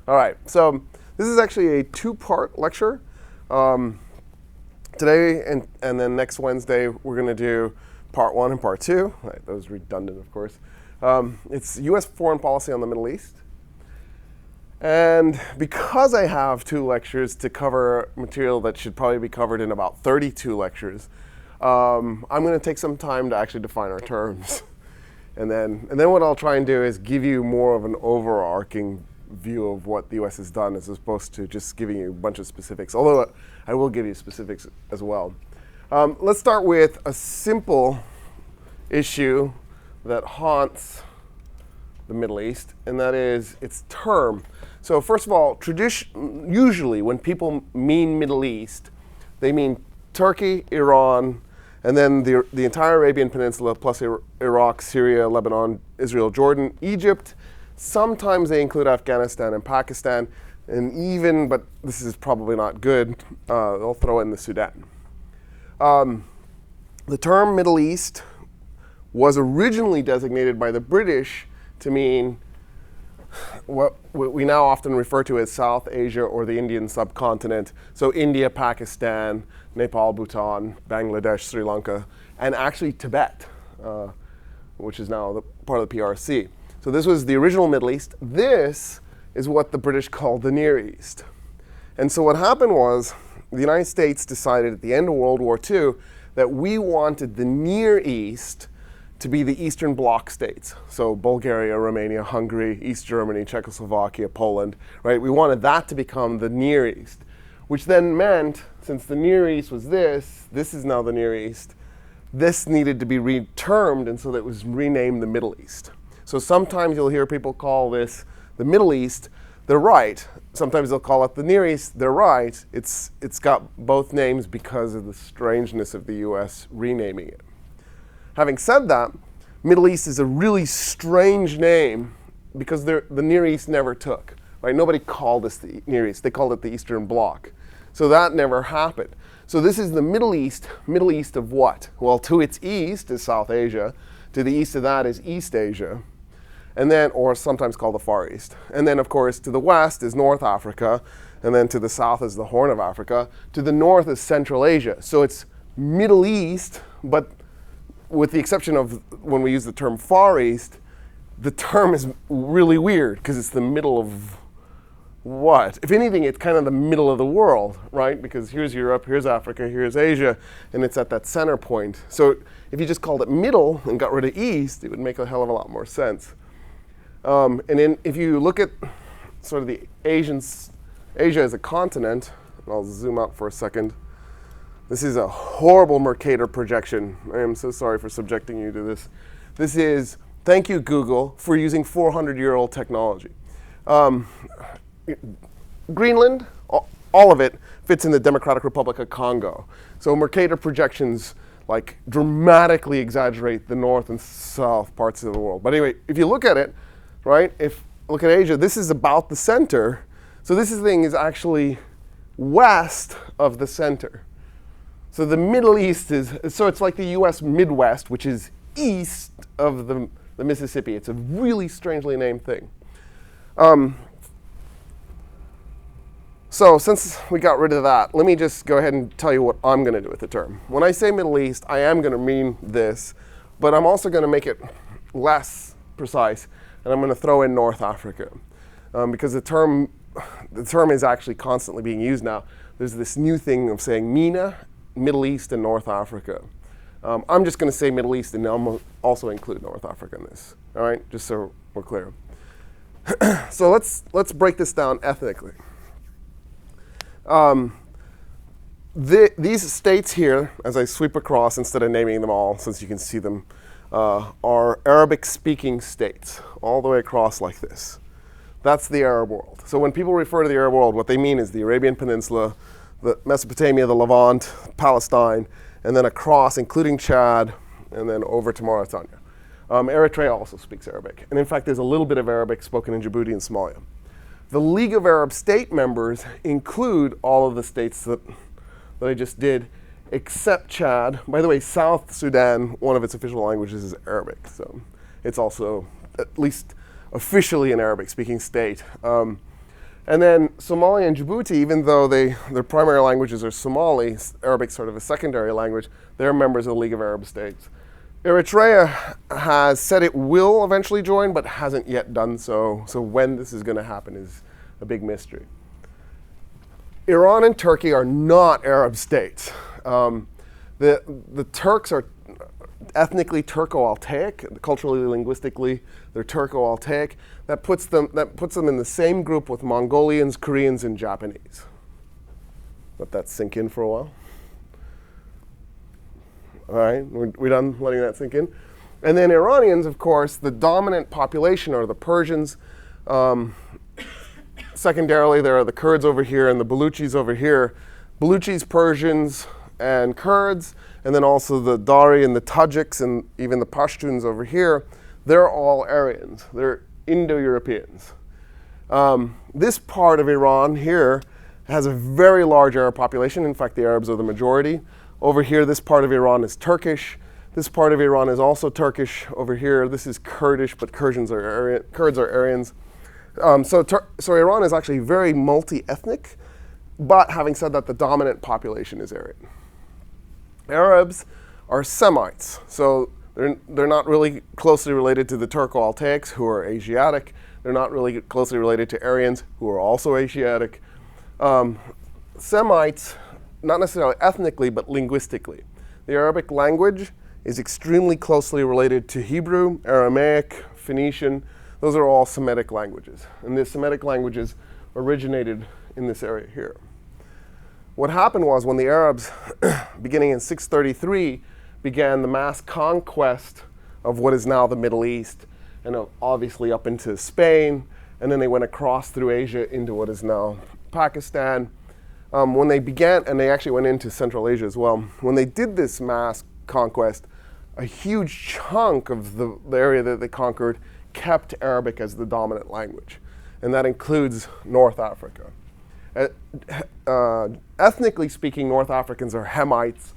All right, so this is actually a two-part lecture. Today and then next Wednesday, we're going to do part 1 and part 2. Right, that was redundant, of course. It's U.S. foreign policy on the Middle East. And because I have 2 lectures to cover material that should probably be covered in about 32 lectures, I'm going to take some time to actually define our terms. And then what I'll try and do is give you more of an overarching view of what the U.S. has done as opposed to just giving you a bunch of specifics, although I will give you specifics as well. Let's start with a simple issue that haunts the Middle East, and that is its term. So first of all, usually when people mean Middle East, they mean Turkey, Iran, and then the entire Arabian Peninsula, plus Iraq, Syria, Lebanon, Israel, Jordan, Egypt. Sometimes they include Afghanistan and Pakistan, and even, but this is probably not good, they'll throw in the Sudan. The term Middle East was originally designated by the British to mean what we now often refer to as South Asia or the Indian subcontinent. So India, Pakistan, Nepal, Bhutan, Bangladesh, Sri Lanka, and actually Tibet, which is now part of the PRC. So this was the original Middle East. This is what the British called the Near East. And so what happened was the United States decided at the end of World War II that we wanted the Near East to be the Eastern Bloc states. So Bulgaria, Romania, Hungary, East Germany, Czechoslovakia, Poland, right? We wanted that to become the Near East, which then meant, since the Near East was this is now the Near East, this needed to be retermed, and so that it was renamed the Middle East. So sometimes you'll hear people call this the Middle East. They're right. Sometimes they'll call it the Near East. They're right. It's got both names because of the strangeness of the U.S. renaming it. Having said that, Middle East is a really strange name because the Near East never took. Right? Nobody called this the Near East. They called it the Eastern Bloc. So that never happened. So this is the Middle East. Middle East of what? Well, to its east is South Asia. To the east of that is East Asia. And then, or sometimes called the Far East. And then, of course, to the west is North Africa. And then to the south is the Horn of Africa. To the north is Central Asia. So it's Middle East, but with the exception of when we use the term Far East, the term is really weird because it's the middle of what? If anything, it's kind of the middle of the world, right? Because here's Europe, here's Africa, here's Asia, and it's at that center point. So if you just called it middle and got rid of east, it would make a hell of a lot more sense. And then if you look at sort of the Asia as a continent, and I'll zoom out for a second. This is a horrible Mercator projection. I am so sorry for subjecting you to this. This is, thank you, Google, for using 400-year-old technology. Greenland, all of it, fits in the Democratic Republic of Congo. So Mercator projections like dramatically exaggerate the north and south parts of the world. But anyway, if you look at it, right, look at Asia, this is about the center. So this thing is actually west of the center. So the Middle East so it's like the US Midwest, which is east of the Mississippi. It's a really strangely named thing. So since we got rid of that, let me just go ahead and tell you what I'm going to do with the term. When I say Middle East, I am going to mean this, but I'm also going to make it less precise, and I'm going to throw in North Africa. Because the term is actually constantly being used now. There's this new thing of saying MENA, Middle East, and North Africa. I'm just going to say Middle East, and I'm also include North Africa in this. All right, just so we're clear. So let's break this down ethnically. These states here, as I sweep across, instead of naming them all, since you can see them, are Arabic-speaking states, all the way across like this. That's the Arab world. So when people refer to the Arab world, what they mean is the Arabian Peninsula, the Mesopotamia, the Levant, Palestine, and then across, including Chad, and then over to Mauritania. Eritrea also speaks Arabic. And in fact, there's a little bit of Arabic spoken in Djibouti and Somalia. The League of Arab State members include all of the states that I just did, except Chad. By the way, South Sudan, one of its official languages is Arabic. So it's also, at least officially, an Arabic-speaking state. And then Somalia and Djibouti, even though their primary languages are Somali, Arabic sort of a secondary language, they're members of the League of Arab States. Eritrea has said it will eventually join, but hasn't yet done so. So when this is going to happen is a big mystery. Iran and Turkey are not Arab states. The Turks are ethnically Turco-Altaic, culturally, linguistically, they're Turco-Altaic. That puts them in the same group with Mongolians, Koreans, and Japanese. Let that sink in for a while. All right, we're done letting that sink in. And then Iranians, of course, the dominant population are the Persians. Secondarily, there are the Kurds over here and the Baluchis over here. Baluchis, Persians, and Kurds, and then also the Dari and the Tajiks and even the Pashtuns over here. They're all Aryans. They're Indo-Europeans. This part of Iran here has a very large Arab population. In fact, the Arabs are the majority. Over here, this part of Iran is Turkish. This part of Iran is also Turkish. Over here, this is Kurdish, but Kurds are Aryans. So Iran is actually very multi-ethnic, but having said that, the dominant population is Aryan. Arabs are Semites, so they're not really closely related to the Turco-Altaics, who are Asiatic. They're not really closely related to Aryans, who are also Asiatic. Semites, not necessarily ethnically, but linguistically. The Arabic language is extremely closely related to Hebrew, Aramaic, Phoenician. Those are all Semitic languages. And the Semitic languages originated in this area here. What happened was when the Arabs, beginning in 633, began the mass conquest of what is now the Middle East, and obviously up into Spain, and then they went across through Asia into what is now Pakistan. When they began, and they actually went into Central Asia as well, when they did this mass conquest, a huge chunk of the area that they conquered kept Arabic as the dominant language, and that includes North Africa. Ethnically speaking, North Africans are Hamites.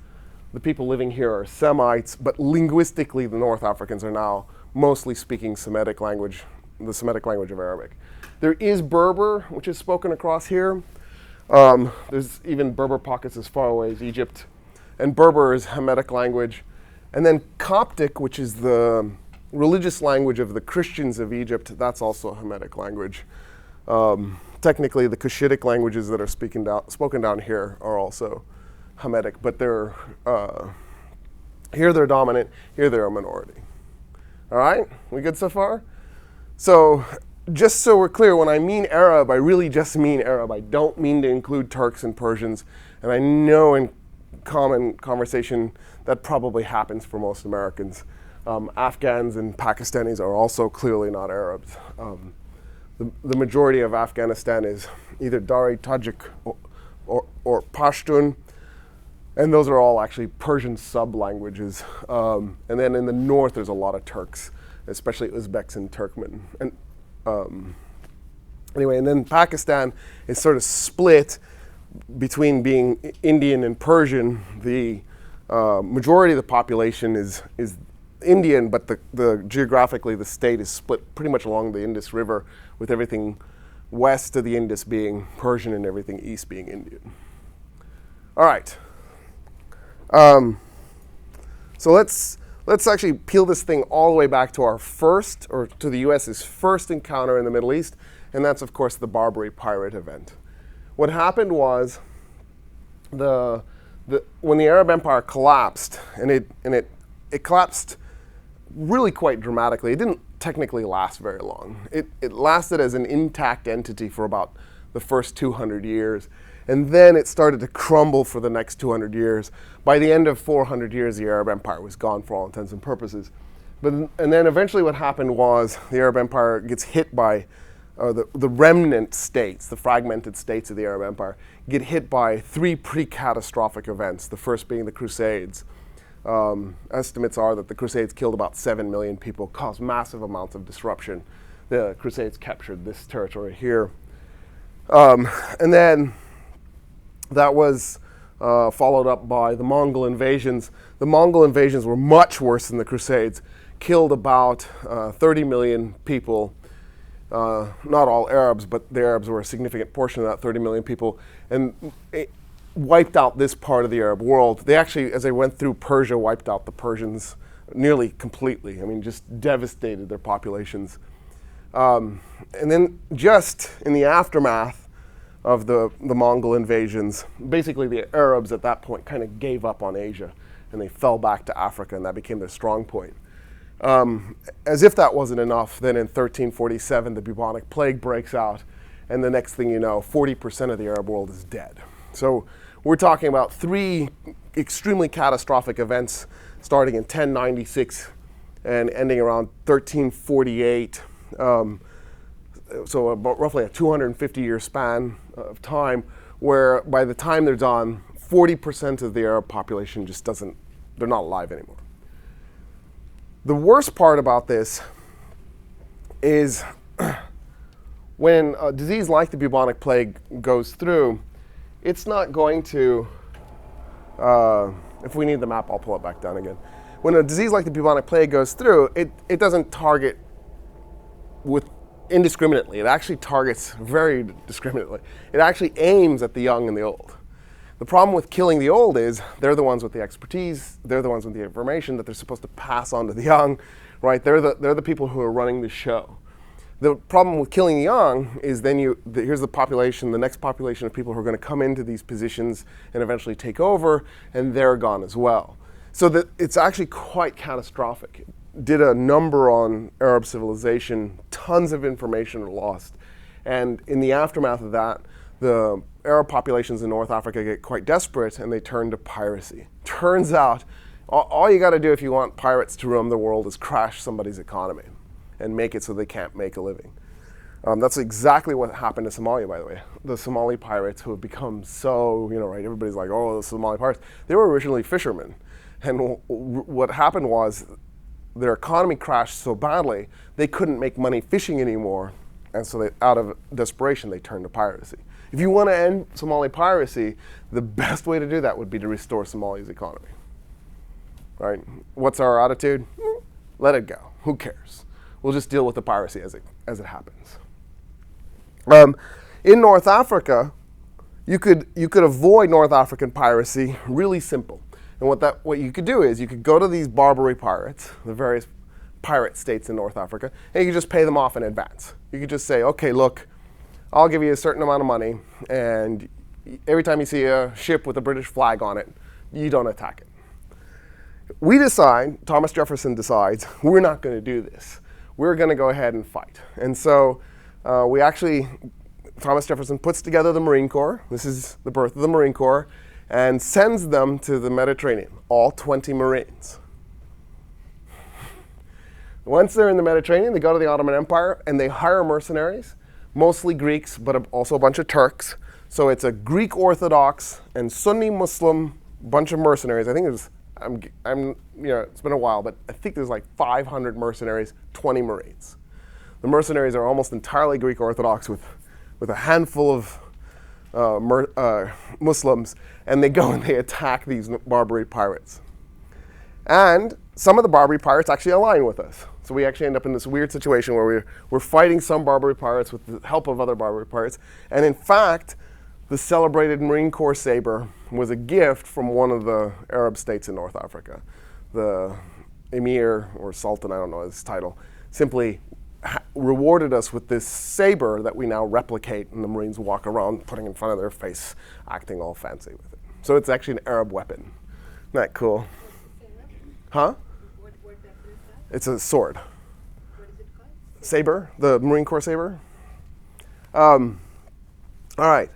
The people living here are Semites, but linguistically, the North Africans are now mostly speaking Semitic language, the Semitic language of Arabic. There is Berber, which is spoken across here. There's even Berber pockets as far away as Egypt. And Berber is Hamitic language. And then Coptic, which is the religious language of the Christians of Egypt, that's also a Hamitic language. Technically, the Cushitic languages that are spoken down here are also Hamitic, but here they're dominant, here they're a minority. All right, we good so far? So just so we're clear, when I mean Arab, I really just mean Arab. I don't mean to include Turks and Persians, and I know in common conversation that probably happens for most Americans. Afghans and Pakistanis are also clearly not Arabs. The majority of Afghanistan is either Dari, Tajik, or Pashtun, and those are all actually Persian sub-languages. And then in the north, there's a lot of Turks, especially Uzbeks and Turkmen. And anyway, and then Pakistan is sort of split between being Indian and Persian. The majority of the population is Indian, but geographically the state is split pretty much along the Indus River, with everything west of the Indus being Persian and everything east being Indian. All right. So let's actually peel this thing all the way back to our first, or to the US's first encounter in the Middle East, and that's of course the Barbary pirate event. What happened was when the Arab Empire collapsed, and it collapsed really quite dramatically. It didn't technically last very long. It lasted as an intact entity for about the first 200 years. And then it started to crumble for the next 200 years. By the end of 400 years, the Arab Empire was gone for all intents and purposes. And then eventually what happened was the Arab Empire gets hit by, the remnant states, the fragmented states of the Arab Empire, get hit by three pretty catastrophic events, the first being the Crusades. Estimates are that the Crusades killed about 7 million people, caused massive amounts of disruption. The Crusades captured this territory here. And then that was followed up by the Mongol invasions. The Mongol invasions were much worse than the Crusades, killed about 30 million people. not all Arabs, but the Arabs were a significant portion of that 30 million people, and it wiped out this part of the Arab world. They actually, as they went through Persia, wiped out the Persians nearly completely. I mean, just devastated their populations. And then just in the aftermath of the Mongol invasions, basically the Arabs at that point kind of gave up on Asia, and they fell back to Africa, and that became their strong point. As if that wasn't enough, then in 1347, the bubonic plague breaks out, and the next thing you know, 40% of the Arab world is dead. So we're talking about three extremely catastrophic events starting in 1096 and ending around 1348. So about roughly a 250-year span of time, where by the time they're done, 40% of the Arab population just doesn't, they're not alive anymore. The worst part about this is when a disease like the bubonic plague goes through, it's not going to, if we need the map, I'll pull it back down again. When a disease like the bubonic plague goes through, it doesn't target indiscriminately. It actually targets very discriminately. It actually aims at the young and the old. The problem with killing the old is they're the ones with the expertise, they're the ones with the information that they're supposed to pass on to the young, right? They're the people who are running the show. The problem with killing the young is then here's the population, the next population of people who are going to come into these positions and eventually take over, and they're gone as well. So that it's actually quite catastrophic. Did a number on Arab civilization, tons of information are lost. And in the aftermath of that, the Arab populations in North Africa get quite desperate and they turn to piracy. Turns out, all you got to do if you want pirates to roam the world is crash somebody's economy and make it so they can't make a living. That's exactly what happened to Somalia, by the way. The Somali pirates who have become so, right, everybody's like, oh, the Somali pirates. They were originally fishermen. And what happened was their economy crashed so badly, they couldn't make money fishing anymore. And so out of desperation, they turned to piracy. If you want to end Somali piracy, the best way to do that would be to restore Somalia's economy. Right? What's our attitude? Let it go. Who cares? We'll just deal with the piracy as it happens. In North Africa, you could avoid North African piracy really simple. And what you could do is you could go to these Barbary pirates, the various pirate states in North Africa, and you could just pay them off in advance. You could just say, okay, look, I'll give you a certain amount of money, and every time you see a ship with a British flag on it, you don't attack it. Thomas Jefferson decides, we're not going to do this. We're going to go ahead and fight. And so Thomas Jefferson puts together the Marine Corps. This is the birth of the Marine Corps, and sends them to the Mediterranean, all 20 Marines. Once they're in the Mediterranean, they go to the Ottoman Empire and they hire mercenaries, mostly Greeks, but also a bunch of Turks. So it's a Greek Orthodox and Sunni Muslim bunch of mercenaries. I think it's been a while, but I think there's like 500 mercenaries, 20 Marines. The mercenaries are almost entirely Greek Orthodox with a handful of Muslims, and they go and they attack these Barbary pirates. And some of the Barbary pirates actually align with us. So we actually end up in this weird situation where we're fighting some Barbary pirates with the help of other Barbary pirates. And in fact, the celebrated Marine Corps saber was a gift from one of the Arab states in North Africa. The Emir, or Sultan, I don't know his title, simply rewarded us with this saber that we now replicate, and the Marines walk around putting in front of their face, acting all fancy with it. So it's actually an Arab weapon. Isn't that cool? Huh? What weapon is that? It's a sword. What is it called? Saber, the Marine Corps saber. All right.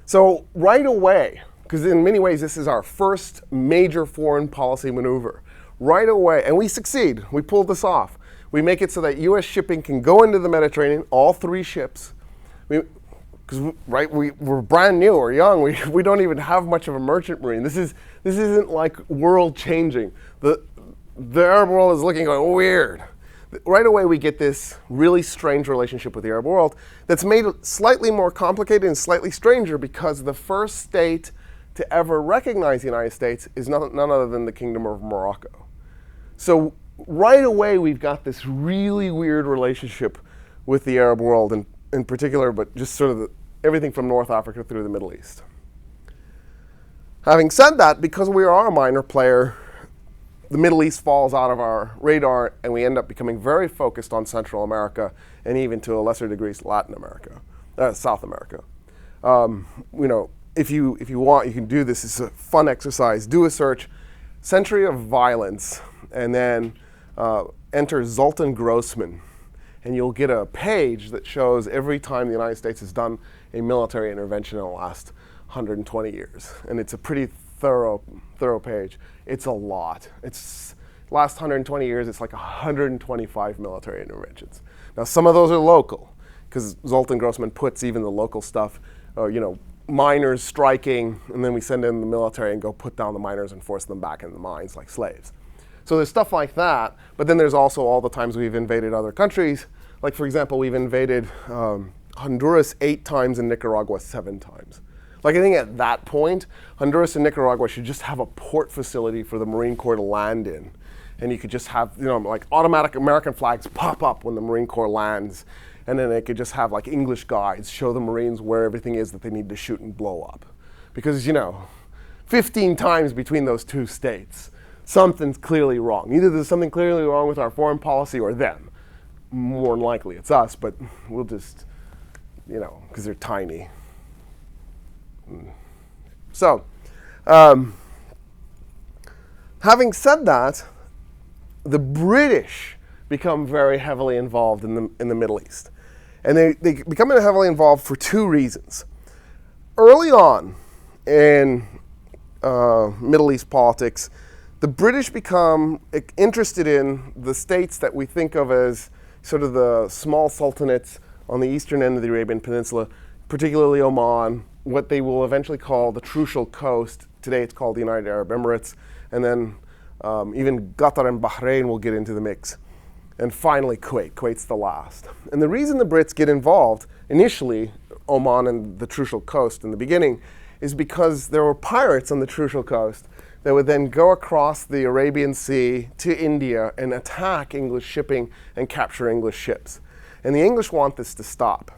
So right away, because in many ways this is our first major foreign policy maneuver, right away, and we succeed. We pulled this off. We make it so that U.S. shipping can go into the Mediterranean, all 3 ships. Because we're brand new, we're young, we don't even have much of a merchant marine. This isn't like world changing. The Arab world is looking weird. Right away we get this really strange relationship with the Arab world that's made slightly more complicated and slightly stranger because the first state to ever recognize the United States is none other than the Kingdom of Morocco. So right away we've got this really weird relationship with the Arab world in particular, but just sort of everything from North Africa through the Middle East. Having said that, because we are a minor player, the Middle East falls out of our radar, and we end up becoming very focused on Central America and even to a lesser degree Latin America, South America. If you want, you can do this. It's a fun exercise. Do a search, Century of Violence, and then enter Zoltan Grossman, and you'll get a page that shows every time the United States has done a military intervention in the last 120 years. And it's a pretty thorough page. It's a lot. It's last 120 years, it's like 125 military interventions. Now, some of those are local, because Zoltan Grossman puts even the local stuff, miners striking, and then we send in the military and go put down the miners and force them back in the mines like slaves. So there's stuff like that, but then there's also all the times we've invaded other countries. Like, for example, we've invaded Honduras 8 times and Nicaragua 7 times. Like, I think at that point, Honduras and Nicaragua should just have a port facility for the Marine Corps to land in. And you could just have, like automatic American flags pop up when the Marine Corps lands. And then they could just have like English guides show the Marines where everything is that they need to shoot and blow up. Because, 15 times between those two states, something's clearly wrong. Either there's something clearly wrong with our foreign policy or them. More than likely it's us, but we'll just, because they're tiny. So, having said that, the British become very heavily involved in the Middle East. And they become heavily involved for 2 reasons. Early on in Middle East politics, the British become interested in the states that we think of as sort of the small sultanates on the eastern end of the Arabian Peninsula, particularly Oman, what they will eventually call the Trucial Coast. Today it's called the United Arab Emirates. And then even Qatar and Bahrain will get into the mix. And finally Kuwait. Kuwait's the last. And the reason the Brits get involved, initially Oman and the Trucial Coast in the beginning, is because there were pirates on the Trucial Coast that would then go across the Arabian Sea to India and attack English shipping and capture English ships. And the English want this to stop.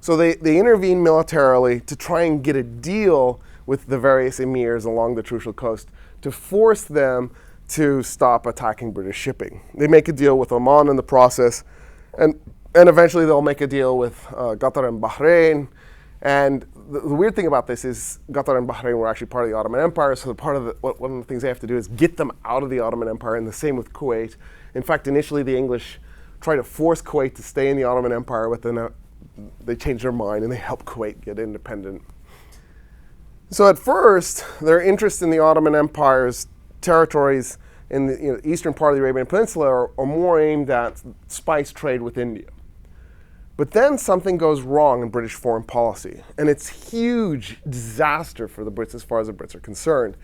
So they intervene militarily to try and get a deal with the various emirs along the Trucial Coast to force them to stop attacking British shipping. They make a deal with Oman in the process, and eventually they'll make a deal with Qatar and Bahrain. And the weird thing about this is Qatar and Bahrain were actually part of the Ottoman Empire, so one of the things they have to do is get them out of the Ottoman Empire, and the same with Kuwait. In fact, initially the English tried to force Kuwait to stay in the Ottoman Empire, but then they changed their mind and they helped Kuwait get independent. So at first, their interest in the Ottoman Empire's territories in the eastern part of the Arabian Peninsula are more aimed at spice trade with India. But then something goes wrong in British foreign policy, and it's huge disaster for the Brits as far as the Brits are concerned.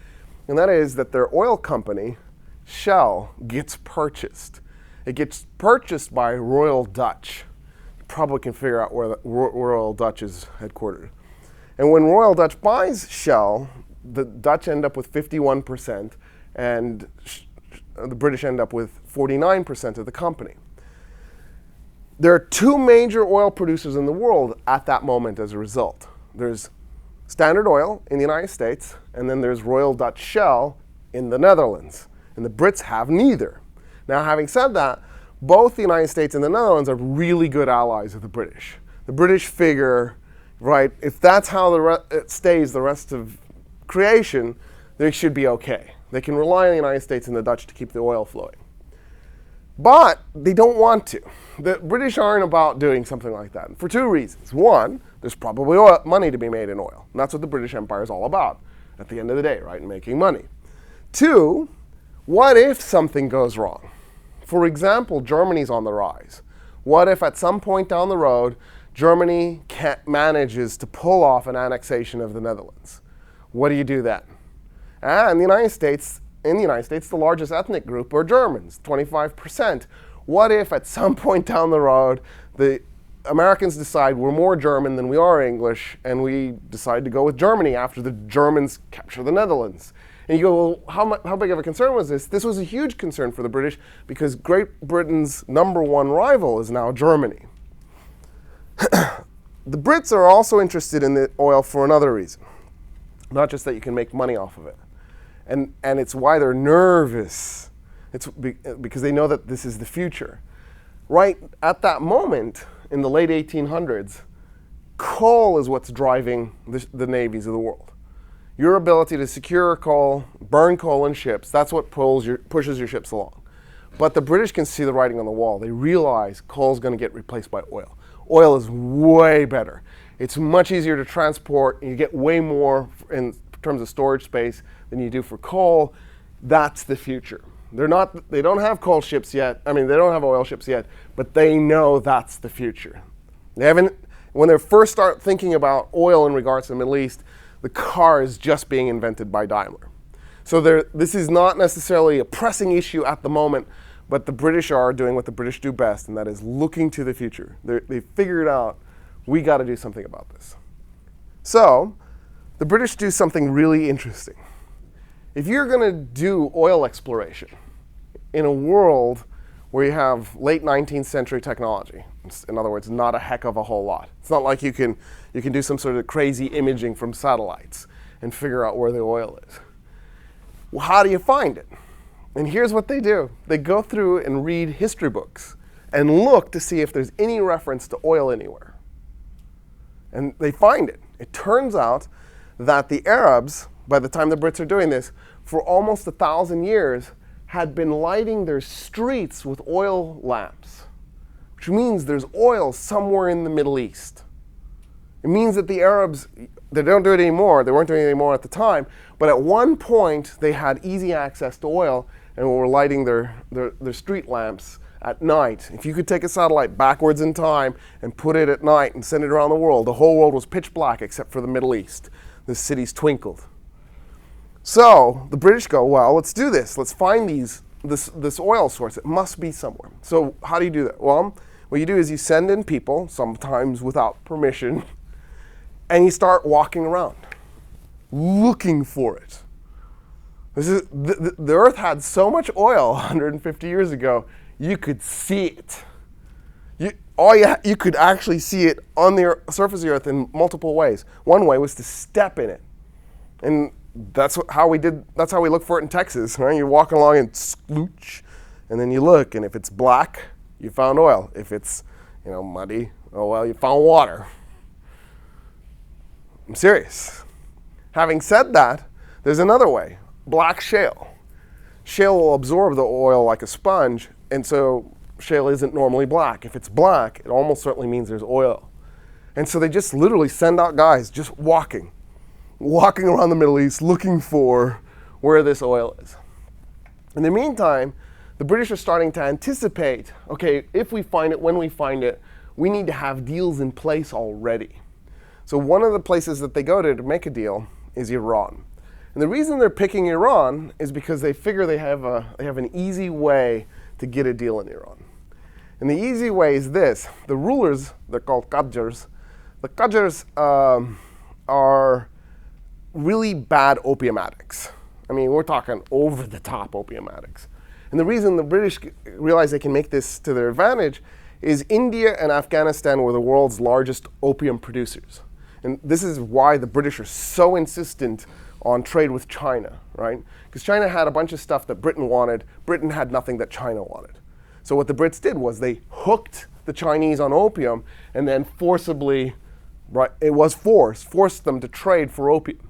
And that is that their oil company, Shell, gets purchased. It gets purchased by Royal Dutch. You probably can figure out where Royal Dutch is headquartered. And when Royal Dutch buys Shell, the Dutch end up with 51%, and the British end up with 49% of the company. There are 2 major oil producers in the world at that moment as a result. There's Standard Oil in the United States, and then there's Royal Dutch Shell in the Netherlands. And the Brits have neither. Now, having said that, both the United States and the Netherlands are really good allies of the British. The British figure, right, if that's how it stays the rest of creation, they should be okay. They can rely on the United States and the Dutch to keep the oil flowing. But they don't want to. The British aren't about doing something like that for 2 reasons. One, there's probably money to be made in oil. And that's what the British Empire is all about at the end of the day, right, making money. 2, what if something goes wrong? For example, Germany's on the rise. What if at some point down the road, Germany manages to pull off an annexation of the Netherlands? What do you do then? And in the United States, the largest ethnic group are Germans, 25%. What if at some point down the road, the Americans decide we're more German than we are English, and we decide to go with Germany after the Germans capture the Netherlands? And you go, well, how big of a concern was this? This was a huge concern for the British because Great Britain's #1 rival is now Germany. the Brits are also interested in the oil for another reason, not just that you can make money off of it. And it's why they're nervous. It's because they know that this is the future. Right at that moment, in the late 1800s, coal is what's driving the navies of the world. Your ability to secure coal, burn coal in ships, that's what pushes your ships along. But the British can see the writing on the wall. They realize coal's going to get replaced by oil. Oil is way better. It's much easier to transport, and you get way more in terms of storage space than you do for coal. That's the future. They don't have coal ships yet. I mean, they don't have oil ships yet, but they know that's the future. When they first start thinking about oil in regards to the Middle East, the car is just being invented by Daimler. So this is not necessarily a pressing issue at the moment, but the British are doing what the British do best, and that is looking to the future. They figured out, we got to do something about this. So the British do something really interesting. If you're going to do oil exploration in a world where you have late 19th century technology, in other words, not a heck of a whole lot. It's not like you can do some sort of crazy imaging from satellites and figure out where the oil is. Well, how do you find it? And here's what they do. They go through and read history books and look to see if there's any reference to oil anywhere. And they find it. It turns out that the Arabs, by the time the Brits are doing this, for almost 1,000 years, had been lighting their streets with oil lamps, which means there's oil somewhere in the Middle East. It means that the Arabs, they don't do it anymore. They weren't doing it anymore at the time. But at one point, they had easy access to oil and were lighting their street lamps at night. If you could take a satellite backwards in time and put it at night and send it around the world whole world was pitch black except for the Middle East. The cities twinkled. So the British go, well, let's do this. Let's find this oil source. It must be somewhere. So how do you do that? Well, what you do is you send in people, sometimes without permission, and you start walking around, looking for it. The Earth had so much oil 150 years ago, you could see it. You could actually see it on the surface of the Earth in multiple ways. One way was to step in it, and that's how we look for it in Texas. Right? You walk along and splooch, and then you look, and if it's black, you found oil. If it's muddy, oh well, you found water. I'm serious. Having said that, there's another way. Black shale. Shale will absorb the oil like a sponge, and so shale isn't normally black. If it's black, it almost certainly means there's oil. And so they just literally send out guys just walking around the Middle East looking for where this oil is. In the meantime, the British are starting to anticipate, okay, if we find it, when we find it, we need to have deals in place already. So one of the places that they go to make a deal is Iran. And the reason they're picking Iran is because they figure they have an easy way to get a deal in Iran. And the easy way is this. The rulers, they're called Qajars. The Qajars are really bad opium addicts. I mean, we're talking over-the-top opium addicts. And the reason the British realize they can make this to their advantage is India and Afghanistan were the world's largest opium producers. And this is why the British are so insistent on trade with China, right? Because China had a bunch of stuff that Britain wanted. Britain had nothing that China wanted. So what the Brits did was they hooked the Chinese on opium and then forcibly, right, it was forced them to trade for opium.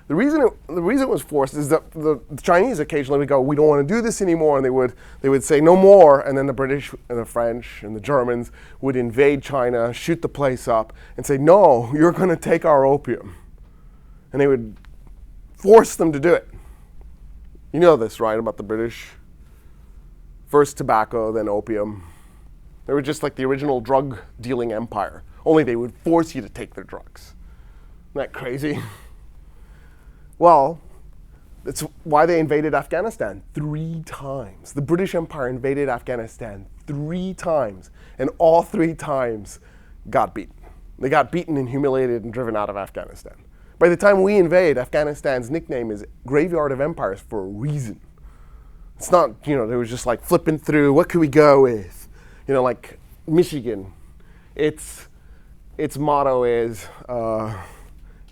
The reason it was forced is that the Chinese occasionally would go, we don't want to do this anymore, and they would say no more, and then the British and the French and the Germans would invade China, shoot the place up, and say, no, you're going to take our opium. And they would force them to do it. You know this, right, about the British? First tobacco, then opium. They were just like the original drug dealing empire, only they would force you to take their drugs. Isn't that crazy? Well, that's why they invaded Afghanistan 3 times. The British Empire invaded Afghanistan 3 times, and all 3 times got beaten. They got beaten and humiliated and driven out of Afghanistan. By the time we invade, Afghanistan's nickname is Graveyard of Empires for a reason. It's not, they were just like flipping through, what could we go with? Like Michigan. It's its motto is,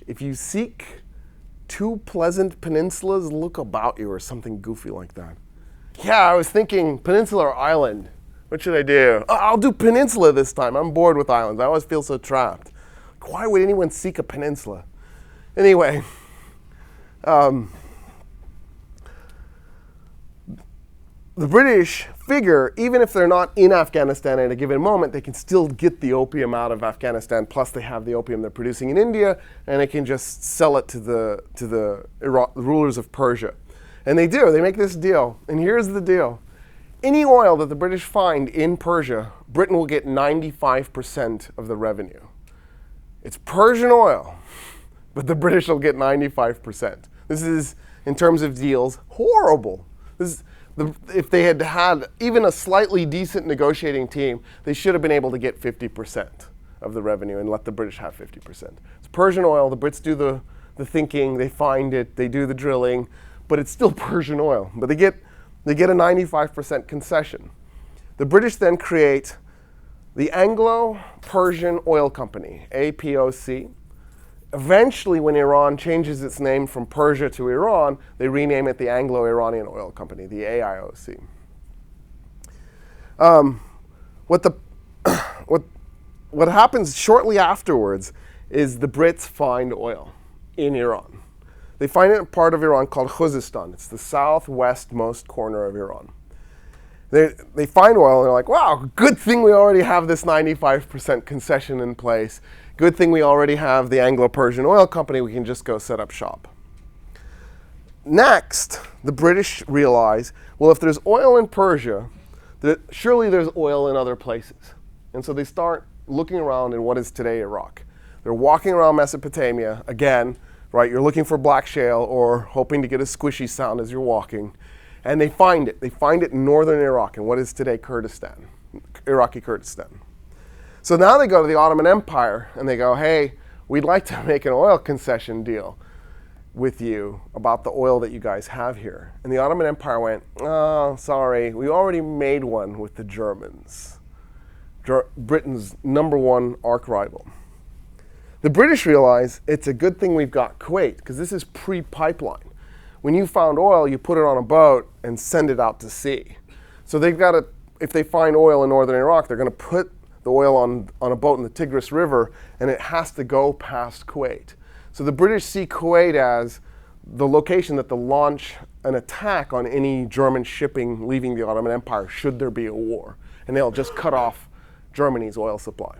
if you seek two pleasant peninsulas, look about you, or something goofy like that. Yeah, I was thinking peninsula or island. What should I do? Oh, I'll do peninsula this time. I'm bored with islands. I always feel so trapped. Why would anyone seek a peninsula? Anyway, the British figure, even if they're not in Afghanistan at a given moment, they can still get the opium out of Afghanistan, plus they have the opium they're producing in India, and they can just sell it to the rulers of Persia. And they do. They make this deal. And here's the deal. Any oil that the British find in Persia, Britain will get 95% of the revenue. It's Persian oil, but the British will get 95%. This is, in terms of deals, horrible. If they had had even a slightly decent negotiating team, they should have been able to get 50% of the revenue and let the British have 50%. It's Persian oil. The Brits do the thinking. They find it. They do the drilling. But it's still Persian oil. But they get a 95% concession. The British then create the Anglo-Persian Oil Company, APOC. Eventually, when Iran changes its name from Persia to Iran, they rename it the Anglo-Iranian Oil Company, the AIOC. What happens shortly afterwards is the Brits find oil in Iran. They find it in a part of Iran called Khuzestan. It's the southwestmost corner of Iran. They find oil and they're like, wow, good thing we already have this 95% concession in place. Good thing we already have the Anglo-Persian Oil Company. We can just go set up shop. Next, the British realize, well, if there's oil in Persia, surely there's oil in other places. And so they start looking around in what is today Iraq. They're walking around Mesopotamia, again, right? You're looking for black shale or hoping to get a squishy sound as you're walking. And they find it. They find it in northern Iraq, in what is today Kurdistan, Iraqi Kurdistan. So now they go to the Ottoman Empire and they go, hey, we'd like to make an oil concession deal with you about the oil that you guys have here. And the Ottoman Empire went, oh, sorry, we already made one with the Germans, Britain's #1 arch rival. The British realize it's a good thing we've got Kuwait, because this is pre-pipeline. When you found oil, you put it on a boat and send it out to sea. So they've got to, if they find oil in northern Iraq, they're going to put the oil on a boat in the Tigris River, and it has to go past Kuwait. So the British see Kuwait as the location that they'll launch an attack on any German shipping leaving the Ottoman Empire should there be a war. And they'll just cut off Germany's oil supply.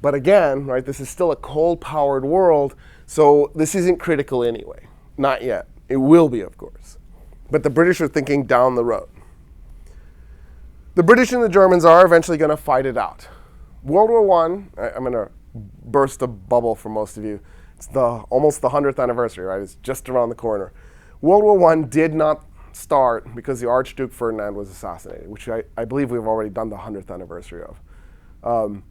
But again, right, this is still a coal-powered world, so this isn't critical anyway. Not yet. It will be, of course. But the British are thinking down the road. The British and the Germans are eventually going to fight it out. World War I, I'm going to burst a bubble for most of you. It's almost the 100th anniversary, right? It's just around the corner. World War I did not start because the Archduke Ferdinand was assassinated, which I believe we've already done the 100th anniversary of.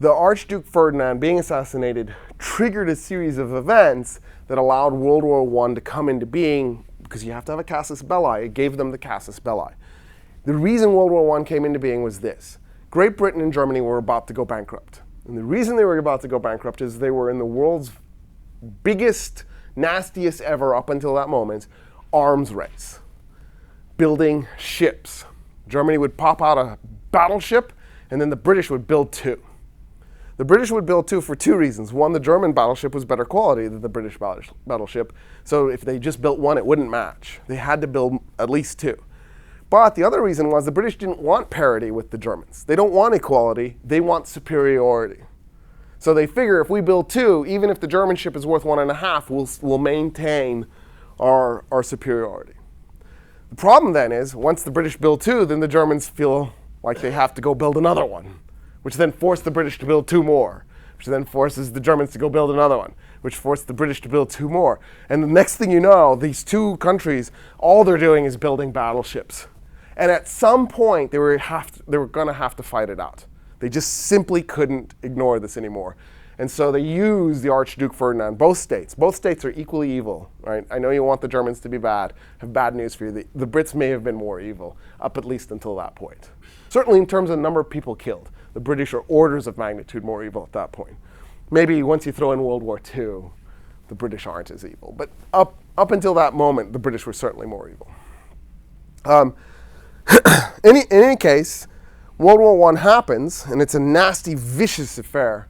The Archduke Ferdinand being assassinated triggered a series of events that allowed World War I to come into being, because you have to have a casus belli. It gave them the casus belli. The reason World War I came into being was this. Great Britain and Germany were about to go bankrupt. And the reason they were about to go bankrupt is they were in the world's biggest, nastiest ever, up until that moment, arms race. Building ships. Germany would pop out a battleship, and then the British would build two. The British would build two for two reasons. One, the German battleship was better quality than the British battleship. So if they just built one, it wouldn't match. They had to build at least two. But the other reason was the British didn't want parity with the Germans. They don't want equality. They want superiority. So they figure if we build two, even if the German ship is worth 1.5, we'll maintain our superiority. The problem then is, once the British build two, then the Germans feel like they have to go build another one, which then forced the British to build two more, which then forces the Germans to go build another one, which forced the British to build two more. And the next thing you know, these two countries, all they're doing is building battleships. And at some point, they were going to have to fight it out. They just simply couldn't ignore this anymore. And so they used the Archduke Ferdinand, both states. Both states are equally evil, right? I know you want the Germans to be bad. I have bad news for you. The Brits may have been more evil, up at least until that point. Certainly in terms of the number of people killed. The British are orders of magnitude more evil at that point. Maybe once you throw in World War II, the British aren't as evil. But up until that moment, the British were certainly more evil. In any case, World War I happens, and it's a nasty, vicious affair.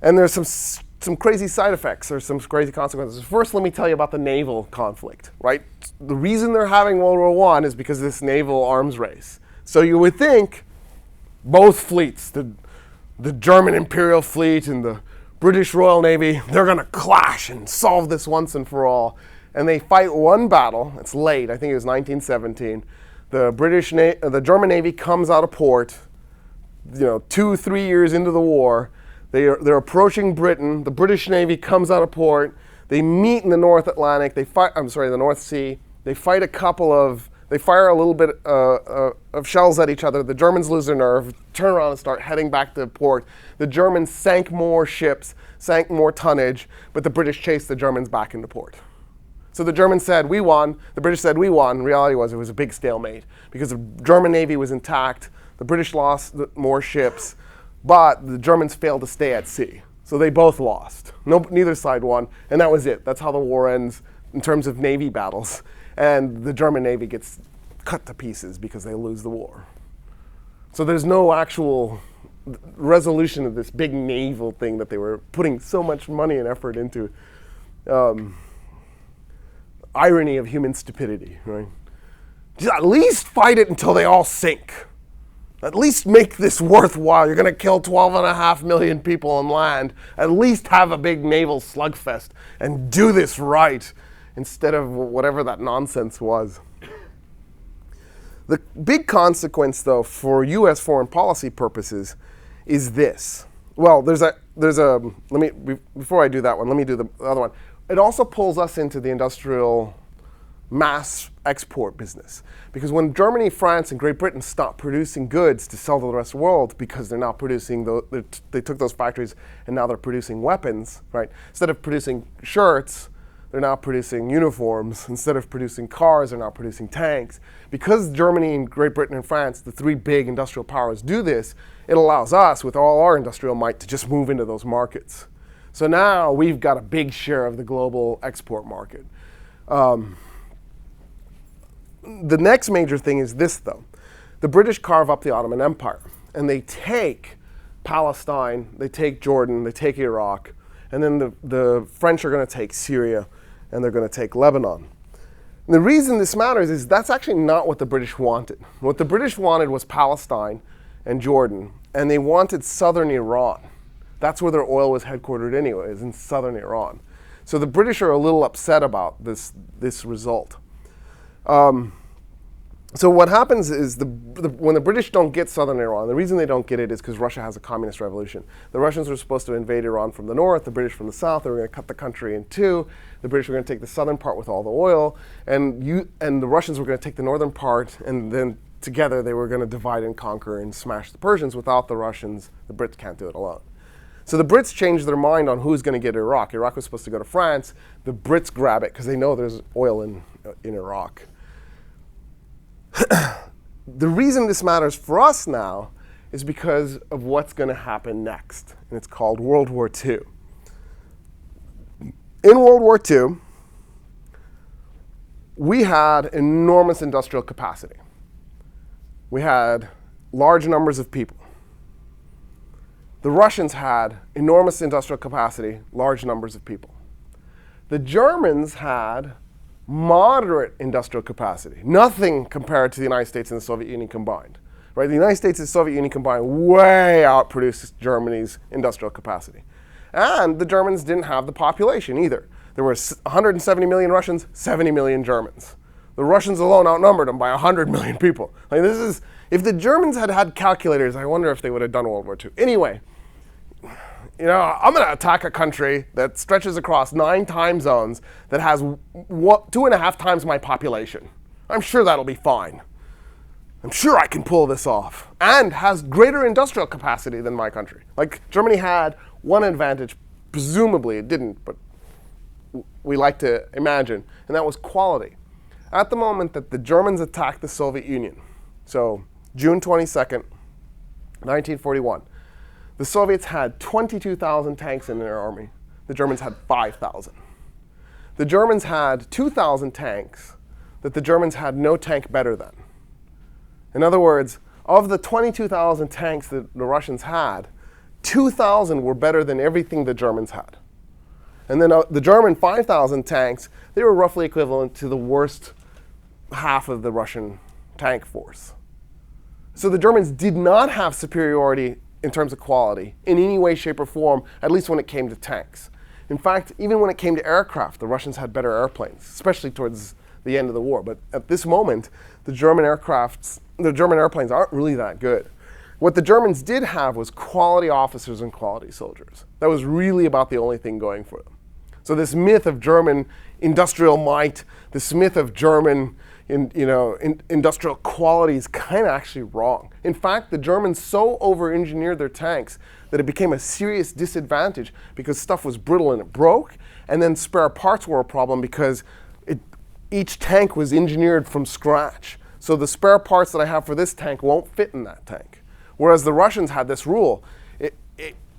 And there's some crazy side effects. There's some crazy consequences. First, let me tell you about the naval conflict, right? The reason they're having World War I is because of this naval arms race. So you would think both fleets, the German Imperial Fleet and the British Royal Navy, they're going to clash and solve this once and for all. And they fight one battle. It's late. I think it was 1917. The German Navy comes out of port, 2-3 years into the war. They're approaching Britain. The British Navy comes out of port. They meet in the North Atlantic. The North Sea. They fire a little bit of shells at each other. The Germans lose their nerve, turn around and start heading back to port. The Germans sank more ships, sank more tonnage, but the British chased the Germans back into port. So the Germans said, we won. The British said, we won. The reality was it was a big stalemate because the German Navy was intact. The British lost more ships, but the Germans failed to stay at sea. So they both lost. Neither side won, and that was it. That's how the war ends in terms of Navy battles. And the German Navy gets cut to pieces because they lose the war. So there's no actual resolution of this big naval thing that they were putting so much money and effort into. Irony of human stupidity, right? Just at least fight it until they all sink. At least make this worthwhile. You're going to kill 12.5 million people on land. At least have a big naval slugfest and do this right instead of whatever that nonsense was. The big consequence, though, for U.S. foreign policy purposes is this. Well, before I do that one, let me do the other one. It also pulls us into the industrial mass export business. Because when Germany, France, and Great Britain stopped producing goods to sell to the rest of the world because they're now producing, they took those factories and now they're producing weapons, right? Instead of producing shirts, they're now producing uniforms. Instead of producing cars, they're now producing tanks. Because Germany and Great Britain and France, the three big industrial powers, do this, it allows us, with all our industrial might, to just move into those markets. So now we've got a big share of the global export market. The next major thing is this, though. The British carve up the Ottoman Empire, and they take Palestine, they take Jordan, they take Iraq, and then the French are going to take Syria, and they're going to take Lebanon. And the reason this matters is that's actually not what the British wanted. What the British wanted was Palestine and Jordan, and they wanted southern Iran. That's where their oil was headquartered anyways, in southern Iran. So the British are a little upset about this result. So what happens is when the British don't get southern Iran, the reason they don't get it is because Russia has a communist revolution. The Russians were supposed to invade Iran from the north, the British from the south. They were going to cut the country in two. The British were going to take the southern part with all the oil, and the Russians were going to take the northern part, and then together they were going to divide and conquer and smash the Persians. Without the Russians, the Brits can't do it alone. So the Brits changed their mind on who's going to get Iraq. Iraq was supposed to go to France. The Brits grab it because they know there's oil in Iraq. The reason this matters for us now is because of what's going to happen next, and it's called World War II. In World War II, we had enormous industrial capacity. We had large numbers of people. The Russians had enormous industrial capacity, large numbers of people. The Germans had moderate industrial capacity, nothing compared to the United States and the Soviet Union combined. Right? The United States and the Soviet Union combined way outproduced Germany's industrial capacity. And the Germans didn't have the population either. There were 170 million Russians, 70 million Germans. The Russians alone outnumbered them by 100 million people. Like if the Germans had had calculators, I wonder if they would have done World War II. Anyway, I'm going to attack a country that stretches across 9 time zones that has 2.5 times my population. I'm sure that'll be fine. I'm sure I can pull this off. And has greater industrial capacity than my country. Like, Germany had one advantage, presumably it didn't, but we like to imagine, and that was quality. At the moment that the Germans attacked the Soviet Union, so June 22nd, 1941. The Soviets had 22,000 tanks in their army. The Germans had 5,000. The Germans had 2,000 tanks that the Germans had no tank better than. In other words, of the 22,000 tanks that the Russians had, 2,000 were better than everything the Germans had. And then the German 5,000 tanks, they were roughly equivalent to the worst half of the Russian tank force. So the Germans did not have superiority in terms of quality in any way, shape, or form, at least when it came to tanks. In fact, even when it came to aircraft, the Russians had better airplanes, especially towards the end of the war. But at this moment, the German airplanes aren't really that good. What the Germans did have was quality officers and quality soldiers. That was really about the only thing going for them. So this myth of German industrial might, this myth of German industrial quality is kind of actually wrong. In fact, the Germans so over-engineered their tanks that it became a serious disadvantage because stuff was brittle and it broke, and then spare parts were a problem because each tank was engineered from scratch. So the spare parts that I have for this tank won't fit in that tank. Whereas the Russians had this rule.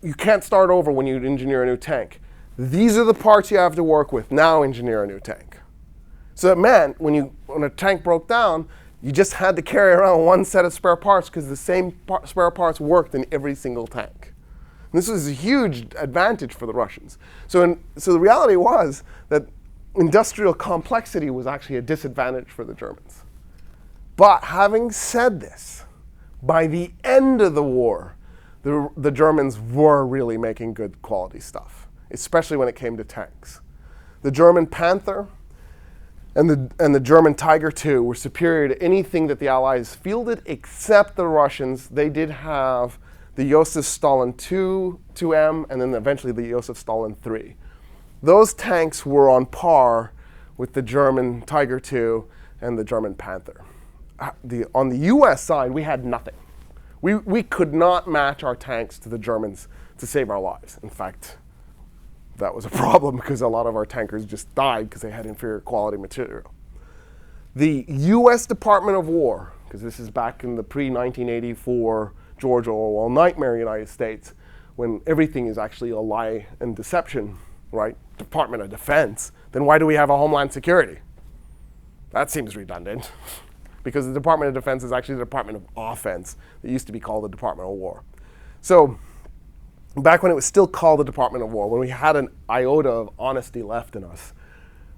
You can't start over when you engineer a new tank. These are the parts you have to work with. Now engineer a new tank. So it meant when a tank broke down, you just had to carry around one set of spare parts because the same spare parts worked in every single tank. And this was a huge advantage for the Russians. So the reality was that industrial complexity was actually a disadvantage for the Germans. But having said this, by the end of the war, the Germans were really making good quality stuff, especially when it came to tanks. The German Panther and the German Tiger II were superior to anything that the Allies fielded except the Russians. They did have the Joseph Stalin II 2M and then eventually the Joseph Stalin III. Those tanks were on par with the German Tiger II and the German Panther. On the US side, we had nothing. We could not match our tanks to the Germans to save our lives. In fact, that was a problem because a lot of our tankers just died because they had inferior quality material. The US Department of War, because this is back in the pre-1984 George Orwell nightmare United States, when everything is actually a lie and deception, right? Department of Defense, then why do we have a Homeland Security? That seems redundant. Because the Department of Defense is actually the Department of Offense. It used to be called the Department of War. So back when it was still called the Department of War, when we had an iota of honesty left in us,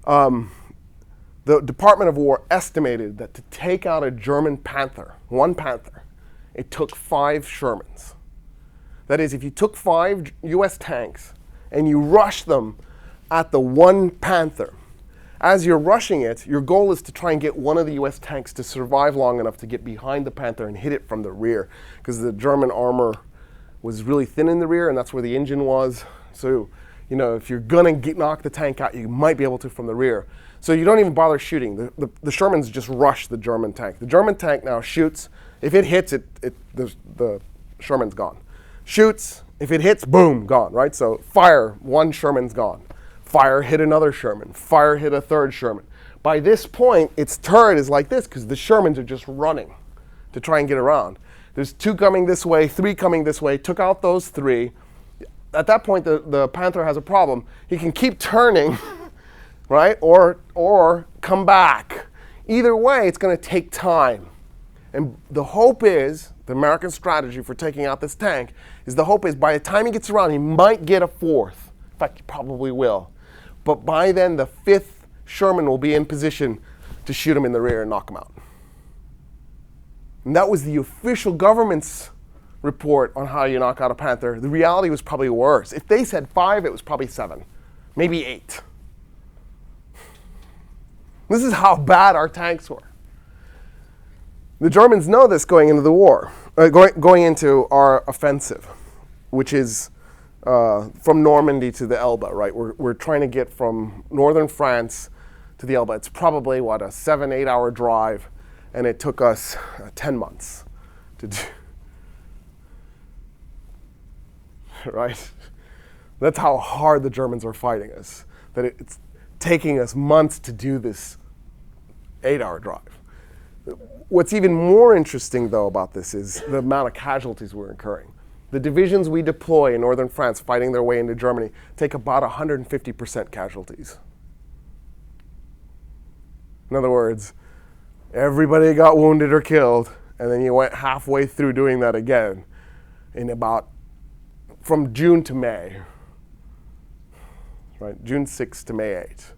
the Department of War estimated that to take out a German Panther, one Panther, it took 5 Shermans. That is, if you took 5 US tanks and you rushed them at the one Panther, as you're rushing it, your goal is to try and get one of the US tanks to survive long enough to get behind the Panther and hit it from the rear, because the German armor was really thin in the rear, and that's where the engine was. So, if you're gonna knock the tank out, you might be able to from the rear. So you don't even bother shooting. The Shermans just rush the German tank. The German tank now shoots. If it hits, the Sherman's gone. Shoots. If it hits, boom, gone. Right. So fire, one Sherman's gone. Fire hit another Sherman. Fire hit a third Sherman. By this point, its turret is like this because the Shermans are just running to try and get around. There's 2 coming this way, 3 coming this way. Took out those 3. At that point, the Panther has a problem. He can keep turning, right, or come back. Either way, it's going to take time. And the hope is, the American strategy for taking out this tank, is by the time he gets around, he might get a 4th. In fact, he probably will. But by then, the 5th Sherman will be in position to shoot him in the rear and knock him out. And that was the official government's report on how you knock out a Panther. The reality was probably worse. If they said 5, it was probably 7, maybe 8. This is how bad our tanks were. The Germans know this going into the war, going into our offensive, which is from Normandy to the Elbe, right? We're trying to get from northern France to the Elbe. It's probably, a 7-8 hour drive, and it took us 10 months to do. Right? That's how hard the Germans are fighting us, that it's taking us months to do this 8-hour drive. What's even more interesting, though, about this is the amount of casualties we're incurring. The divisions we deploy in northern France fighting their way into Germany take about 150% casualties. In other words, everybody got wounded or killed, and then you went halfway through doing that again in about from June to May. Right, June 6th to May 8th.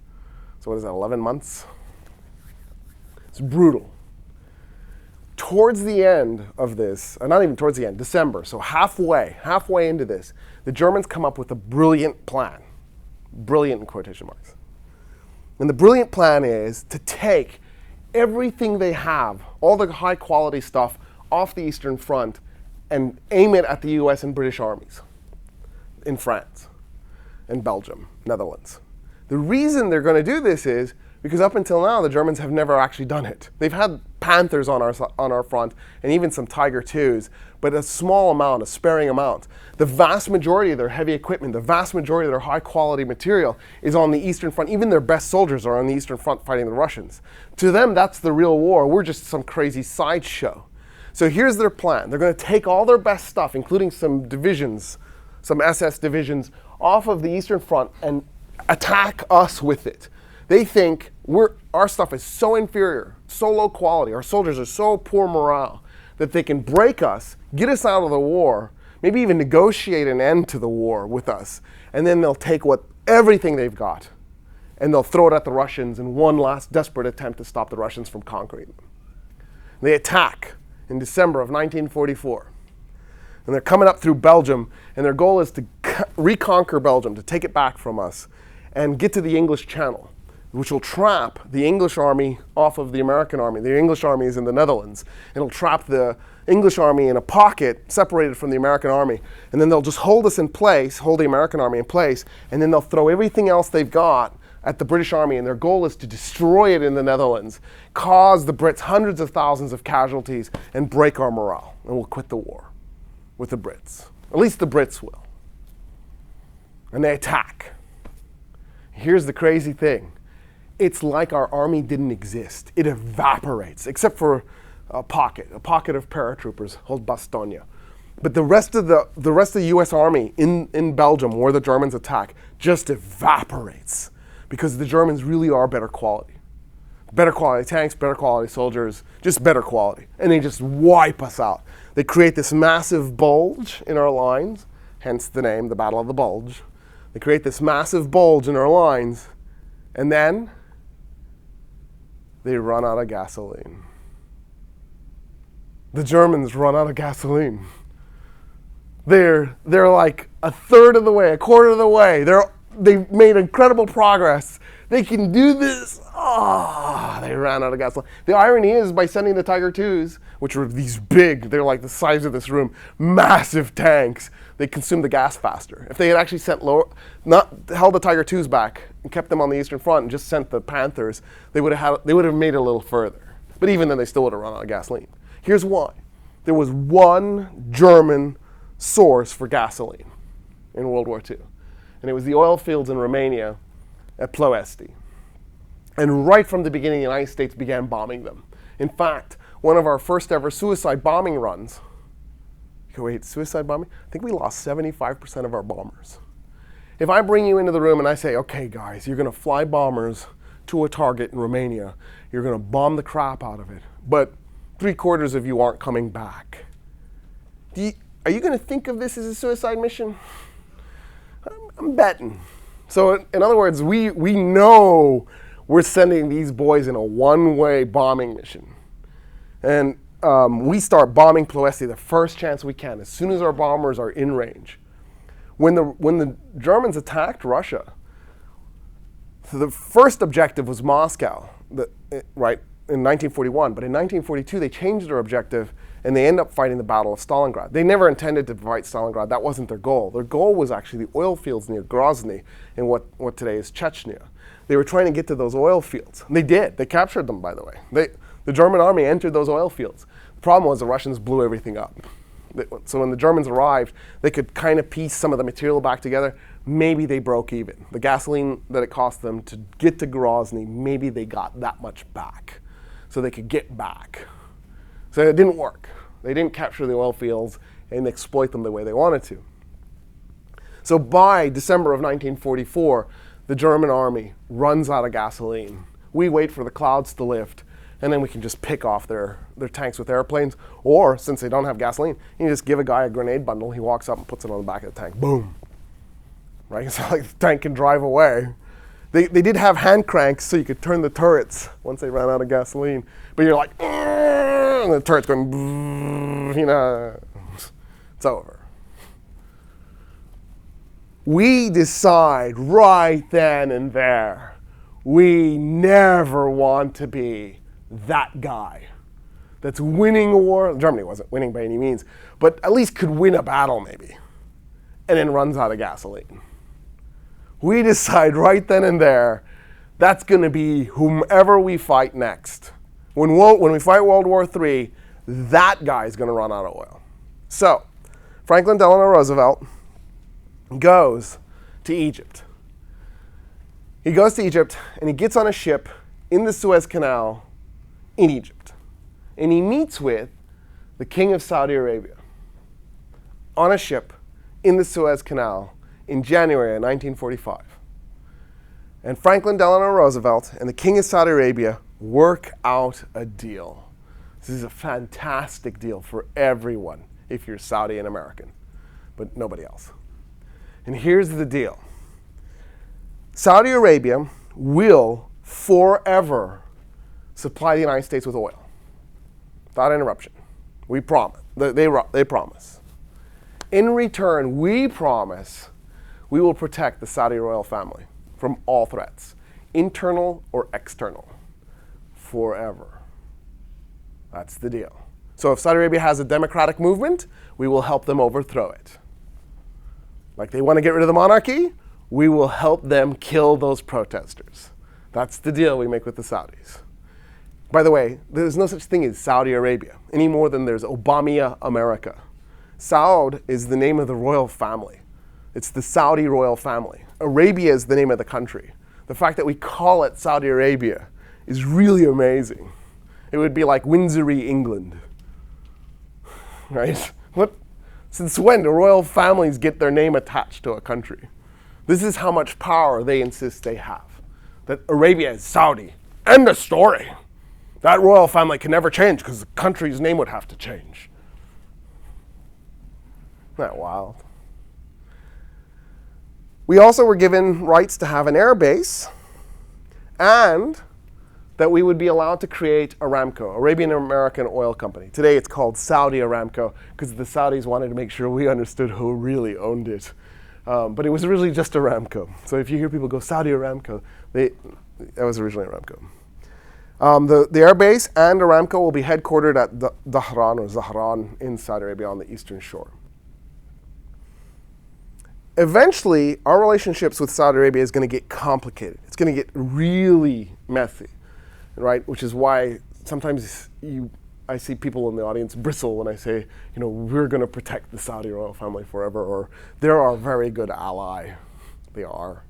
So what is that, 11 months? It's brutal. Towards the end of this, not even towards the end, December, so halfway into this, the Germans come up with a brilliant plan. Brilliant in quotation marks. And the brilliant plan is to take everything they have, all the high quality stuff, off the Eastern Front and aim it at the US and British armies in France and Belgium, Netherlands. The reason they're going to do this is because up until now, the Germans have never actually done it. They've had Panthers on our front and even some Tiger IIs, but a small amount, a sparing amount. The vast majority of their heavy equipment, the vast majority of their high quality material is on the Eastern Front. Even their best soldiers are on the Eastern Front fighting the Russians. To them, that's the real war. We're just some crazy sideshow. So here's their plan. They're going to take all their best stuff, including some divisions, some SS divisions, off of the Eastern Front and attack us with it. They think our stuff is so inferior, so low quality, our soldiers are so poor morale that they can break us, get us out of the war, maybe even negotiate an end to the war with us, and then they'll take everything they've got and they'll throw it at the Russians in one last desperate attempt to stop the Russians from conquering them. They attack in December of 1944. And they're coming up through Belgium, and their goal is to reconquer Belgium, to take it back from us, and get to the English Channel, which will trap the English army off of the American army. The English army is in the Netherlands. It'll trap the English army in a pocket separated from the American army. And then they'll just hold us in place, hold the American army in place, and then they'll throw everything else they've got at the British army. And their goal is to destroy it in the Netherlands, cause the Brits hundreds of thousands of casualties, and break our morale. And we'll quit the war with the Brits. At least the Brits will. And they attack. Here's the crazy thing. It's like our army didn't exist. It evaporates, except for a pocket of paratroopers called Bastogne. But the rest of the U.S. army in Belgium, where the Germans attack, just evaporates because the Germans really are better quality. Better quality tanks, better quality soldiers, just better quality. And they just wipe us out. They create this massive bulge in our lines, hence the name, the Battle of the Bulge. They create this massive bulge in our lines, and then they run out of gasoline. The Germans run out of gasoline. They're like a third of the way, a quarter of the way. They've made incredible progress. They can do this. They ran out of gasoline. The irony is, by sending the Tiger IIs, which were these big, they're like the size of this room, massive tanks, they consumed the gas faster. If they had actually not held the Tiger IIs back and kept them on the Eastern Front and just sent the Panthers, they would have made it a little further. But even then, they still would have run out of gasoline. Here's why. There was one German source for gasoline in World War II. And it was the oil fields in Romania at Ploiești. And right from the beginning, the United States began bombing them. In fact, one of our first ever suicide bombing runs, suicide bombing? I think we lost 75% of our bombers. If I bring you into the room and I say, okay guys, you're gonna fly bombers to a target in Romania, you're gonna bomb the crap out of it, but 3/4 of you aren't coming back. Are you gonna think of this as a suicide mission? I'm betting. So in other words, we know we're sending these boys in a one-way bombing mission. And we start bombing Ploiești the first chance we can, as soon as our bombers are in range. When the Germans attacked Russia, so the first objective was Moscow, right, in 1941. But in 1942, they changed their objective, and they end up fighting the Battle of Stalingrad. They never intended to fight Stalingrad. That wasn't their goal. Their goal was actually the oil fields near Grozny in what today is Chechnya. They were trying to get to those oil fields. And they did. They captured them, by the way. The German army entered those oil fields. The problem was the Russians blew everything up. So when the Germans arrived, they could kind of piece some of the material back together. Maybe they broke even. The gasoline that it cost them to get to Grozny, maybe they got that much back. so they could get back. So it didn't work. They didn't capture the oil fields and exploit them the way they wanted to. So by December of 1944, the German army runs out of gasoline. We wait for the clouds to lift, and then we can just pick off their tanks with airplanes. Or, since they don't have gasoline, you just give a guy a grenade bundle. He walks up and puts it on the back of the tank. Boom. Right? So like the tank can drive away. They did have hand cranks so you could turn the turrets once they ran out of gasoline. But you're like, and the turret's going, it's over. We decide right then and there, we never want to be that guy that's winning a war. Germany wasn't winning by any means, but at least could win a battle maybe, and then runs out of gasoline. We decide right then and there, that's going to be whomever we fight next. When we fight World War III, that guy is going to run out of oil. So, Franklin Delano Roosevelt goes to Egypt. He goes to Egypt and he gets on a ship in the Suez Canal in Egypt. And he meets with the King of Saudi Arabia on a ship in the Suez Canal in January of 1945. And Franklin Delano Roosevelt and the King of Saudi Arabia work out a deal. This is a fantastic deal for everyone if you're Saudi and American, but nobody else. And here's the deal. Saudi Arabia will forever supply the United States with oil without interruption. We promise. They promise. In return, we promise we will protect the Saudi royal family from all threats, internal or external, forever. That's the deal. So if Saudi Arabia has a democratic movement, we will help them overthrow it. Like they want to get rid of the monarchy, we will help them kill those protesters. That's the deal we make with the Saudis. By the way, there's no such thing as Saudi Arabia, any more than there's Obama America. Saud is the name of the royal family. It's the Saudi royal family. Arabia is the name of the country. The fact that we call it Saudi Arabia is really amazing. It would be like Windsory, England. Right? Since when do royal families get their name attached to a country? This is how much power they insist they have. That Arabia is Saudi. End of story. That royal family can never change because the country's name would have to change. Isn't that wild? We also were given rights to have an air base and that we would be allowed to create Aramco, Arabian American Oil Company. Today it's called Saudi Aramco because the Saudis wanted to make sure we understood who really owned it. But it was originally just Aramco. So if you hear people go Saudi Aramco, that was originally Aramco. The air base and Aramco will be headquartered at Dhahran or Zahran in Saudi Arabia on the eastern shore. Eventually, our relationships with Saudi Arabia is going to get complicated. It's going to get really messy, right? Which is why sometimes I see people in the audience bristle when I say, we're going to protect the Saudi royal family forever, or they're our very good ally. They are.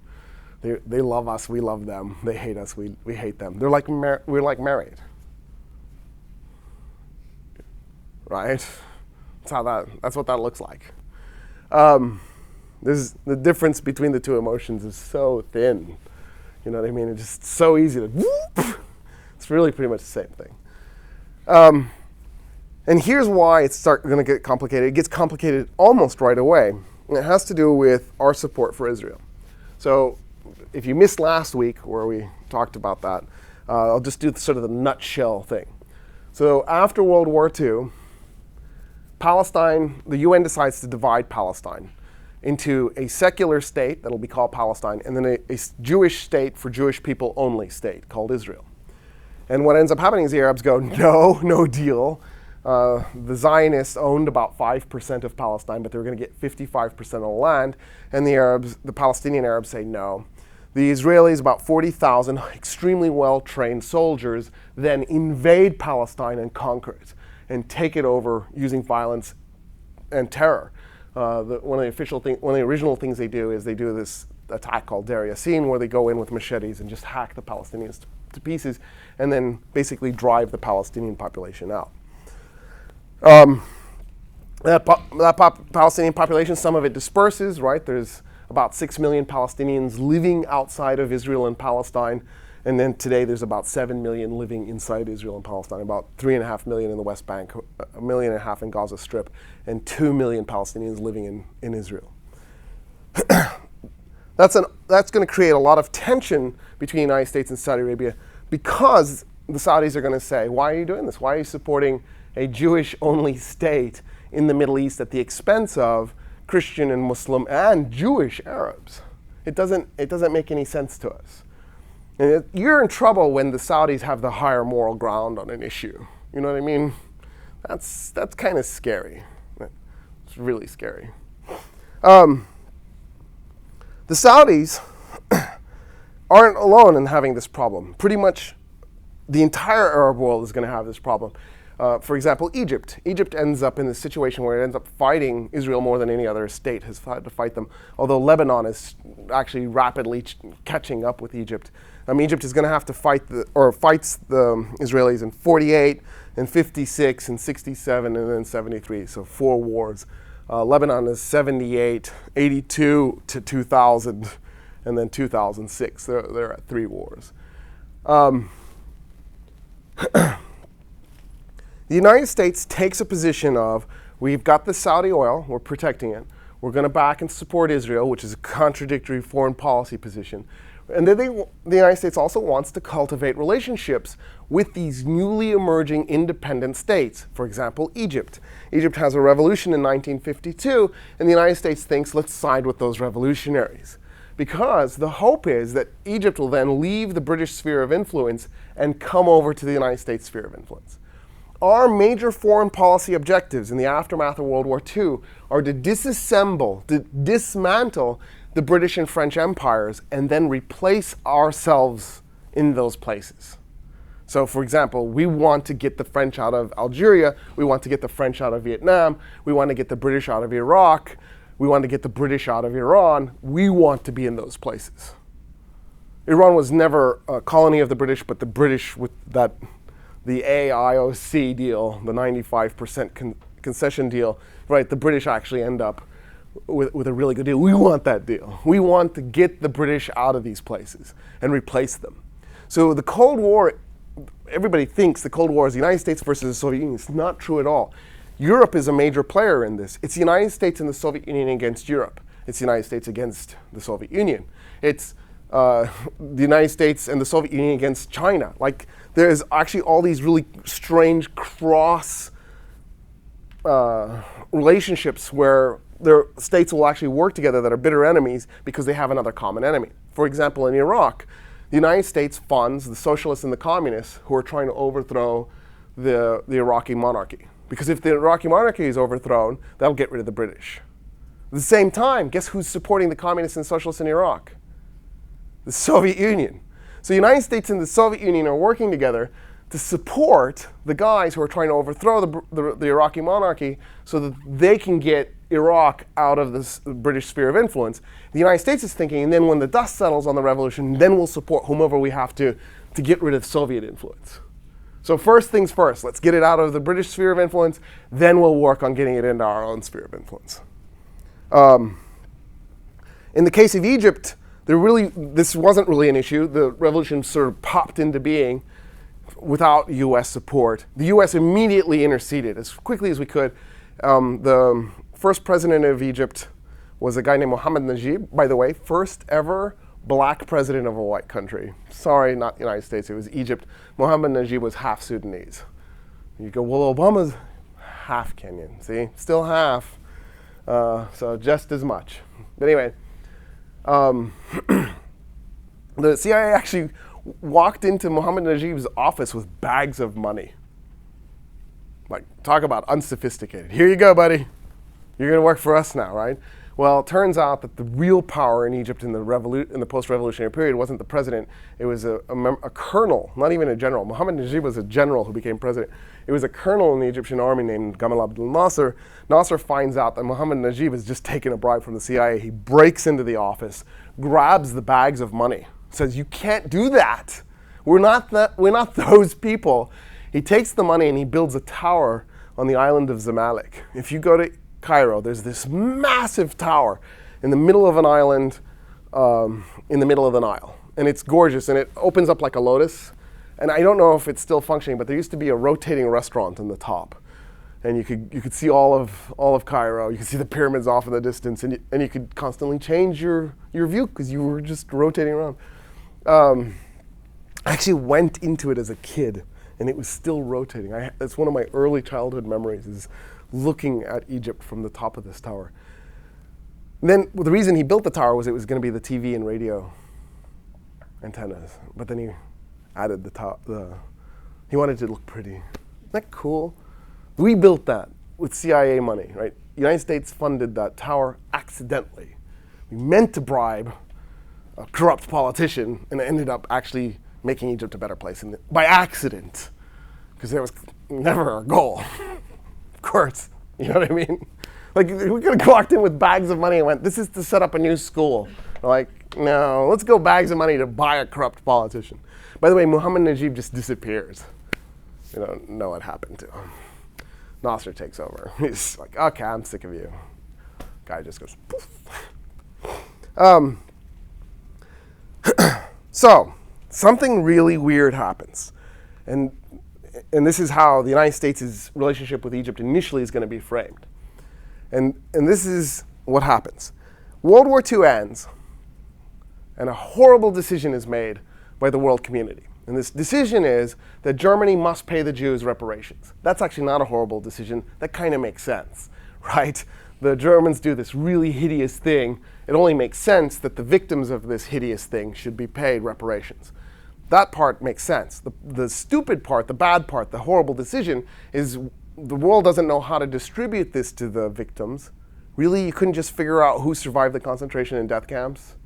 They love us, we love them. They hate us, we hate them. We're like married, right? That's what that looks like. The difference between the two emotions is so thin. You know what I mean? It's just so easy to whoop. It's really pretty much the same thing. And here's why it's going to get complicated. It gets complicated almost right away. And it has to do with our support for Israel. So if you missed last week where we talked about that, I'll just do sort of the nutshell thing. So after World War II, Palestine, the UN decides to divide Palestine into a secular state that'll be called Palestine, and then a Jewish state for Jewish people only state called Israel. And what ends up happening is the Arabs go, no deal. The Zionists owned about 5% of Palestine, but they were going to get 55% of the land. And the Palestinian Arabs say no. The Israelis, about 40,000 extremely well-trained soldiers, then invade Palestine and conquer it and take it over using violence and terror. One of the original things they do is they do this attack called Deir Yassin, where they go in with machetes and just hack the Palestinians to pieces, and then basically drive the Palestinian population out. Palestinian population, some of it disperses, right? There's about 6 million Palestinians living outside of Israel and Palestine. And then today there's about 7 million living inside Israel and Palestine, about 3.5 million in the West Bank, 1.5 million in Gaza Strip, and 2 million Palestinians living in Israel. That's going to create a lot of tension between the United States and Saudi Arabia, because the Saudis are going to say, why are you doing this? Why are you supporting a Jewish-only state in the Middle East at the expense of Christian and Muslim and Jewish Arabs? It doesn't make any sense to us. And you're in trouble when the Saudis have the higher moral ground on an issue. You know what I mean? That's kind of scary. It's really scary. The Saudis aren't alone in having this problem. Pretty much the entire Arab world is going to have this problem. For example, Egypt. Egypt ends up in this situation where it ends up fighting Israel more than any other state has had to fight them, although Lebanon is actually rapidly catching up with Egypt. Egypt is going to have to fights the Israelis in 48, in 56, in 67, and then 73, so 4 wars. Lebanon is 78, 82 to 2000, and then 2006. They're at 3 wars. The United States takes a position of, we've got the Saudi oil, we're protecting it, we're going to back and support Israel, which is a contradictory foreign policy position. And then the United States also wants to cultivate relationships with these newly emerging independent states. For example, Egypt. Egypt has a revolution in 1952, and the United States thinks, let's side with those revolutionaries. Because the hope is that Egypt will then leave the British sphere of influence and come over to the United States sphere of influence. Our major foreign policy objectives in the aftermath of World War II are to dismantle the British and French empires and then replace ourselves in those places. So, for example, we want to get the French out of Algeria, we want to get the French out of Vietnam, we want to get the British out of Iraq, we want to get the British out of Iran. We want to be in those places. Iran was never a colony of the British, but the British with the AIOC deal, the 95% concession deal, right? The British actually end up with a really good deal. We want that deal. We want to get the British out of these places and replace them. So the Cold War, everybody thinks the Cold War is the United States versus the Soviet Union. It's not true at all. Europe is a major player in this. It's the United States and the Soviet Union against Europe. It's the United States against the Soviet Union. It's the United States and the Soviet Union against China. Like, there's actually all these really strange cross relationships where their states will actually work together that are bitter enemies because they have another common enemy. For example, in Iraq, the United States funds the socialists and the communists who are trying to overthrow the Iraqi monarchy. Because if the Iraqi monarchy is overthrown, that'll get rid of the British. At the same time, guess who's supporting the communists and socialists in Iraq? The Soviet Union. So the United States and the Soviet Union are working together to support the guys who are trying to overthrow the Iraqi monarchy so that they can get Iraq out of the British sphere of influence. The United States is thinking, and then when the dust settles on the revolution, then we'll support whomever we have to get rid of Soviet influence. So first things first, let's get it out of the British sphere of influence, then we'll work on getting it into our own sphere of influence. In the case of Egypt, this wasn't really an issue. The revolution sort of popped into being without U.S. support. The U.S. immediately interceded as quickly as we could. The first president of Egypt was a guy named Mohammed Najib, by the way, first ever black president of a white country. Sorry, not the United States, it was Egypt. Mohammed Najib was half Sudanese. You go, well, Obama's half Kenyan, see? Still half, so just as much. But anyway, the CIA actually walked into Mohammed Najib's office with bags of money. Like, talk about unsophisticated. Here you go, buddy. You're going to work for us now, right? Well, it turns out that the real power in Egypt in the post-revolutionary period wasn't the president. It was a colonel, not even a general. Mohammed Najib was a general who became president. It was a colonel in the Egyptian army named Gamal Abdel Nasser. Nasser finds out that Mohammed Najib has just taken a bribe from the CIA. He breaks into the office, grabs the bags of money, says, "You can't do that. We're not those people. He takes the money and he builds a tower on the island of Zamalek. If you go to Cairo, there's this massive tower in the middle of an island, in the middle of the Nile. And it's gorgeous, and it opens up like a lotus. And I don't know if it's still functioning, but there used to be a rotating restaurant on the top. And you could see all of Cairo. You could see the pyramids off in the distance, and you could constantly change your view because you were just rotating around. I actually went into it as a kid, and it was still rotating. It's one of my early childhood memories, is looking at Egypt from the top of this tower. And then the reason he built the tower was it was going to be the TV and radio antennas. But then he added he wanted it to look pretty. Isn't that cool? We built that with CIA money, right? The United States funded that tower accidentally. We meant to bribe a corrupt politician, and it ended up actually making Egypt a better place by accident, because there was never a goal. Of course, you know what I mean? Like, we could have walked in with bags of money and went, this is to set up a new school. We're like, no, let's go bags of money to buy a corrupt politician. By the way, Muhammad Najib just disappears. We don't know what happened to him. Nasser takes over. He's like, okay, I'm sick of you. Guy just goes, poof. So, something really weird happens. And this is how the United States' relationship with Egypt initially is going to be framed. And this is what happens. World War II ends, and a horrible decision is made by the world community. And this decision is that Germany must pay the Jews reparations. That's actually not a horrible decision. That kind of makes sense, right? The Germans do this really hideous thing. It only makes sense that the victims of this hideous thing should be paid reparations. That part makes sense. The stupid part, the bad part, the horrible decision is the world doesn't know how to distribute this to the victims. Really, you couldn't just figure out who survived the concentration and death camps?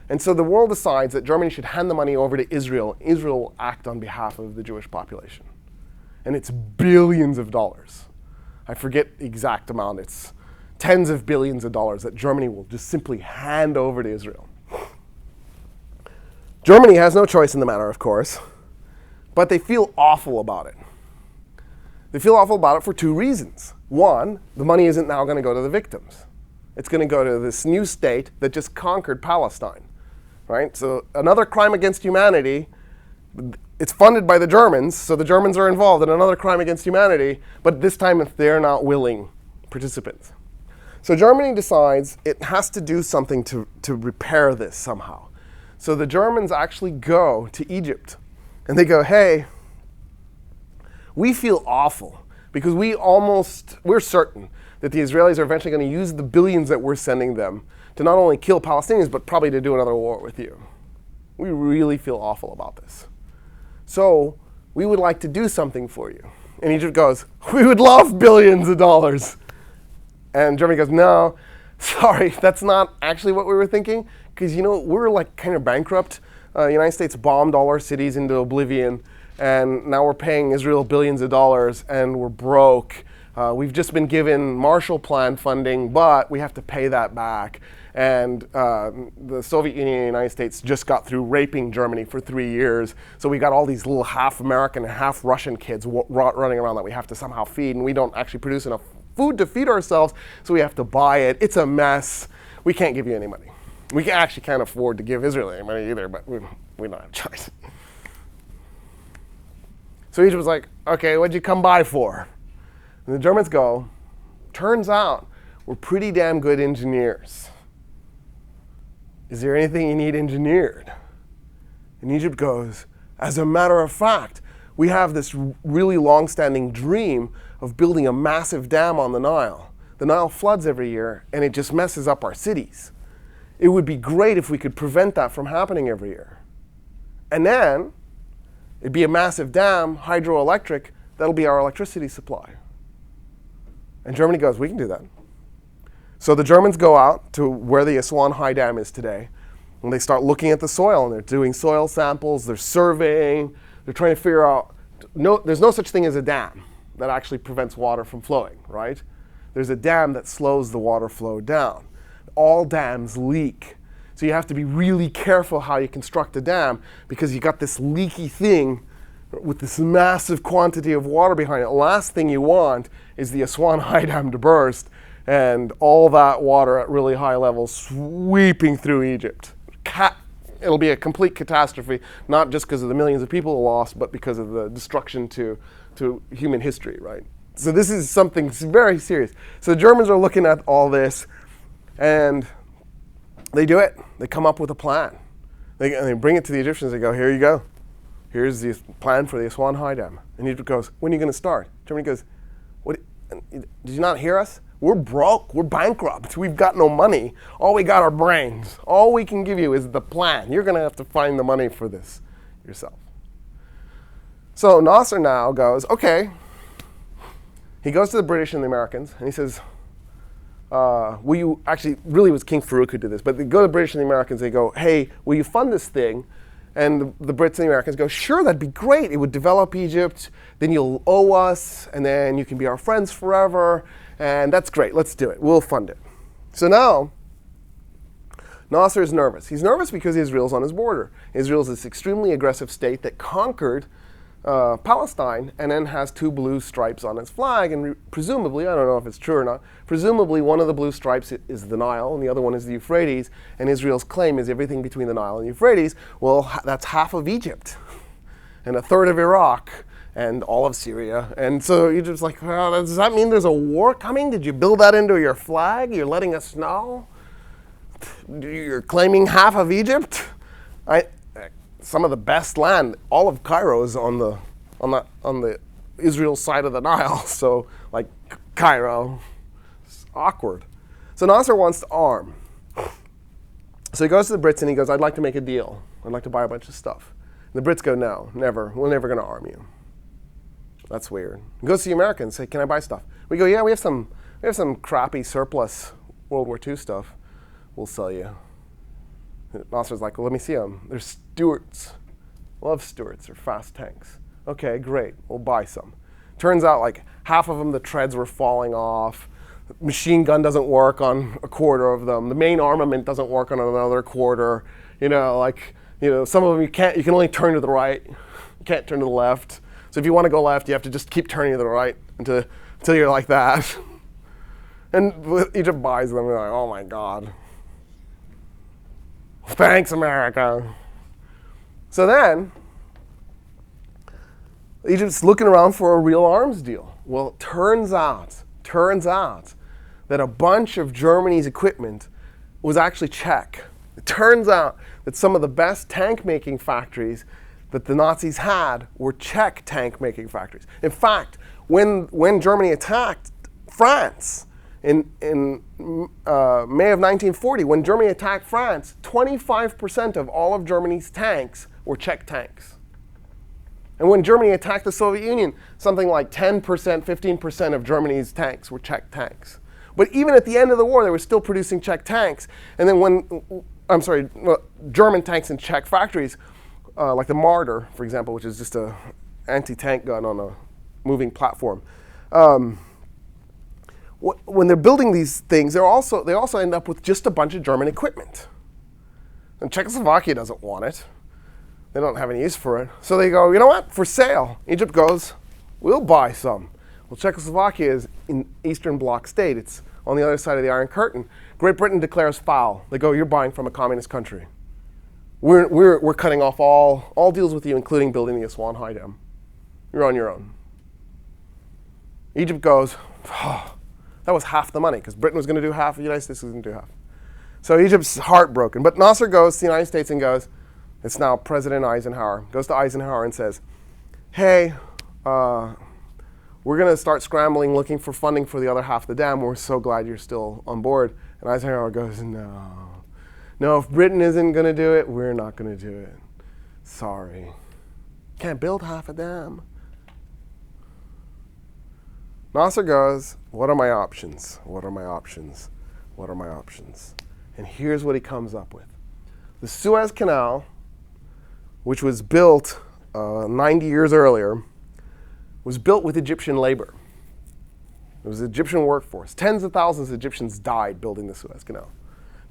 And so the world decides that Germany should hand the money over to Israel. Israel will act on behalf of the Jewish population. And it's billions of dollars. I forget the exact amount. It's tens of billions of dollars that Germany will just simply hand over to Israel. Germany has no choice in the matter, of course, but they feel awful about it. They feel awful about it for two reasons. One, the money isn't now going to go to the victims. It's going to go to this new state that just conquered Palestine, right? So another crime against humanity. It's funded by the Germans, so the Germans are involved in another crime against humanity, but this time they're not willing participants. So Germany decides it has to do something to repair this somehow. So the Germans actually go to Egypt, and they go, hey, we feel awful because we're certain that the Israelis are eventually going to use the billions that we're sending them to not only kill Palestinians, but probably to do another war with you. We really feel awful about this. So we would like to do something for you. And Egypt goes, we would love billions of dollars. And Germany goes, no, sorry, that's not actually what we were thinking. Because, we're like kind of bankrupt. The United States bombed all our cities into oblivion. And now we're paying Israel billions of dollars, and we're broke. We've just been given Marshall Plan funding, but we have to pay that back. And the Soviet Union and the United States just got through raping Germany for 3 years. So we got all these little half American and half Russian kids running around that we have to somehow feed, and we don't actually produce enough food to feed ourselves, so we have to buy it. It's a mess. We can't give you any money. We actually can't afford to give Israel any money either, but we don't have a choice. So Egypt was like, okay, what'd you come by for? And the Germans go, turns out we're pretty damn good engineers. Is there anything you need engineered? And Egypt goes, as a matter of fact, we have this really long-standing dream of building a massive dam on the Nile. The Nile floods every year, and it just messes up our cities. It would be great if we could prevent that from happening every year. And then it'd be a massive dam, hydroelectric, that'll be our electricity supply. And Germany goes, we can do that. So the Germans go out to where the Aswan High Dam is today, and they start looking at the soil, and they're doing soil samples, they're surveying, they're trying to figure out, there's no such thing as a dam that actually prevents water from flowing, right? There's a dam that slows the water flow down. All dams leak. So you have to be really careful how you construct a dam because you got this leaky thing with this massive quantity of water behind it. Last thing you want is the Aswan High Dam to burst and all that water at really high levels sweeping through Egypt. It'll be a complete catastrophe, not just because of the millions of people lost, but because of the destruction to human history, right? So this is something very serious. So the Germans are looking at all this, and they do it. They come up with a plan. They bring it to the Egyptians. They go, here you go. Here's the plan for the Aswan High Dam. And Egypt goes, when are you going to start? Germany goes, what? Did you not hear us? We're broke. We're bankrupt. We've got no money. All we got are brains. All we can give you is the plan. You're going to have to find the money for this yourself. So Nasser now goes, okay. He goes to the British and the Americans, and he says, will you, actually, really it was King Farouk who did this, but they go to the British and the Americans, they go, hey, will you fund this thing? And the Brits and the Americans go, sure, that'd be great. It would develop Egypt, then you'll owe us, and then you can be our friends forever, and that's great, let's do it, we'll fund it. So now, Nasser is nervous. He's nervous because Israel's on his border. Israel's this extremely aggressive state that conquered Palestine and then has two blue stripes on its flag, and presumably, I don't know if it's true or not, presumably one of the blue stripes is the Nile and the other one is the Euphrates, and Israel's claim is everything between the Nile and the Euphrates. Well, that's half of Egypt and a third of Iraq and all of Syria. And so Egypt's like, well, does that mean there's a war coming? Did you build that into your flag? You're letting us know? You're claiming half of Egypt? Some of the best land, all of Cairo is on the Israel side of the Nile. So like Cairo, it's awkward. So Nasser wants to arm. So he goes to the Brits and he goes, I'd like to make a deal. I'd like to buy a bunch of stuff. And the Brits go, no, never. We're never going to arm you. That's weird. He goes to the Americans, say, can I buy stuff? We go, yeah, we have some crappy surplus World War II stuff. We'll sell you. Nasser's like, well, let me see them. They're Stuarts. Love Stuarts. They're fast tanks. Okay, great. We'll buy some. Turns out like half of them, the treads were falling off. The machine gun doesn't work on a quarter of them. The main armament doesn't work on another quarter. Some of them you can only turn to the right. You can't turn to the left. So if you want to go left, you have to just keep turning to the right until you're like that. And Egypt buys them. And they're like, oh my God. Thanks, America. So then, Egypt's looking around for a real arms deal. Well, it turns out that a bunch of Germany's equipment was actually Czech. It turns out that some of the best tank-making factories that the Nazis had were Czech tank-making factories. In fact, when Germany attacked France, in May of 1940, when Germany attacked France, 25% of all of Germany's tanks were Czech tanks. And when Germany attacked the Soviet Union, something like 10%, 15% of Germany's tanks were Czech tanks. But even at the end of the war, they were still producing Czech tanks. And then German tanks in Czech factories, like the Marder, for example, which is just an anti-tank gun on a moving platform. When they're building these things, they also end up with just a bunch of German equipment. And Czechoslovakia doesn't want it. They don't have any use for it. So they go, you know what, for sale. Egypt goes, we'll buy some. Well, Czechoslovakia is an Eastern Bloc state. It's on the other side of the Iron Curtain. Great Britain declares foul. They go, you're buying from a communist country. We're cutting off all deals with you, including building the Aswan High Dam. You're on your own. Egypt goes, that was half the money, because Britain was going to do half, the United States was going to do half. So Egypt's heartbroken. But Nasser goes to the United States and goes, it's now President Eisenhower, goes to Eisenhower and says, hey, we're going to start scrambling, looking for funding for the other half of the dam. We're so glad you're still on board. And Eisenhower goes, no, if Britain isn't going to do it, we're not going to do it. Sorry. Can't build half a dam. Nasser goes, what are my options? What are my options? What are my options? And here's what he comes up with. The Suez Canal, which was built 90 years earlier, was built with Egyptian labor. It was Egyptian workforce. Tens of thousands of Egyptians died building the Suez Canal.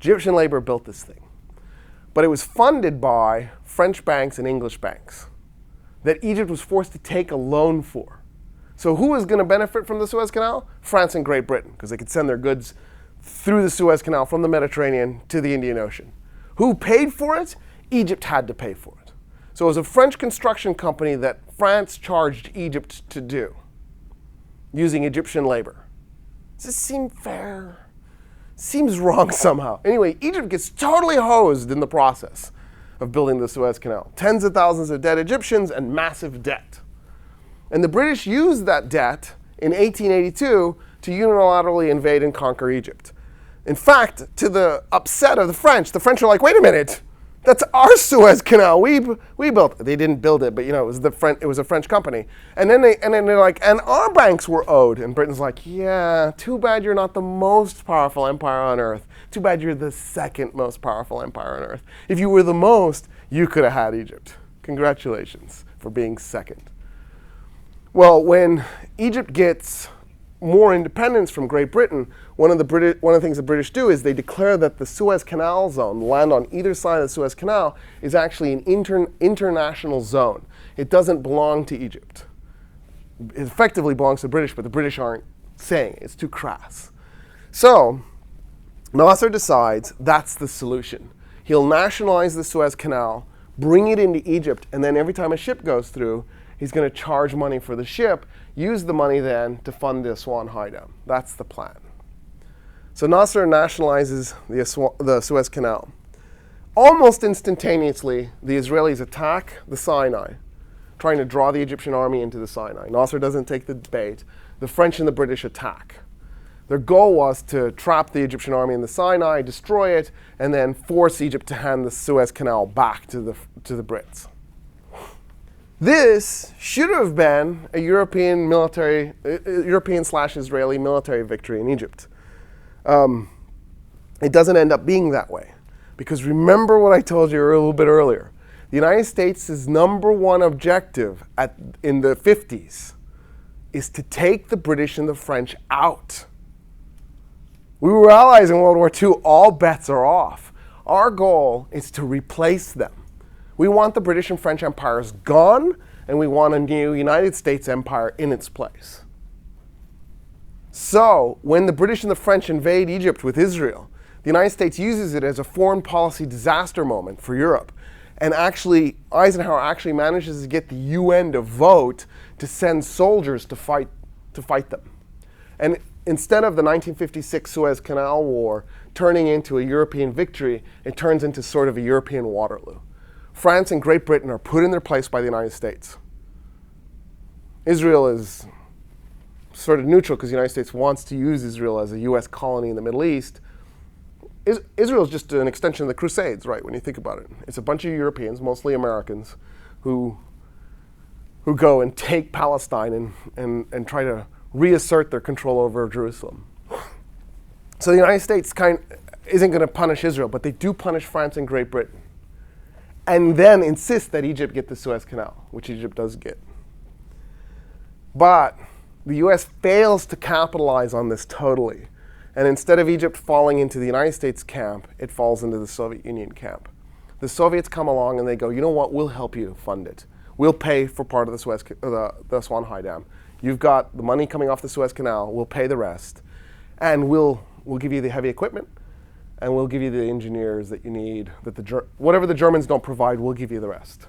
Egyptian labor built this thing. but it was funded by French banks and English banks that Egypt was forced to take a loan for. So who was going to benefit from the Suez Canal? France and Great Britain, because they could send their goods through the Suez Canal from the Mediterranean to the Indian Ocean. Who paid for it? Egypt had to pay for it. So it was a French construction company that France charged Egypt to do, using Egyptian labor. Does this seem fair? Seems wrong somehow. Anyway, Egypt gets totally hosed in the process of building the Suez Canal. Tens of thousands of dead Egyptians and massive debt. And the British used that debt in 1882 to unilaterally invade and conquer Egypt. In fact, to the upset of the French are like, wait a minute, that's our Suez Canal. We built it. They didn't build it, but it was a French company. And then they're like, and our banks were owed. And Britain's like, yeah, too bad you're not the most powerful empire on earth. Too bad you're the second most powerful empire on earth. If you were the most, you could have had Egypt. Congratulations for being second. Well, when Egypt gets more independence from Great Britain, one of the things the British do is they declare that the Suez Canal zone, land on either side of the Suez Canal, is actually an international zone. It doesn't belong to Egypt. It effectively belongs to the British, but the British aren't saying it. It's too crass. So Nasser decides that's the solution. He'll nationalize the Suez Canal, bring it into Egypt, and then every time a ship goes through, he's going to charge money for the ship, use the money then to fund the Aswan High Dam. That's the plan. So Nasser nationalizes the Suez Canal. Almost instantaneously, the Israelis attack the Sinai, trying to draw the Egyptian army into the Sinai. Nasser doesn't take the bait. The French and the British attack. Their goal was to trap the Egyptian army in the Sinai, destroy it, and then force Egypt to hand the Suez Canal back to the Brits. This should have been a European/Israeli military victory in Egypt. It doesn't end up being that way. Because remember what I told you a little bit earlier. The United States' number one objective in the 50s is to take the British and the French out. We were allies in World War II. All bets are off. Our goal is to replace them. We want the British and French empires gone, and we want a new United States empire in its place. So when the British and the French invade Egypt with Israel, the United States uses it as a foreign policy disaster moment for Europe. And actually, Eisenhower actually manages to get the UN to vote to send soldiers to fight them. And instead of the 1956 Suez Canal War turning into a European victory, it turns into sort of a European Waterloo. France and Great Britain are put in their place by the United States. Israel is sort of neutral because the United States wants to use Israel as a US colony in the Middle East. Israel is just an extension of the Crusades, right, when you think about it. It's a bunch of Europeans, mostly Americans, who go and take Palestine and try to reassert their control over Jerusalem. So the United States isn't going to punish Israel, but they do punish France and Great Britain. And then insist that Egypt get the Suez Canal, which Egypt does get. But the US fails to capitalize on this totally. And instead of Egypt falling into the United States camp, it falls into the Soviet Union camp. The Soviets come along and they go, you know what, we'll help you fund it. We'll pay for part of the Aswan High Dam. You've got the money coming off the Suez Canal, we'll pay the rest. And we'll give you the heavy equipment, and we'll give you the engineers that you need. Whatever the Germans don't provide, we'll give you the rest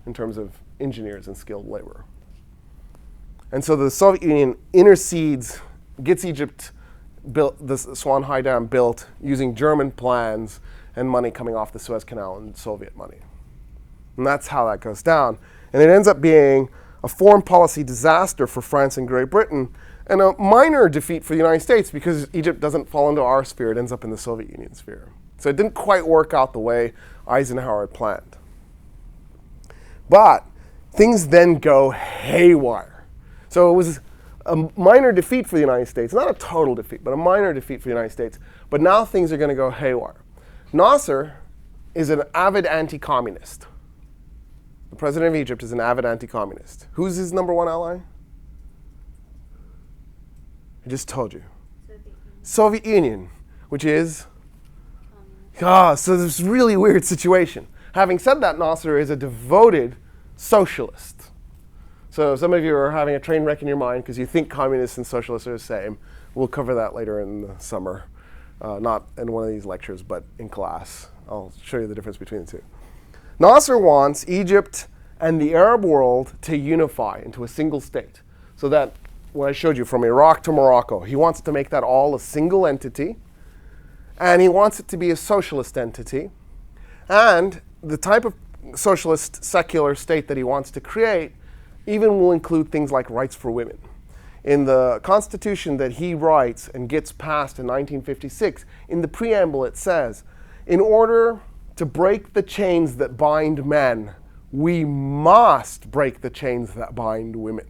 in terms of engineers and skilled labor. And so the Soviet Union intercedes, gets Egypt built, the Aswan High Dam built using German plans and money coming off the Suez Canal and Soviet money. And that's how that goes down. And it ends up being a foreign policy disaster for France and Great Britain, and a minor defeat for the United States because Egypt doesn't fall into our sphere, it ends up in the Soviet Union sphere. So it didn't quite work out the way Eisenhower had planned. But things then go haywire. So it was a minor defeat for the United States, not a total defeat, but a minor defeat for the United States. But now things are going to go haywire. Nasser is an avid anti-communist. The president of Egypt is an avid anti-communist. Who's his number one ally? I just told you. Soviet Union, which is So this really weird situation. Having said that, Nasser is a devoted socialist. So some of you are having a train wreck in your mind because you think communists and socialists are the same. We'll cover that later in the summer. Not in one of these lectures, but in class. I'll show you the difference between the two. Nasser wants Egypt and the Arab world to unify into a single state. So that, what I showed you from Iraq to Morocco, he wants to make that all a single entity. And he wants it to be a socialist entity. And the type of socialist secular state that he wants to create even will include things like rights for women. In the constitution that he writes and gets passed in 1956, in the preamble it says, in order to break the chains that bind men, we must break the chains that bind women.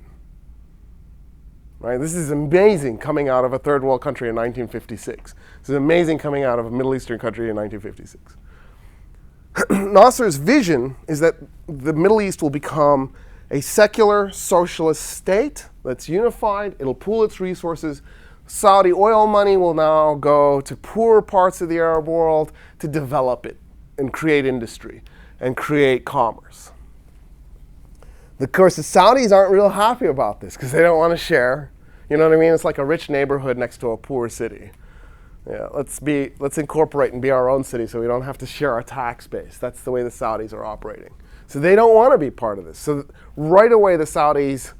Right? This is amazing coming out of a third world country in 1956. This is amazing coming out of a Middle Eastern country in 1956. Nasser's vision is that the Middle East will become a secular socialist state that's unified. It'll pool its resources. Saudi oil money will now go to poorer parts of the Arab world to develop it and create industry and create commerce. Of course, the Saudis aren't real happy about this because they don't want to share. You know what I mean? It's like a rich neighborhood next to a poor city. Yeah, let's incorporate and be our own city so we don't have to share our tax base. That's the way the Saudis are operating. So they don't want to be part of this. So right away the Saudis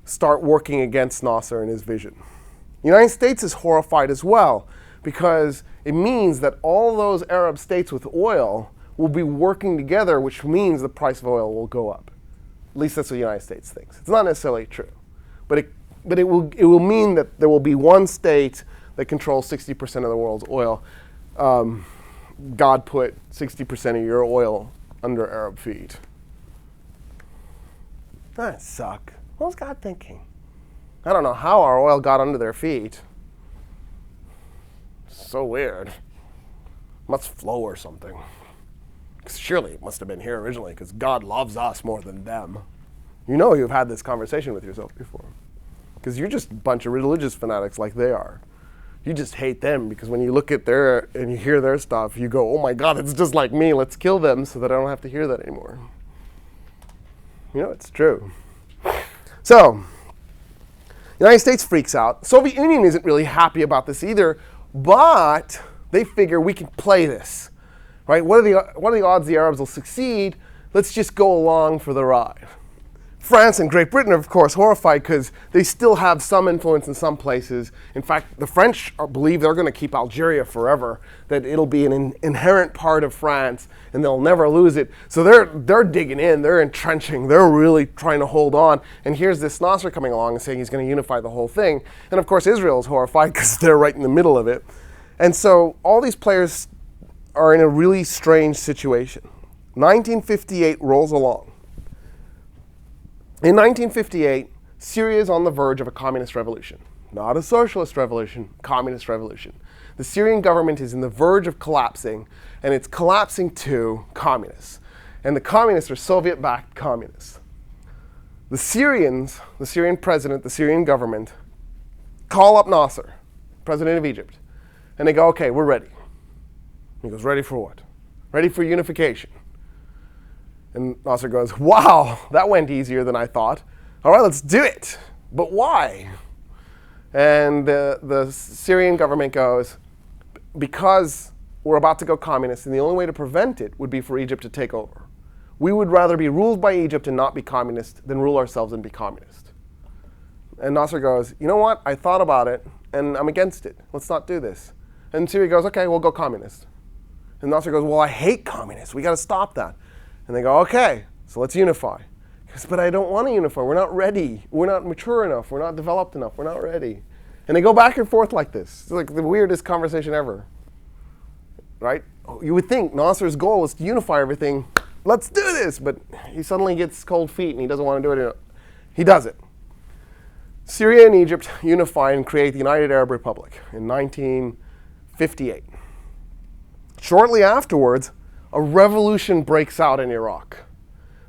start working against Nasser and his vision. The United States is horrified as well because it means that all those Arab states with oil will be working together, which means the price of oil will go up. At least that's what the United States thinks. It's not necessarily true. But it will mean that there will be one state that controls 60% of the world's oil. God put 60% of your oil under Arab feet. That suck. What was God thinking? I don't know how our oil got under their feet. So weird. Must flow or something. Surely it must have been here originally because God loves us more than them. You know you've had this conversation with yourself before. Because you're just a bunch of religious fanatics like they are. You just hate them because when you look at their and you hear their stuff, you go, oh my God, it's just like me. Let's kill them so that I don't have to hear that anymore. You know, it's true. So, the United States freaks out. Soviet Union isn't really happy about this either, but they figure we can play this. Right? What are the odds the Arabs will succeed? Let's just go along for the ride. France and Great Britain are, of course, horrified because they still have some influence in some places. In fact, the French believe they're going to keep Algeria forever, that it'll be an inherent part of France and they'll never lose it. So they're digging in, they're entrenching, they're really trying to hold on. And here's this Nasser coming along and saying he's going to unify the whole thing. And of course, Israel is horrified because they're right in the middle of it. And so all these players are in a really strange situation. 1958 rolls along. In 1958, Syria is on the verge of a communist revolution. Not a socialist revolution, communist revolution. The Syrian government is in the verge of collapsing, and it's collapsing to communists. And the communists are Soviet-backed communists. The Syrians, the Syrian president, the Syrian government, call up Nasser, president of Egypt, and they go, okay, we're ready. He goes, ready for what? Ready for unification. And Nasser goes, wow, that went easier than I thought. All right, let's do it. But why? And the Syrian government goes, because we're about to go communist, and the only way to prevent it would be for Egypt to take over. We would rather be ruled by Egypt and not be communist than rule ourselves and be communist. And Nasser goes, you know what? I thought about it, and I'm against it. Let's not do this. And Syria goes, okay, we'll go communist. And Nasser goes, well, I hate communists. We got to stop that. And they go, okay, so let's unify. He goes, but I don't want to unify. We're not ready. We're not mature enough. We're not developed enough. We're not ready. And they go back and forth like this. It's like the weirdest conversation ever. Right? You would think Nasser's goal is to unify everything. Let's do this. But he suddenly gets cold feet and he doesn't want to do it. He does it. Syria and Egypt unify and create the United Arab Republic in 1958. Shortly afterwards, a revolution breaks out in Iraq.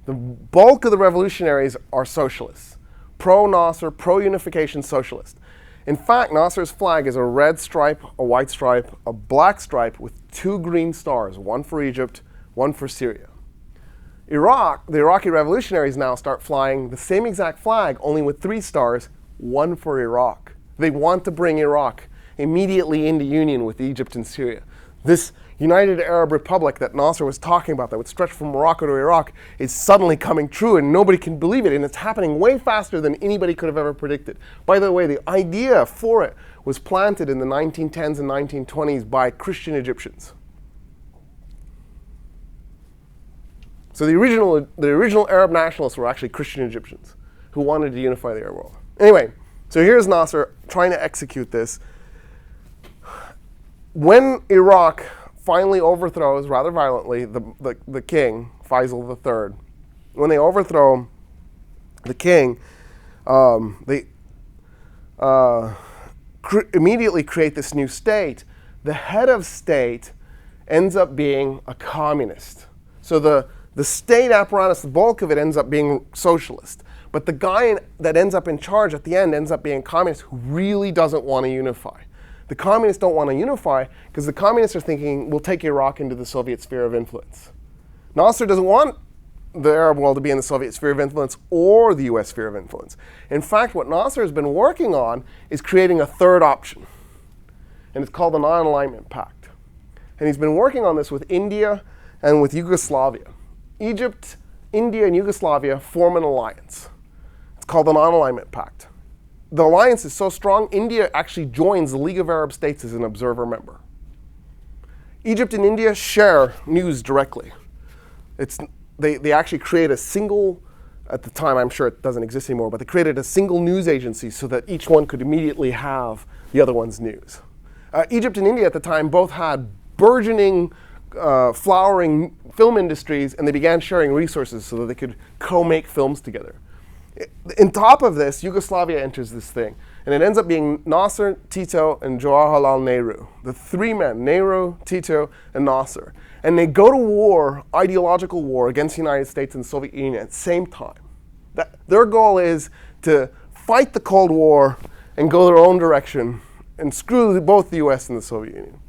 The bulk of the revolutionaries are socialists, pro-Nasser, pro-unification socialist. In fact, Nasser's flag is a red stripe, a white stripe, a black stripe with 2 green stars, one for Egypt, one for Syria. Iraq, the Iraqi revolutionaries now start flying the same exact flag, only with 3 stars, one for Iraq. They want to bring Iraq immediately into union with Egypt and Syria. This United Arab Republic that Nasser was talking about, that would stretch from Morocco to Iraq, is suddenly coming true, and nobody can believe it, and it's happening way faster than anybody could have ever predicted. By the way, the idea for it was planted in the 1910s and 1920s by Christian Egyptians. So the original Arab nationalists were actually Christian Egyptians who wanted to unify the Arab world. Anyway, so here's Nasser trying to execute this. When Iraq finally overthrows, rather violently, the king, Faisal III, when they overthrow the king, they immediately create this new state. The head of state ends up being a communist. So the state apparatus, the bulk of it, ends up being socialist. But the guy that ends up in charge at the end ends up being a communist who really doesn't want to unify. The communists don't want to unify because the communists are thinking, we'll take Iraq into the Soviet sphere of influence. Nasser doesn't want the Arab world to be in the Soviet sphere of influence or the US sphere of influence. In fact, what Nasser has been working on is creating a third option. And it's called the Non-Alignment Pact. And he's been working on this with India and with Yugoslavia. Egypt, India, and Yugoslavia form an alliance. It's called the Non-Alignment Pact. The alliance is so strong, India actually joins the League of Arab States as an observer Egypt and India share news directly. They actually create a single, at the time I'm sure it doesn't exist anymore, but they created a single news agency so that each one could immediately have the other one's news. Egypt and India at the time both had burgeoning, flowering film industries, and they began sharing resources so that they could co-make films together. On top of this, Yugoslavia enters this thing, and it ends up being Nasser, Tito, and Jawaharlal Nehru. The 3 men, Nehru, Tito, and Nasser. And they go to war, ideological war, against the United States and the Soviet Union at the same time. Their goal is to fight the Cold War and go their own direction and screw both the US and the Soviet Union.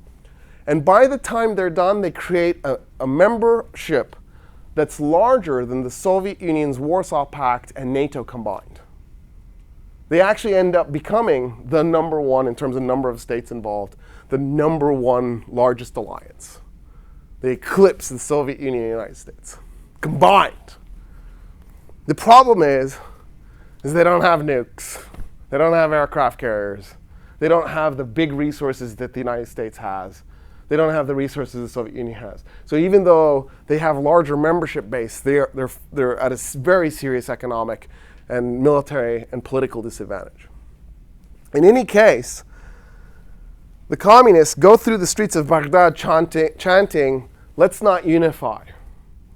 And by the time they're done, they create a membership that's larger than the Soviet Union's Warsaw Pact and NATO combined. They actually end up becoming the number one, in terms of number of states involved, the number one largest alliance. They eclipse the Soviet Union and the United States, combined. The problem is they don't have nukes. They don't have aircraft carriers. They don't have the big resources that the United States has. They don't have the resources the Soviet Union has. So even though they have larger membership base, they're at a very serious economic and military and political disadvantage. In any case, the communists go through the streets of Baghdad chanting, let's not unify.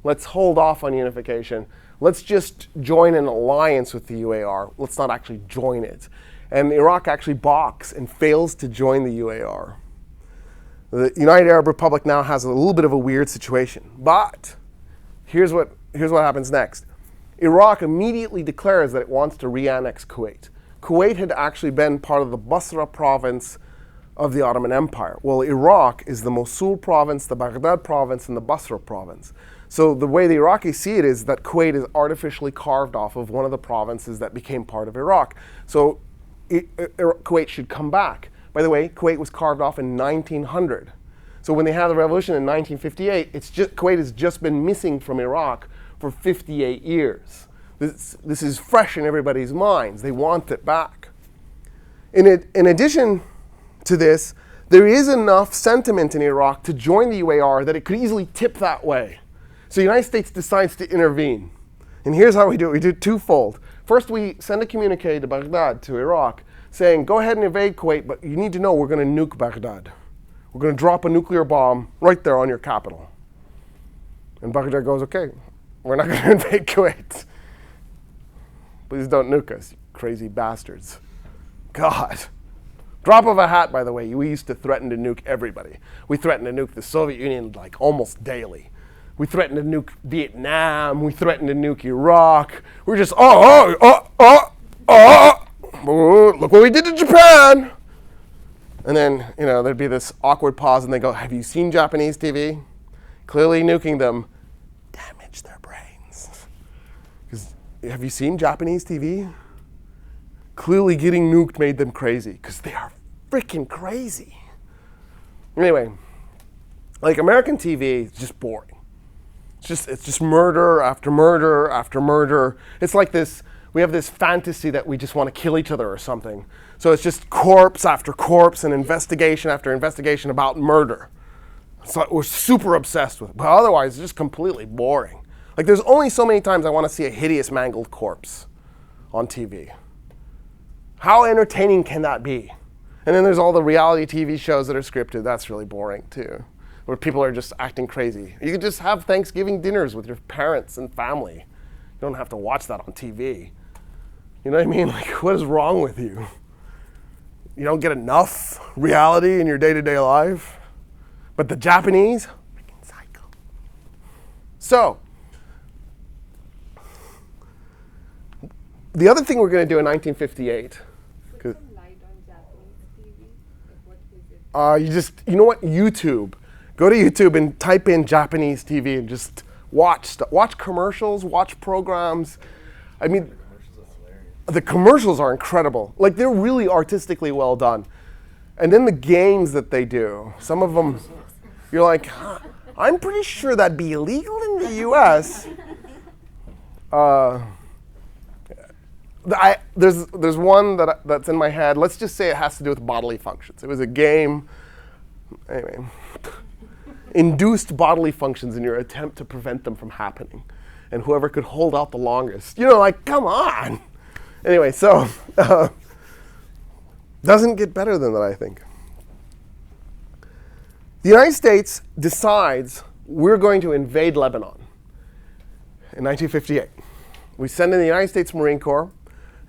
Let's hold off on unification. Let's just join an alliance with the UAR. Let's not actually join it. And Iraq actually balks and fails to join the UAR. The United Arab Republic now has a little bit of a weird situation. But here's what happens next. Iraq immediately declares that it wants to re-annex Kuwait. Kuwait had actually been part of the Basra province of the Ottoman Empire. Well, Iraq is the Mosul province, the Baghdad province, and the Basra province. So the way the Iraqis see it is that Kuwait is artificially carved off of one of the provinces that became part of Iraq. So Kuwait should come back. By the way, Kuwait was carved off in 1900. So when they had the revolution in 1958, Kuwait has just been missing from Iraq for 58 years. This is fresh in everybody's minds. They want it back. In addition to this, there is enough sentiment in Iraq to join the UAR that it could easily tip that way. So the United States decides to intervene. And here's how we do it. We do it twofold. First, we send a communique to Baghdad, to Iraq, saying, go ahead and invade Kuwait, but you need to know we're going to nuke Baghdad. We're going to drop a nuclear bomb right there on your capital. And Baghdad goes, okay, we're not going to invade Kuwait. Please don't nuke us, you crazy bastards. God. Drop of a hat, by the way, we used to threaten to nuke everybody. We threatened to nuke the Soviet Union like almost daily. We threatened to nuke Vietnam. We threatened to nuke Iraq. We're just, look what we did to Japan. And then, there'd be this awkward pause, and they go, have you seen Japanese TV? Clearly nuking them damage their brains. Because have you seen Japanese TV? Clearly getting nuked made them crazy, because they are freaking crazy. Anyway, like American TV is just boring. It's just murder after murder after murder. It's like this, we have this fantasy that we just want to kill each other or something. So it's just corpse after corpse and investigation after investigation about murder. So we're super obsessed with it. But otherwise, it's just completely boring. Like there's only so many times I want to see a hideous mangled corpse on TV. How entertaining can that be? And then there's all the reality TV shows that are scripted. That's really boring too, where people are just acting crazy. You could just have Thanksgiving dinners with your parents and family. You don't have to watch that on TV. You know what I mean? Like, what is wrong with you? You don't get enough reality in your day-to-day life? But the Japanese, freaking psycho. So, the other thing we're going to do in 1958. Put some light on Japanese TV. Like what is it? You know what? YouTube. Go to YouTube and type in Japanese TV and just watch commercials, watch programs. I mean, the commercials are incredible. Like they're really artistically well done. And then the games that they do, some of them, you're like, huh, I'm pretty sure that'd be illegal in the US. There's one that's in my head. Let's just say it has to do with bodily functions. It was a game, anyway, induced bodily functions in your attempt to prevent them from happening. And whoever could hold out the longest. Like, come on. Anyway, so, doesn't get better than that, I think. The United States decides we're going to invade Lebanon in 1958. We send in the United States Marine Corps,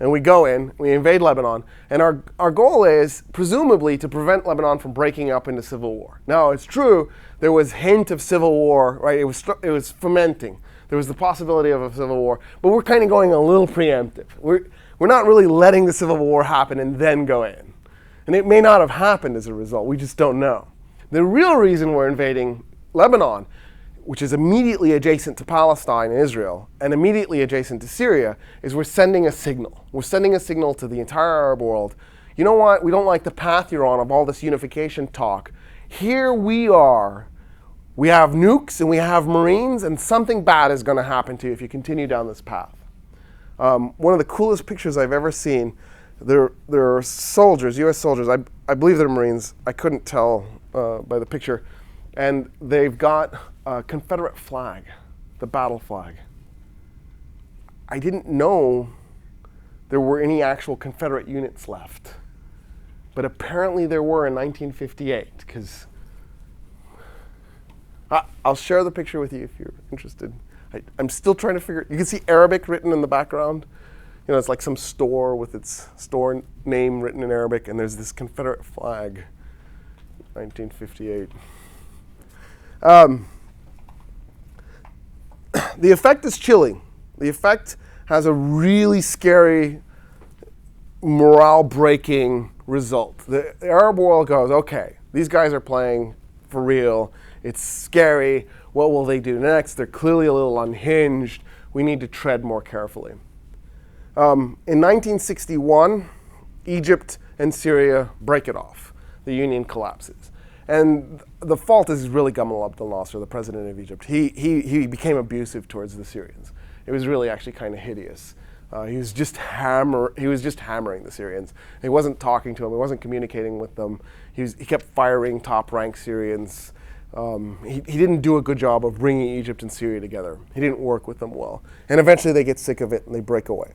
and we go in, we invade Lebanon, and our goal is, presumably, to prevent Lebanon from breaking up into civil war. Now, it's true, there was hint of civil war, right? It was fermenting. There was the possibility of a civil war, but we're kind of going a little preemptive. We're not really letting the civil war happen and then go in. And it may not have happened as a result, we just don't know. The real reason we're invading Lebanon, which is immediately adjacent to Palestine and Israel, and immediately adjacent to Syria, is we're sending a signal. We're sending a signal to the entire Arab world. You know what? We don't like the path you're on of all this unification talk. Here we are. We have nukes and we have Marines, and something bad is going to happen to you if you continue down this path. One of the coolest pictures I've ever seen, there are soldiers, US soldiers, I believe they're Marines, I couldn't tell by the picture, and they've got a Confederate flag, the battle flag. I didn't know there were any actual Confederate units left, but apparently there were in 1958, because I'll share the picture with you if you're interested. I'm still trying to figure. You can see Arabic written in the background. It's like some store with its store name written in Arabic, and there's this Confederate flag, 1958. The effect is chilling. The effect has a really scary, morale-breaking result. The Arab world goes, okay, these guys are playing for real. It's scary. What will they do next? They're clearly a little unhinged. We need to tread more carefully. In 1961, Egypt and Syria break it off. The union collapses. And the fault is really Gamal Abdel Nasser, the president of Egypt. He became abusive towards the Syrians. It was really actually kind of hideous. He was just hammering the Syrians. He wasn't talking to them. He wasn't communicating with them. He kept firing top-ranked Syrians. He didn't do a good job of bringing Egypt and Syria together. He didn't work with them well. And eventually they get sick of it and they break away.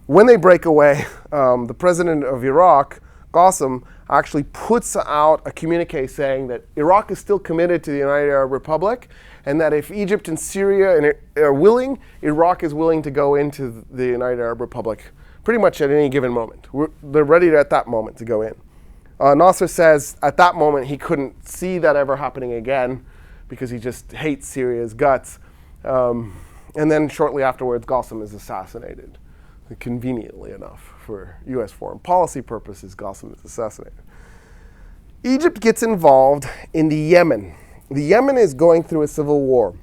When they break away, the president of Iraq, Qasem, actually puts out a communique saying that Iraq is still committed to the United Arab Republic, and that if Egypt and Syria are willing, Iraq is willing to go into the United Arab Republic pretty much at any given moment. They're ready at that moment to go in. Nasser says at that moment he couldn't see that ever happening again because he just hates Syria's guts. And then shortly afterwards, Qasem is assassinated. Conveniently enough, for US foreign policy purposes, Qasem is assassinated. Egypt gets involved in the Yemen. The Yemen is going through a civil war.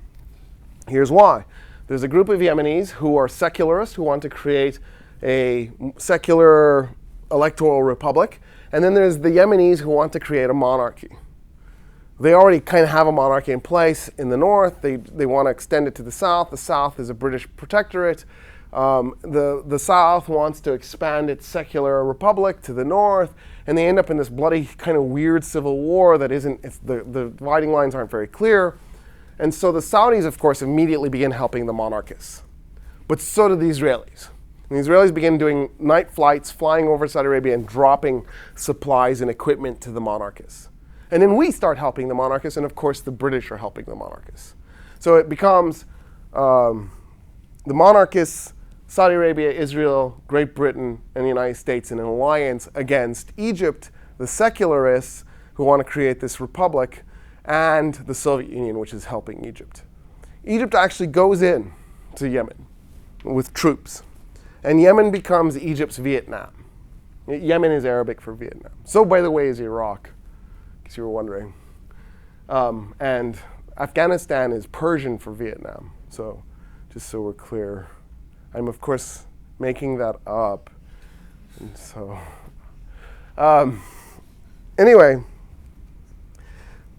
Here's why. There's a group of Yemenis who are secularists who want to create a secular electoral republic. And then there's the Yemenis who want to create a monarchy. They already kind of have a monarchy in place in the north. They want to extend it to the south. The south is a British protectorate. The south wants to expand its secular republic to the north. And they end up in this bloody kind of weird civil war that the dividing lines aren't very clear. And so the Saudis, of course, immediately begin helping the monarchists. But so do the Israelis. And the Israelis begin doing night flights, flying over Saudi Arabia and dropping supplies and equipment to the monarchists. And then we start helping the monarchists, and of course the British are helping the monarchists. So it becomes the monarchists, Saudi Arabia, Israel, Great Britain, and the United States in an alliance against Egypt, the secularists who want to create this republic, and the Soviet Union, which is helping Egypt. Egypt actually goes in to Yemen with troops. And Yemen becomes Egypt's Vietnam. Yemen is Arabic for Vietnam. So, by the way, is Iraq, in case you were wondering. And Afghanistan is Persian for Vietnam. So, just so we're clear. I'm, of course, making that up. And so, anyway,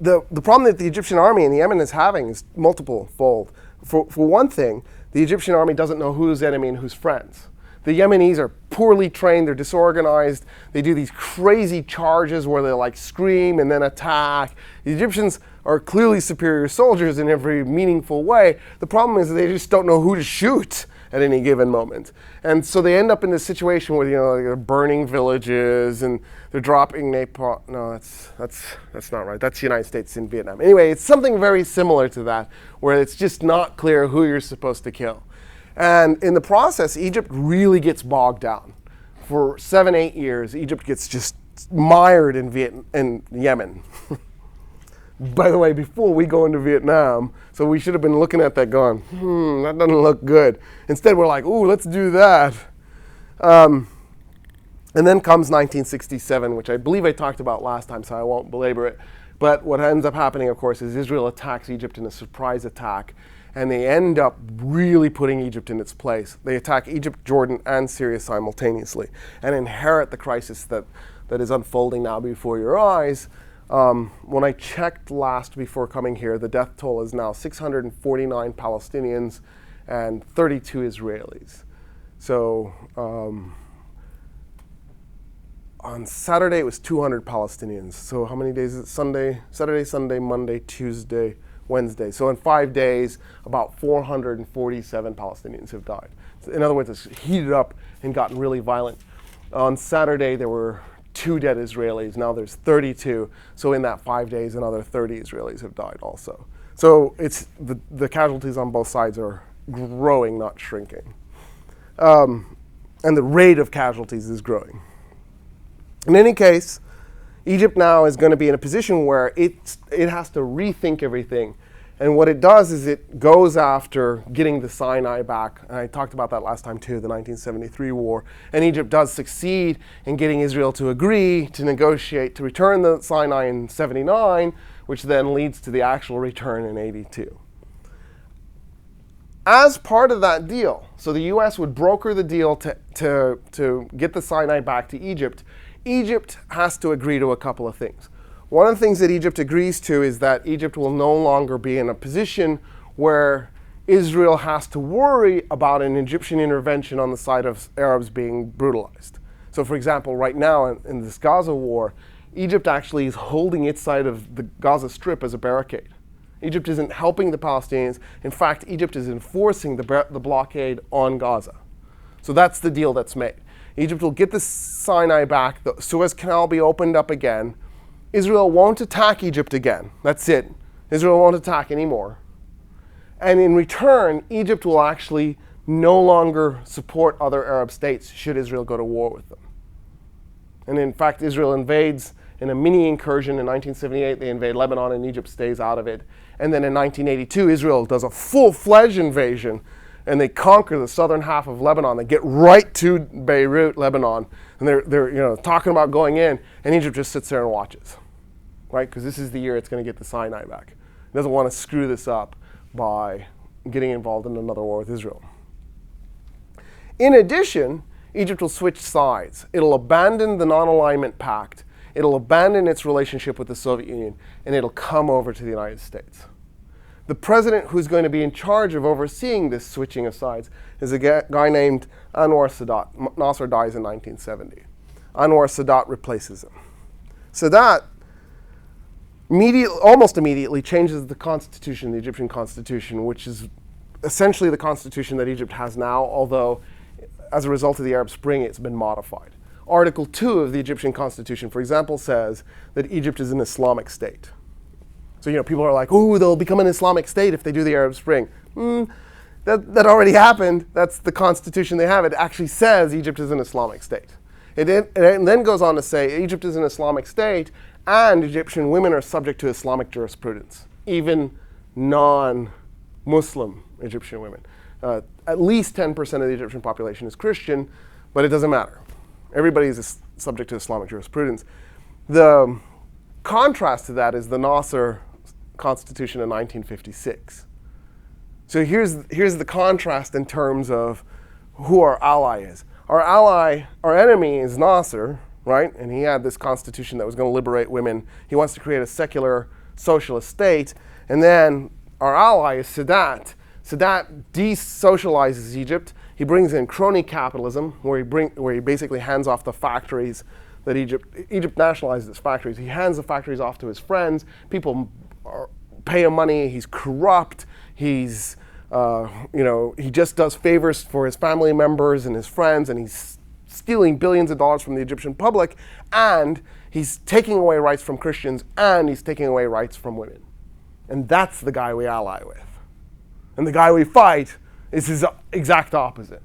the problem that the Egyptian army in the Yemen is having is multiple-fold. For one thing, the Egyptian army doesn't know who's enemy and who's friends. The Yemenis are poorly trained, they're disorganized, they do these crazy charges where they like scream and then attack. The Egyptians are clearly superior soldiers in every meaningful way. The problem is that they just don't know who to shoot at any given moment. And so they end up in this situation where, they're burning villages and they're dropping napalm. No, that's not right. That's the United States in Vietnam. Anyway, it's something very similar to that, where it's just not clear who you're supposed to kill. And in the process, Egypt really gets bogged down. For 7-8 years, Egypt gets just mired in Yemen. By the way, before we go into Vietnam, so we should have been looking at that going, that doesn't look good. Instead, we're like, ooh, let's do that. And then comes 1967, which I believe I talked about last time, so I won't belabor it. But what ends up happening, of course, is Israel attacks Egypt in a surprise attack. And they end up really putting Egypt in its place. They attack Egypt, Jordan, and Syria simultaneously and inherit the crisis that is unfolding now before your eyes. When I checked last before coming here, the death toll is now 649 Palestinians and 32 Israelis. So on Saturday, it was 200 Palestinians. So how many days is it? Saturday, Sunday, Monday, Tuesday, Wednesday. So in 5 days, about 447 Palestinians have died. So in other words, it's heated up and gotten really violent. On Saturday, there were 2 dead Israelis. Now there's 32. So in that 5 days, another 30 Israelis have died also. So it's the casualties on both sides are growing, not shrinking. And the rate of casualties is growing. In any case, Egypt now is going to be in a position where it has to rethink everything. And what it does is it goes after getting the Sinai back. And I talked about that last time too, the 1973 war. And Egypt does succeed in getting Israel to agree to negotiate to return the Sinai in 79, which then leads to the actual return in 82. As part of that deal, so the US would broker the deal to get the Sinai back to Egypt, Egypt has to agree to a couple of things. One of the things that Egypt agrees to is that Egypt will no longer be in a position where Israel has to worry about an Egyptian intervention on the side of Arabs being brutalized. So for example, right now in this Gaza war, Egypt actually is holding its side of the Gaza Strip as a barricade. Egypt isn't helping the Palestinians. In fact, Egypt is enforcing the blockade on Gaza. So that's the deal that's made. Egypt will get the Sinai back, the Suez Canal will be opened up again. Israel won't attack Egypt again. That's it. Israel won't attack anymore. And in return, Egypt will actually no longer support other Arab states should Israel go to war with them. And in fact, Israel invades in a mini incursion in 1978. They invade Lebanon and Egypt stays out of it. And then in 1982, Israel does a full-fledged invasion and they conquer the southern half of Lebanon. They get right to Beirut, Lebanon, and they're talking about going in, and Egypt just sits there and watches. right? Because this is the year it's going to get the Sinai back. It doesn't want to screw this up by getting involved in another war with Israel. In addition, Egypt will switch sides. It'll abandon the non-alignment pact. It'll abandon its relationship with the Soviet Union, and it'll come over to the United States. The president who's going to be in charge of overseeing this switching of sides is a guy named Anwar Sadat. Nasser dies in 1970. Anwar Sadat replaces him. Sadat almost immediately changes the constitution, the Egyptian constitution, which is essentially the constitution that Egypt has now, although as a result of the Arab Spring, it's been modified. Article 2 of the Egyptian constitution, for example, says that Egypt is an Islamic state. So, people are like, ooh, they'll become an Islamic state if they do the Arab Spring. That already happened. That's the constitution they have. It actually says Egypt is an Islamic state. It then goes on to say Egypt is an Islamic state and Egyptian women are subject to Islamic jurisprudence, even non-Muslim Egyptian women. At least 10% of the Egyptian population is Christian, but it doesn't matter. Everybody is subject to Islamic jurisprudence. The contrast to that is the Nasser Constitution in 1956. So here's the contrast in terms of who our ally is. Our enemy is Nasser, right? And he had this constitution that was going to liberate women. He wants to create a secular socialist state. And then our ally is Sadat. Sadat desocializes Egypt. He brings in crony capitalism, where he basically hands off the factories that Egypt nationalizes its factories. He hands the factories off to his friends. People pay him money. He's corrupt. He's he just does favors for his family members and his friends, and he's stealing billions of dollars from the Egyptian public, and he's taking away rights from Christians, and he's taking away rights from women. And that's the guy we ally with. And the guy we fight is his exact opposite,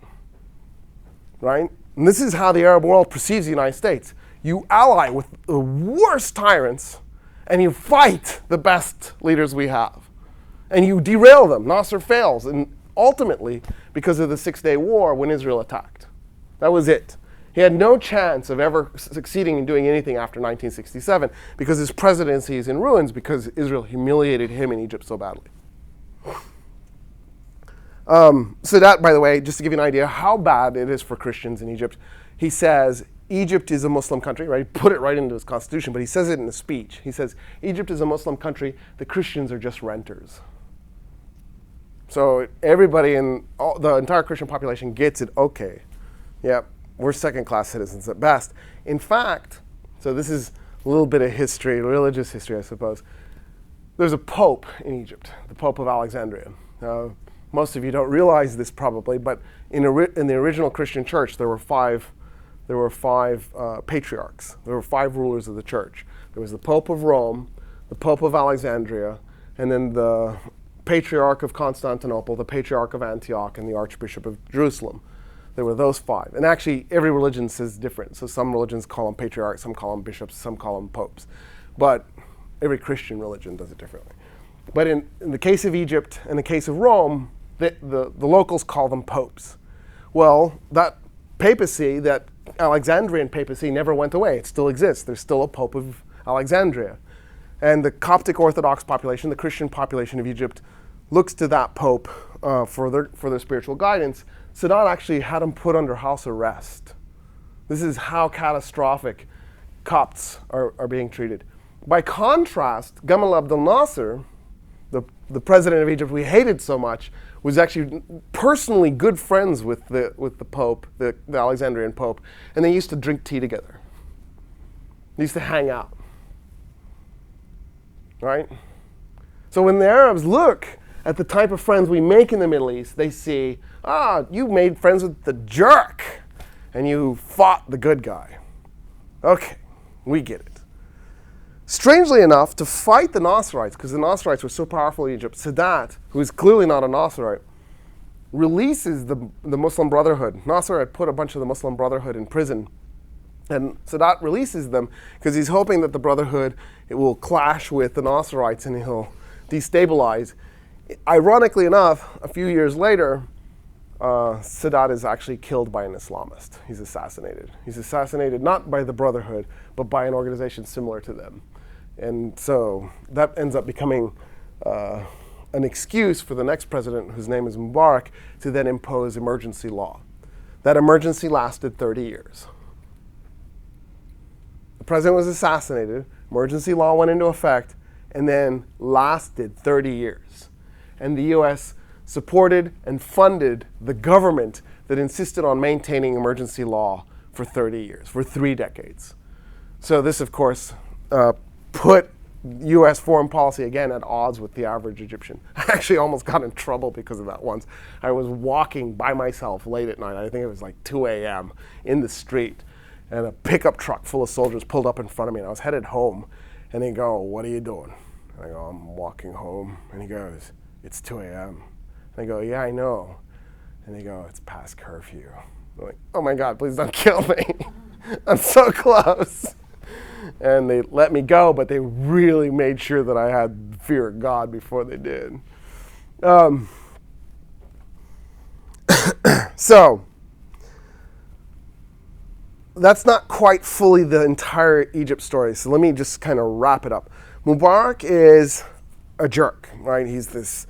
right? And this is how the Arab world perceives the United States. You ally with the worst tyrants, and you fight the best leaders we have. And you derail them. Nasser fails, and ultimately, because of the Six-Day War, when Israel attacked. That was it. He had no chance of ever succeeding in doing anything after 1967 because his presidency is in ruins because Israel humiliated him in Egypt so badly. So that, by the way, just to give you an idea how bad it is for Christians in Egypt, he says Egypt is a Muslim country, right? He put it right into his constitution, but he says it in a speech. He says, Egypt is a Muslim country, the Christians are just renters. So everybody in the entire Christian population gets it, okay. Yeah, we're second-class citizens at best. In fact, so this is a little bit of history, religious history, I suppose. There's a pope in Egypt, the Pope of Alexandria. Most of you don't realize this probably, but in the original Christian church, there were five patriarchs. There were 5 rulers of the church. There was the Pope of Rome, the Pope of Alexandria, and then the Patriarch of Constantinople, the Patriarch of Antioch, and the Archbishop of Jerusalem. There were those 5. And actually, every religion says different. So some religions call them patriarchs, some call them bishops, some call them popes. But every Christian religion does it differently. But in the case of Egypt and the case of Rome, the locals call them popes. Well, that papacy, that Alexandrian papacy, never went away. It still exists. There's still a Pope of Alexandria. And the Coptic Orthodox population, the Christian population of Egypt, looks to that pope for their spiritual guidance. Sadat actually had him put under house arrest. This is how catastrophic Copts are being treated. By contrast, Gamal Abdel Nasser, the president of Egypt we hated so much, was actually personally good friends with the Pope, the Alexandrian Pope, and they used to drink tea together. They used to hang out. Right? So when the Arabs look at the type of friends we make in the Middle East, they see, you made friends with the jerk, and you fought the good guy. Okay, we get it. Strangely enough, to fight the Nasserites, because the Nasserites were so powerful in Egypt, Sadat, who is clearly not a Nasserite, releases the Muslim Brotherhood. Nasser had put a bunch of the Muslim Brotherhood in prison. And Sadat releases them because he's hoping that the Brotherhood it will clash with the Nasserites and he'll destabilize. Ironically enough, a few years later, Sadat is actually killed by an Islamist. He's assassinated. He's assassinated not by the Brotherhood, but by an organization similar to them. And so that ends up becoming an excuse for the next president, whose name is Mubarak, to then impose emergency law. That emergency lasted 30 years. The president was assassinated, emergency law went into effect, and then lasted 30 years. And the US supported and funded the government that insisted on maintaining emergency law for 30 years, for 3 decades. So this, of course, put US foreign policy again at odds with the average Egyptian. I actually almost got in trouble because of that once. I was walking by myself late at night, I think it was like 2 a.m. in the street, and a pickup truck full of soldiers pulled up in front of me, and I was headed home. And they go, "What are you doing?" And I go, "I'm walking home." And he goes, "It's 2 a.m. And I go, "Yeah, I know." And they go, "It's past curfew." I'm like, "Oh my God, please don't kill me. I'm so close." And they let me go, but they really made sure that I had fear of God before they did. So that's not quite fully the entire Egypt story. So let me just kind of wrap it up. Mubarak is a jerk, right? He's this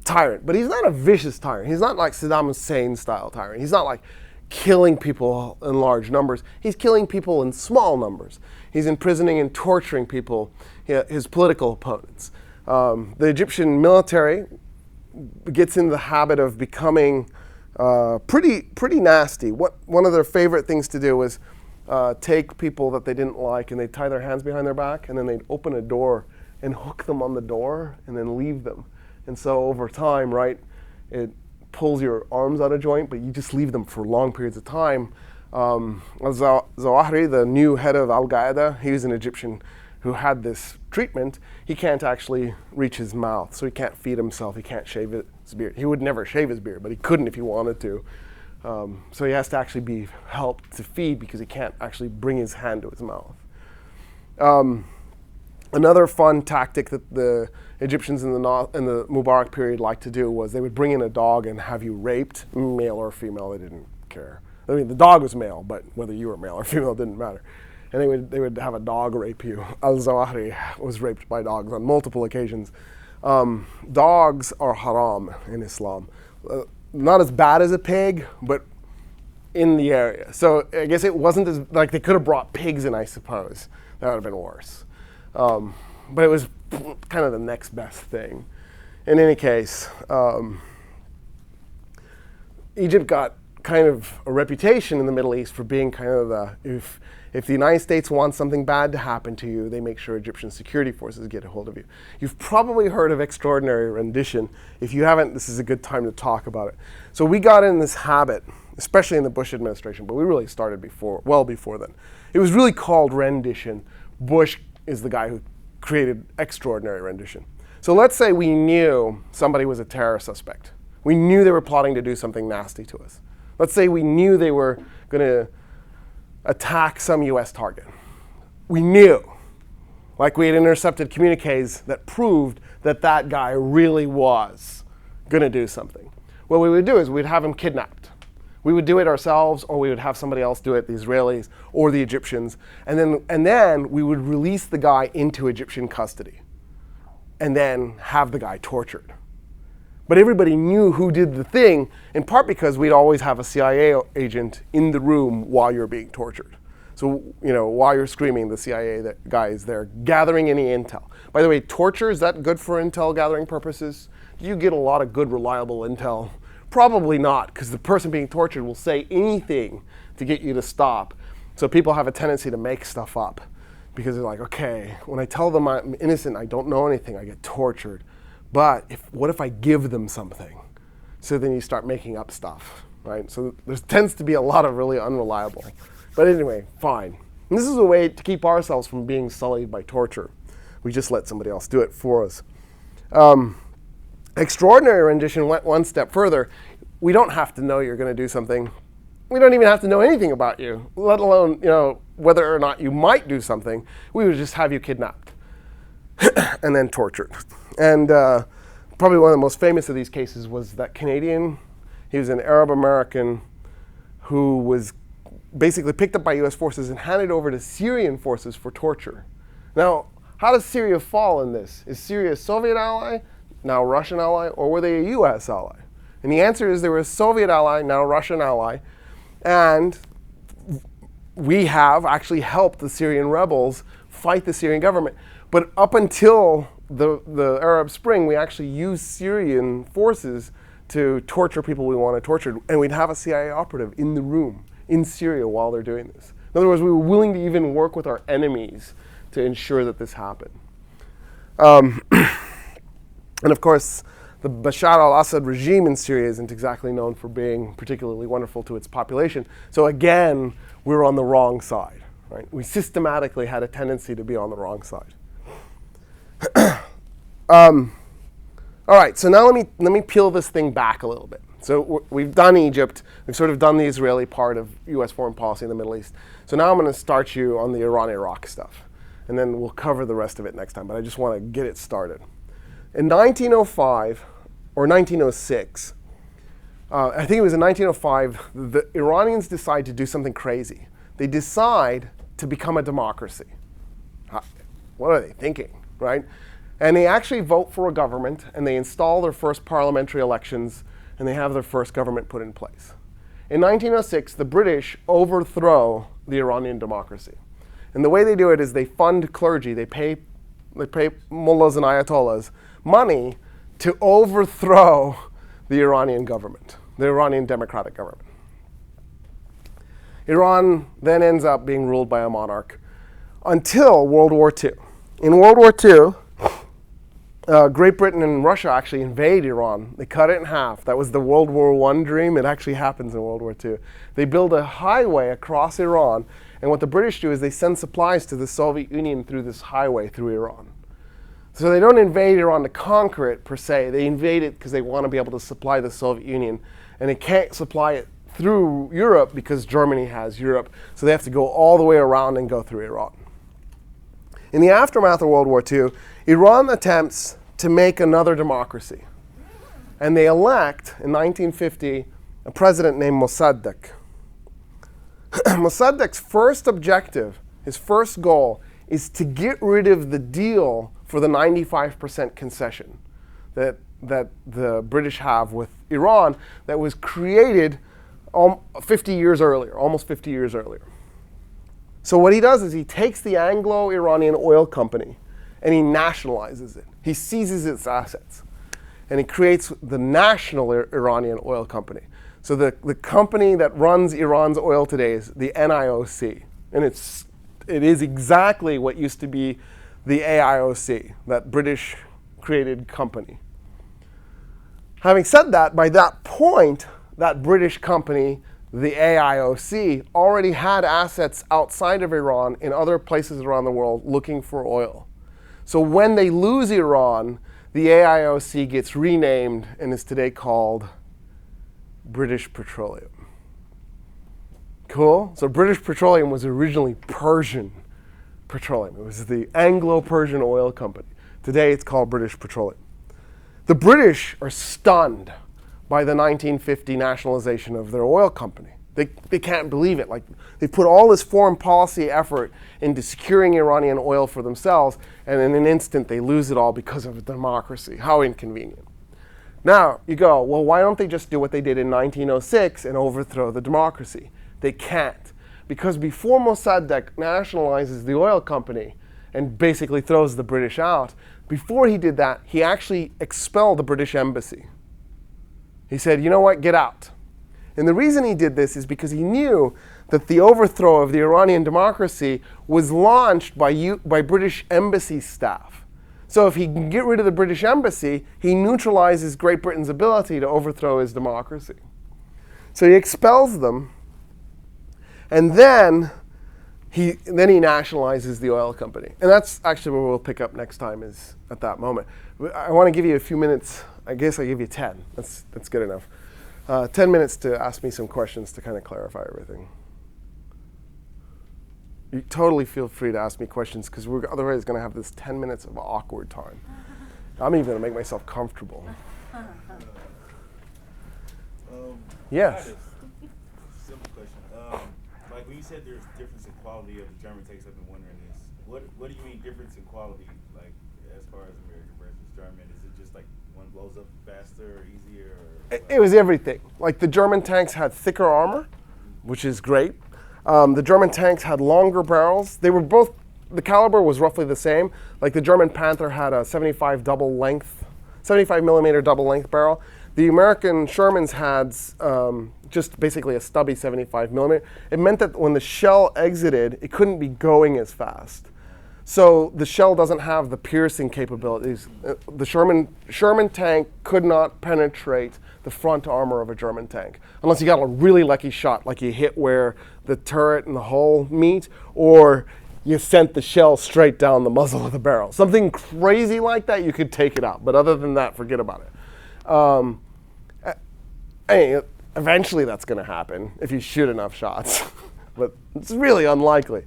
tyrant, but he's not a vicious tyrant. He's not like Saddam Hussein style tyrant. He's not like killing people in large numbers. He's killing people in small numbers. He's imprisoning and torturing people, his political opponents. The Egyptian military gets in the habit of becoming pretty nasty. One of their favorite things to do was take people that they didn't like, and they'd tie their hands behind their back, and then they'd open a door and hook them on the door and then leave them. And so over time, right, it pulls your arms out of joint, but you just leave them for long periods of time. Zawahiri, the new head of Al-Qaeda, he was an Egyptian who had this treatment. He can't actually reach his mouth, so he can't feed himself, he can't shave his beard. He would never shave his beard, but he couldn't if he wanted to. So he has to actually be helped to feed because he can't actually bring his hand to his mouth. Another fun tactic that the Egyptians in the Mubarak period liked to do was they would bring in a dog and have you raped, male or female, they didn't care. I mean, the dog was male, but whether you were male or female didn't matter. And they would have a dog rape you. Al-Zawahiri was raped by dogs on multiple occasions. Dogs are haram in Islam. Not as bad as a pig, but in the area. So I guess it wasn't as, like they could have brought pigs in, I suppose. That would have been worse. But it was kind of the next best thing. In any case, Egypt got kind of a reputation in the Middle East for being kind of if the United States wants something bad to happen to you, they make sure Egyptian security forces get a hold of you. You've probably heard of extraordinary rendition. If you haven't, this is a good time to talk about it. So we got in this habit, especially in the Bush administration, but we really started well before then. It was really called rendition. Bush is the guy who created extraordinary rendition. So let's say we knew somebody was a terror suspect. We knew they were plotting to do something nasty to us. Let's say we knew they were going to attack some US target. We knew, like we had intercepted communiques that proved that that guy really was going to do something. What we would do is we'd have him kidnapped. We would do it ourselves, or we would have somebody else do it, the Israelis or the Egyptians, and then we would release the guy into Egyptian custody and then have the guy tortured. But everybody knew who did the thing, in part because we'd always have a CIA agent in the room while you're being tortured. So, while you're screaming, the CIA guy is there gathering any intel. By the way, torture, is that good for intel gathering purposes? Do you get a lot of good, reliable intel? Probably not, because the person being tortured will say anything to get you to stop. So people have a tendency to make stuff up because they're like, okay, when I tell them I'm innocent, I don't know anything, I get tortured. But what if I give them something? So then you start making up stuff, right? So there tends to be a lot of really unreliable. But anyway, fine. And this is a way to keep ourselves from being sullied by torture. We just let somebody else do it for us. Extraordinary rendition went one step further. We don't have to know you're going to do something. We don't even have to know anything about you, let alone whether or not you might do something. We would just have you kidnapped and then tortured. And probably one of the most famous of these cases was that Canadian. He was an Arab American who was basically picked up by US forces and handed over to Syrian forces for torture. Now, how does Syria fall in this? Is Syria a Soviet ally, now a Russian ally, or were they a US ally? And the answer is they were a Soviet ally, now a Russian ally, and we have actually helped the Syrian rebels fight the Syrian government. But up until the Arab Spring, we actually used Syrian forces to torture people we want to torture, and we'd have a CIA operative in the room in Syria while they're doing this. In other words, we were willing to even work with our enemies to ensure that this happened. And of course, the Bashar al-Assad regime in Syria isn't exactly known for being particularly wonderful to its population. So again, we were on the wrong side. Right? We systematically had a tendency to be on the wrong side. All right, so now let me peel this thing back a little bit. So we've done Egypt. We've sort of done the Israeli part of U.S. foreign policy in the Middle East. So now I'm going to start you on the Iran-Iraq stuff. And then we'll cover the rest of it next time. But I just want to get it started. In 1905 or 1906, I think it was in 1905, the Iranians decide to do something crazy. They decide to become a democracy. What are they thinking, right? And they actually vote for a government, and they install their first parliamentary elections, and they have their first government put in place. In 1906, the British overthrow the Iranian democracy. And the way they do it is they fund clergy, they pay mullahs and ayatollahs money to overthrow the Iranian government, the Iranian democratic government. Iran then ends up being ruled by a monarch until World War II. In World War II, Great Britain and Russia actually invade Iran. They cut it in half. That was the World War I dream. It actually happens in World War II. They build a highway across Iran, and what the British do is they send supplies to the Soviet Union through this highway through Iran. So they don't invade Iran to conquer it per se. They invade it because they want to be able to supply the Soviet Union, and they can't supply it through Europe because Germany has Europe. So they have to go all the way around and go through Iran. In the aftermath of World War II, Iran attempts to make another democracy. And they elect, in 1950, a president named Mossadegh. Mossadegh's first objective, his first goal, is to get rid of the deal for the 95% concession that the British have with Iran that was created 50 years earlier, almost 50 years earlier. So what he does is he takes the Anglo-Iranian oil company and he nationalizes it. He seizes its assets. And he creates the National Iranian Oil Company. So the company that runs Iran's oil today is the NIOC. And it is exactly what used to be the AIOC, that British created company. Having said that, by that point, that British company, the AIOC, already had assets outside of Iran in other places around the world looking for oil. So when they lose Iran, the AIOC gets renamed and is today called British Petroleum. Cool? So British Petroleum was originally Persian Petroleum. It was the Anglo-Persian Oil Company. Today it's called British Petroleum. The British are stunned by the 1950 nationalization of their oil company. They can't believe it. Like, they put all this foreign policy effort into securing Iranian oil for themselves, and in an instant they lose it all because of democracy. How inconvenient. Now, you go, well, why don't they just do what they did in 1906 and overthrow the democracy? They can't. Because before Mossadegh nationalizes the oil company and basically throws the British out, before he did that, he actually expelled the British embassy. He said, you know what, get out. And the reason he did this is because he knew that the overthrow of the Iranian democracy was launched by British embassy staff. So if he can get rid of the British embassy, he neutralizes Great Britain's ability to overthrow his democracy. So he expels them, and then he nationalizes the oil company. And that's actually where we'll pick up next time, is at that moment. I want to give you a few minutes. I guess I give you 10. That's good enough. 10 minutes to ask me some questions to kind of clarify everything. You totally feel free to ask me questions, because we're otherwise going to have this 10 minutes of awkward time. I'm even going to make myself comfortable. I Yes. had a simple question. Like, when when you said there's difference in quality of the German tanks, I've been wondering is what do you mean difference in quality, like as far as American versus German? Is it just like one blows up faster or easier? Or It was everything. Like the German tanks had thicker armor, which is great. The German tanks had longer barrels. They were both, the caliber was roughly the same. Like the German Panther had a 75 millimeter double length barrel. The American Shermans had just basically a stubby 75 millimeter. It meant that when the shell exited, it couldn't be going as fast. So the shell doesn't have the piercing capabilities. The Sherman tank could not penetrate the front armor of a German tank unless you got a really lucky shot, like you hit where the turret and the hull meet, or you sent the shell straight down the muzzle of the barrel. Something crazy like that, you could take it out. But other than that, forget about it. Eventually that's going to happen if you shoot enough shots, but it's really unlikely.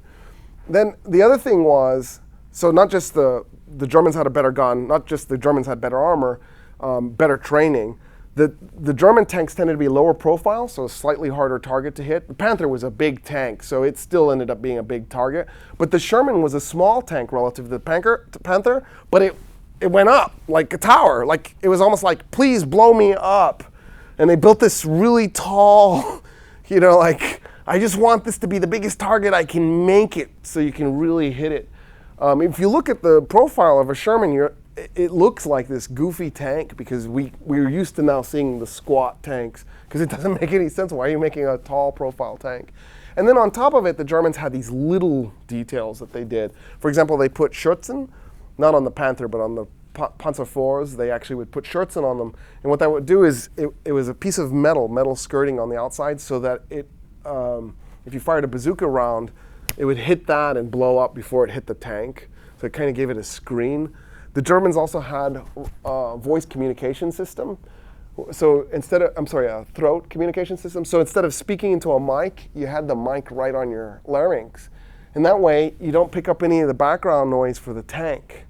Then the other thing was, so not just the Germans had a better gun, not just the Germans had better armor, better training. The German tanks tended to be lower profile, so a slightly harder target to hit. The Panther was a big tank, so it still ended up being a big target. But the Sherman was a small tank relative to the Panther, but it went up like a tower. Like it was almost like, please blow me up. And they built this really tall, like, I just want this to be the biggest target I can make it so you can really hit it. If you look at the profile of a Sherman, it looks like this goofy tank because we're used to now seeing the squat tanks because it doesn't make any sense. Why are you making a tall profile tank? And then on top of it, the Germans had these little details that they did. For example, they put Schürzen, not on the Panther, but on the Panzer IVs, they actually would put Schürzen on them. And what that would do is it was a piece of metal skirting on the outside so that if you fired a bazooka round, it would hit that and blow up before it hit the tank. So it kind of gave it a screen. The Germans also had a voice communication system. So a throat communication system. So instead of speaking into a mic, you had the mic right on your larynx. And that way, you don't pick up any of the background noise for the tank.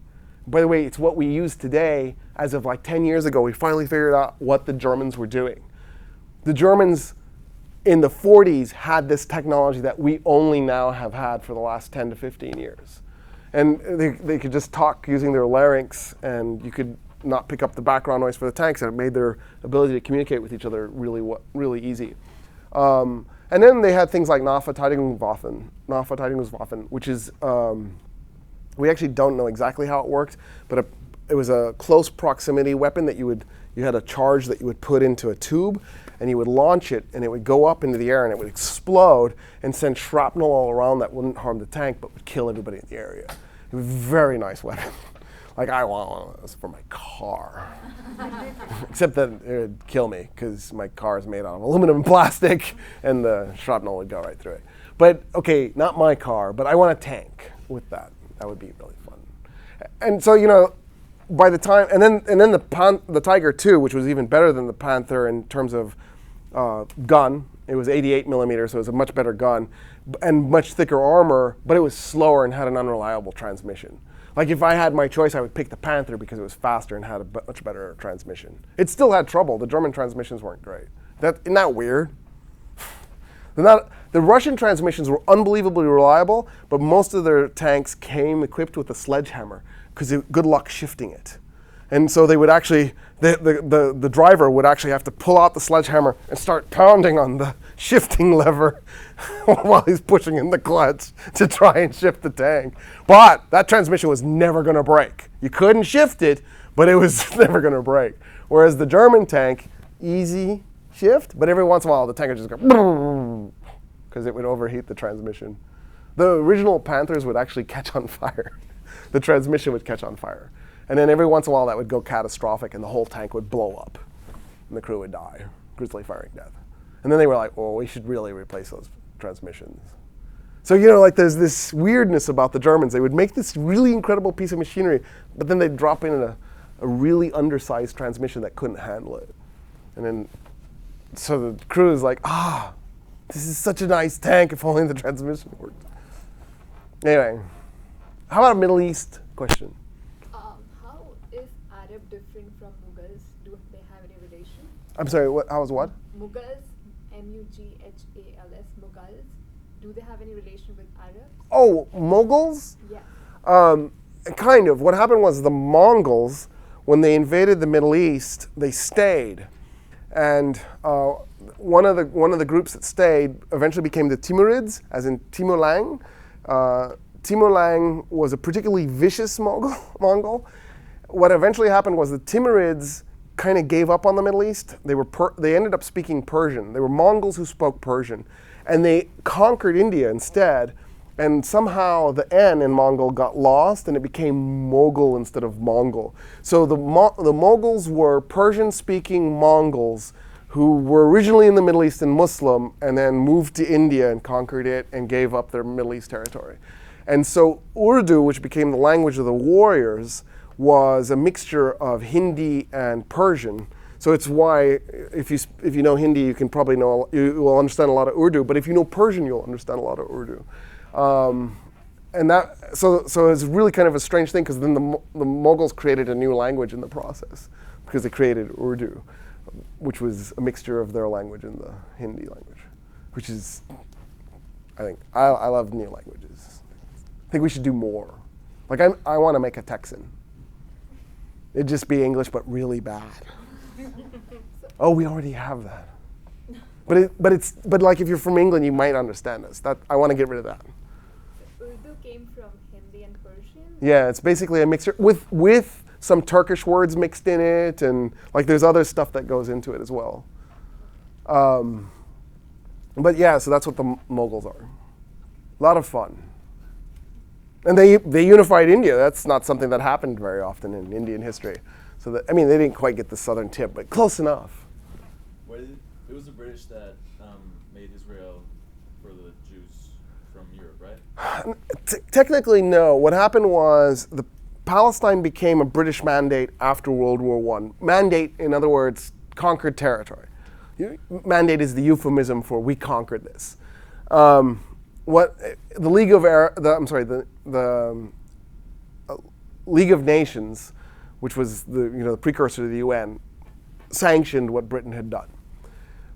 By the way, it's what we use today. As of like 10 years ago, we finally figured out what the Germans were doing. The Germans in the 40s had this technology that we only now have had for the last 10 to 15 years. And they could just talk using their larynx, and you could not pick up the background noise for the tanks, and it made their ability to communicate with each other really easy. And then they had things like Nahverteidigungswaffen, which is, we actually don't know exactly how it worked, but it was a close proximity weapon that you had a charge that you would put into a tube, and you would launch it, and it would go up into the air, and it would explode and send shrapnel all around that wouldn't harm the tank, but would kill everybody in the area. It was a very nice weapon. Like, I want one of those for my car. Except that it would kill me, because my car is made out of aluminum and plastic, and the shrapnel would go right through it. But, okay, not my car, but I want a tank with that. That would be really fun. And so, by the time, and then the Tiger II, which was even better than the Panther in terms of gun. It was 88 millimeters, so it was a much better gun, and much thicker armor, but it was slower and had an unreliable transmission. Like if I had my choice, I would pick the Panther because it was faster and had a much better transmission. It still had trouble. The German transmissions weren't great. Isn't that weird? The Russian transmissions were unbelievably reliable, but most of their tanks came equipped with a sledgehammer because good luck shifting it. And so they would actually, the driver would actually have to pull out the sledgehammer and start pounding on the shifting lever while he's pushing in the clutch to try and shift the tank. But that transmission was never going to break. You couldn't shift it, but it was never going to break. Whereas the German tank, easy shift, but every once in a while the tank would just go because it would overheat the transmission. The original Panthers would actually catch on fire. The transmission would catch on fire. And then every once in a while that would go catastrophic and the whole tank would blow up and the crew would die, grisly firing death. And then they were like, well, we should really replace those transmissions. So, there's this weirdness about the Germans. They would make this really incredible piece of machinery, but then they'd drop in a really undersized transmission that couldn't handle it. And then, so the crew is like, this is such a nice tank if only the transmission worked. Anyway, how about a Middle East question? How is Arab different from Mughals? Do they have any relation? I'm sorry, how was what? Mughals, Mughals. do they have any relation with Arabs? Oh, Mughals? Yeah. Kind of. What happened was the Mongols, when they invaded the Middle East, they stayed, and one of the groups that stayed eventually became the Timurids, as in Timur Lang. Timur Lang was a particularly vicious Mongol. What eventually happened was the Timurids kind of gave up on the Middle East. They ended up speaking Persian. They were Mongols who spoke Persian, and they conquered India instead. And somehow the N in Mongol got lost, and it became Mughal instead of Mongol. So the Mughals were Persian-speaking Mongols who were originally in the Middle East and Muslim, and then moved to India and conquered it and gave up their Middle East territory. And so Urdu, which became the language of the warriors, was a mixture of Hindi and Persian. So it's why, if you know Hindi, you can probably you will understand a lot of Urdu. But if you know Persian, you'll understand a lot of Urdu. And so it's really kind of a strange thing, because then the Mughals created a new language in the process, because they created Urdu, which was a mixture of their language and the Hindi language, which is, I love new languages. I think we should do more. Like I want to make a Texan. It'd just be English, but really bad. Oh, we already have that. But like if you're from England, you might understand us. I want to get rid of that. Urdu came from Hindi and Persian? Yeah, it's basically a mixture with some Turkish words mixed in it, and like there's other stuff that goes into it as well. But yeah, so that's what the Mughals are. A lot of fun. And they unified India. That's not something that happened very often in Indian history. So they didn't quite get the southern tip, but close enough. It was the British that made Israel for the Jews from Europe, right? Technically, no. What happened was Palestine became a British mandate after World War I. Mandate, in other words, conquered territory. Mandate is the euphemism for we conquered this. The League of Nations, which was the precursor to the UN, sanctioned what Britain had done.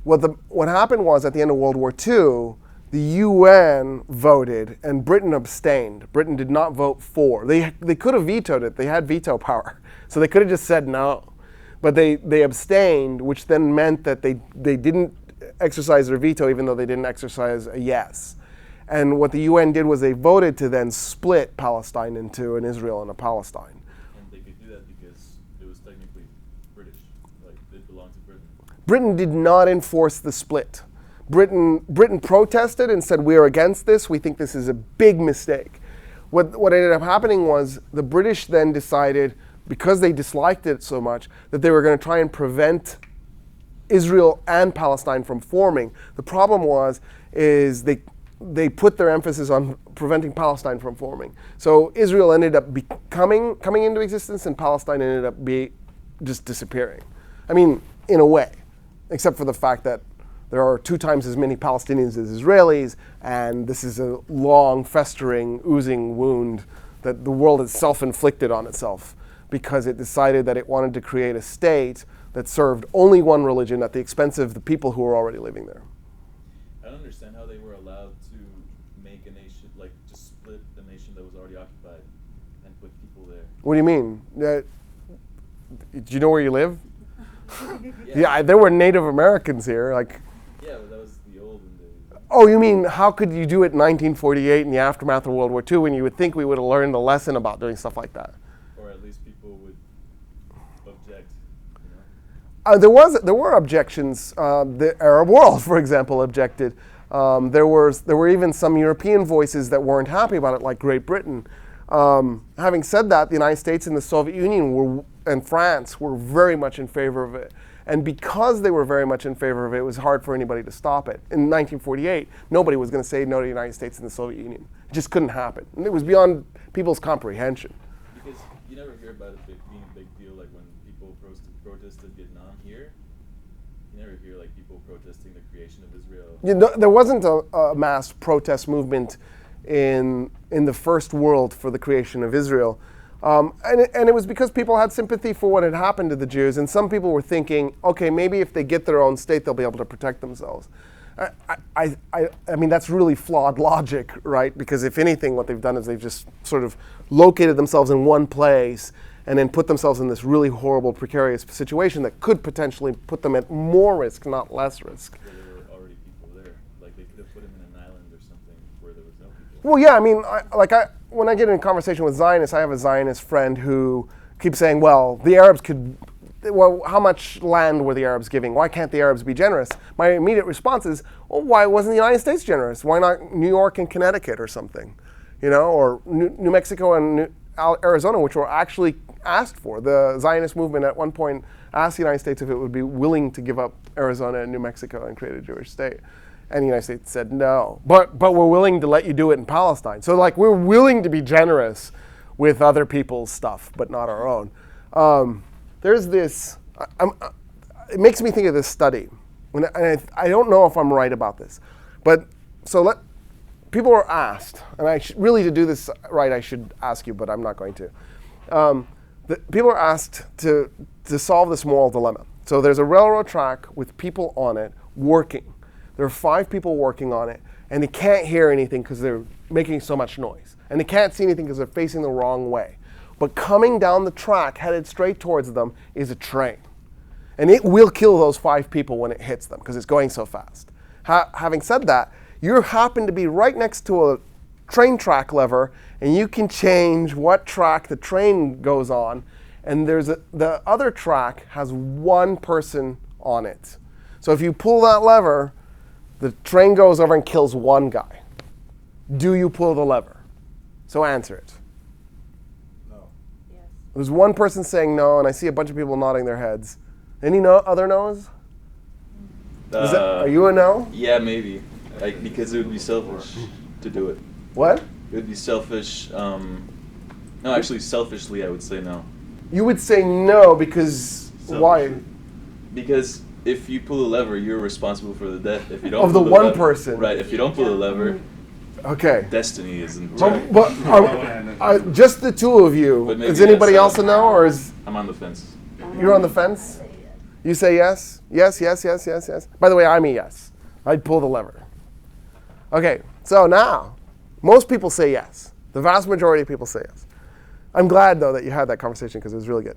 What happened was, at the end of World War II, the UN voted and Britain abstained. Britain did not vote for. They could have vetoed it. They had veto power. So they could have just said no. But they abstained, which then meant that they didn't exercise their veto, even though they didn't exercise a yes. And what the UN did was they voted to then split Palestine into an Israel and a Palestine. And they could do that because it was technically British, like it belonged to Britain. Britain did not enforce the split. Britain protested and said, we are against this. We think this is a big mistake. What ended up happening was the British then decided, because they disliked it so much, that they were going to try and prevent Israel and Palestine from forming. The problem is they put their emphasis on preventing Palestine from forming. So Israel ended up coming into existence, and Palestine ended up just disappearing. I mean, in a way, except for the fact that there are 2 times as many Palestinians as Israelis, and this is a long, festering, oozing wound that the world has self-inflicted on itself, because it decided that it wanted to create a state that served only one religion at the expense of the people who were already living there. I don't understand how they were allowed to make a nation, like just split the nation that was already occupied and put people there. What do you mean? Do you know where you live? Yeah, there were Native Americans here. Yeah, but that was the olden days. Oh, you mean how could you do it in 1948 in the aftermath of World War II, when you would think we would have learned the lesson about doing stuff like that? Or at least people would object, you know? There were objections. The Arab world, for example, objected. There were even some European voices that weren't happy about it, like Great Britain. Having said that, the United States and the Soviet Union and France were very much in favor of it. And because they were very much in favor of it, it was hard for anybody to stop it. In 1948, nobody was going to say no to the United States and the Soviet Union. It just couldn't happen. And it was beyond people's comprehension. Because you never hear about it being a big deal, like when people protested Vietnam here. You never hear like people protesting the creation of Israel. There wasn't a mass protest movement in the first world for the creation of Israel. And it was because people had sympathy for what had happened to the Jews, and some people were thinking, okay, maybe if they get their own state, they'll be able to protect themselves. I mean, that's really flawed logic, right? Because if anything, what they've done is they've just sort of located themselves in one place and then put themselves in this really horrible, precarious situation that could potentially put them at more risk, not less risk. Where there were already people there. Like they could have put him in an island or something where there was no people. Well, yeah, I mean, when I get in conversation with Zionists, I have a Zionist friend who keeps saying, well, the Arabs could, well, how much land were the Arabs giving? Why can't the Arabs be generous? My immediate response is, well, why wasn't the United States generous? Why not New York and Connecticut or something? You know, or New Mexico and Arizona, which were actually asked for. The Zionist movement at one point asked the United States if it would be willing to give up Arizona and New Mexico and create a Jewish state. And the United States said no. But we're willing to let you do it in Palestine. So like we're willing to be generous with other people's stuff, but not our own. There's this, it makes me think of this study. And I don't know if I'm right about this. But so people are asked, and really to do this right, I should ask you, but I'm not going to. People are asked to solve this moral dilemma. So there's a railroad track with people on it working. There are 5 people working on it, and they can't hear anything because they're making so much noise. And they can't see anything because they're facing the wrong way. But coming down the track, headed straight towards them, is a train. And it will kill those 5 people when it hits them because it's going so fast. Having said that, you happen to be right next to a train track lever, and you can change what track the train goes on. And the other track has 1 person on it. So if you pull that lever, the train goes over and kills 1 guy. Do you pull the lever? So answer it. No. Yes. There's 1 person saying no, and I see a bunch of people nodding their heads. Any other no's? Are you a no? Yeah, maybe. Because it would be selfish to do it. What? It would be selfish. No, actually, selfishly, I would say no. You would say no because why? Because if you pull a lever, you're responsible for the death. If you don't Of the pull one lever- person. Right. If you don't pull the lever, Okay. destiny isn't. But just the 2 of you. But maybe Is anybody that's, else a no, or is I'm on the fence. you're on the fence? You say yes? Yes, yes, yes, yes, yes. By the way, I'm a yes. I'd pull the lever. Okay, so now, most people say yes. The vast majority of people say yes. I'm glad, though, that you had that conversation because it was really good.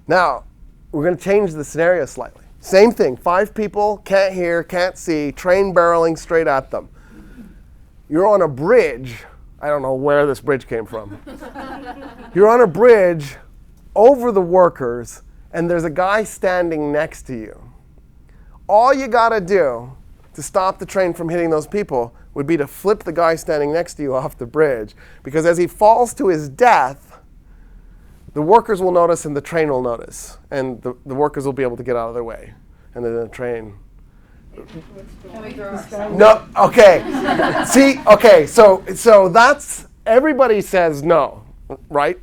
Now, we're going to change the scenario slightly. Same thing, 5 people, can't hear, can't see, train barreling straight at them. You're on a bridge. I don't know where this bridge came from. You're on a bridge over the workers, and there's a guy standing next to you. All you got to do to stop the train from hitting those people would be to flip the guy standing next to you off the bridge. Because as he falls to his death, the workers will notice and the train will notice. And the workers will be able to get out of their way. And then the train... No, okay. See, okay, so that's, everybody says no, right?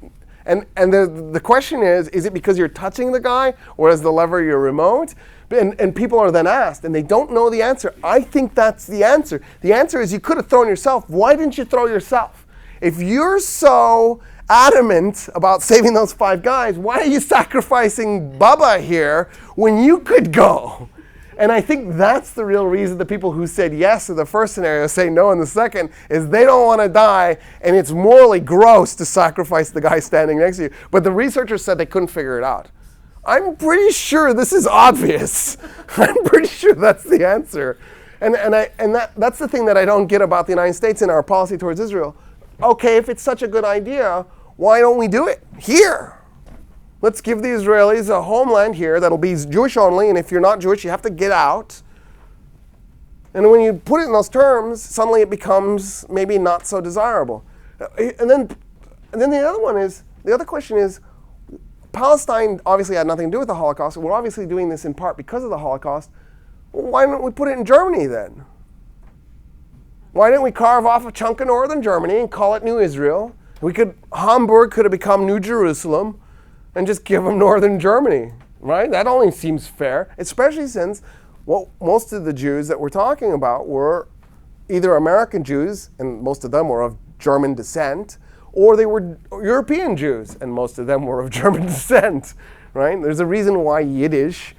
And the question is it because you're touching the guy, or is the lever your remote? And people are then asked, and they don't know the answer. I think that's the answer. The answer is you could have thrown yourself. Why didn't you throw yourself? If you're so adamant about saving those 5 guys, why are you sacrificing Bubba here when you could go? And I think that's the real reason the people who said yes in the first scenario say no in the second, is they don't want to die, and it's morally gross to sacrifice the guy standing next to you. But the researchers said they couldn't figure it out. I'm pretty sure this is obvious. I'm pretty sure that's the answer. And that's the thing that I don't get about the United States and our policy towards Israel. Okay, if it's such a good idea, why don't we do it here? Let's give the Israelis a homeland here that'll be Jewish only, and if you're not Jewish, you have to get out. And when you put it in those terms, suddenly it becomes maybe not so desirable. And then the other question is, Palestine obviously had nothing to do with the Holocaust. We're obviously doing this in part because of the Holocaust. Why don't we put it in Germany then? Why didn't we carve off a chunk of northern Germany and call it New Israel? Hamburg could have become New Jerusalem and just give them northern Germany, right? That only seems fair, especially since most of the Jews that we're talking about were either American Jews, and most of them were of German descent, or they were European Jews, and most of them were of German descent, right? There's a reason why Yiddish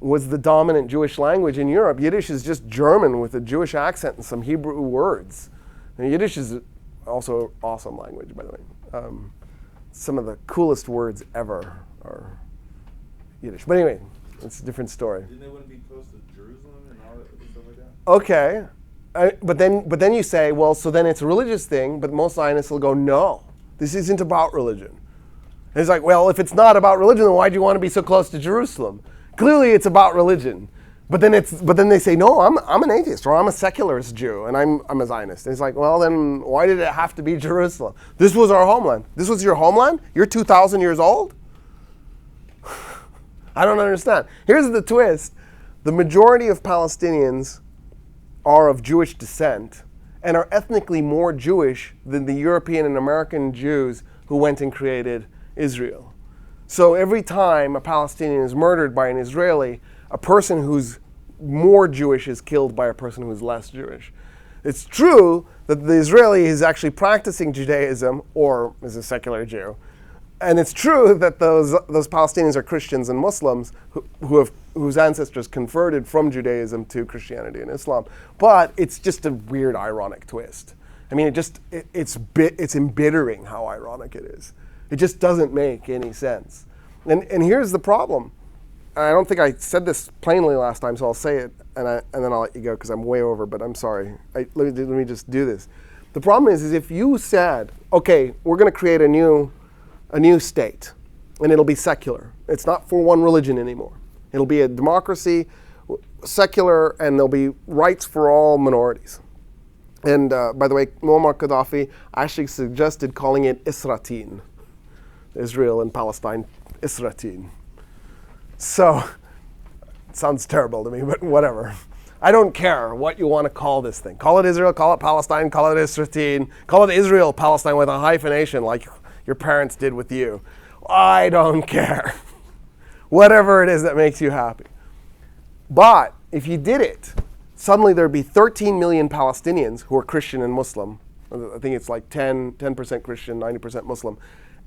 was the dominant Jewish language in Europe. Yiddish is just German with a Jewish accent and some Hebrew words. And Yiddish is also an awesome language, by the way. Some of the coolest words ever are Yiddish. But anyway, it's a different story. Didn't they want to be close to Jerusalem and all that stuff like that? Okay. But then you say, well, so then it's a religious thing, but most Zionists will go, no, this isn't about religion. And it's like, well, if it's not about religion, then why do you want to be so close to Jerusalem? Clearly it's about religion. But then they say, no, I'm an atheist, or I'm a secularist Jew, and I'm a Zionist. And it's like, well, then why did it have to be Jerusalem? This was our homeland. This was your homeland? You're 2,000 years old? I don't understand. Here's the twist. The majority of Palestinians are of Jewish descent and are ethnically more Jewish than the European and American Jews who went and created Israel. So every time a Palestinian is murdered by an Israeli, a person who's more Jewish is killed by a person who's less Jewish. It's true that the Israeli is actually practicing Judaism or is a secular Jew. And it's true that those Palestinians are Christians and Muslims whose ancestors converted from Judaism to Christianity and Islam. But it's just a weird, ironic twist. I mean, it's embittering how ironic it is. It just doesn't make any sense. And here's the problem. I don't think I said this plainly last time, so I'll say it, and then I'll let you go because I'm way over, but I'm sorry. Let me just do this. The problem is if you said, okay, we're going to create a new state, and it'll be secular. It's not for one religion anymore. It'll be a democracy, secular, and there'll be rights for all minorities. And by the way, Muammar Gaddafi actually suggested calling it Isra'til. Israel and Palestine, Isra'til. So, it sounds terrible to me, but whatever. I don't care what you want to call this thing. Call it Israel, call it Palestine, call it Isra'til, call it Israel, Palestine with a hyphenation like your parents did with you. I don't care. Whatever it is that makes you happy. But if you did it, suddenly there'd be 13 million Palestinians who are Christian and Muslim. I think it's like 10% Christian, 90% Muslim.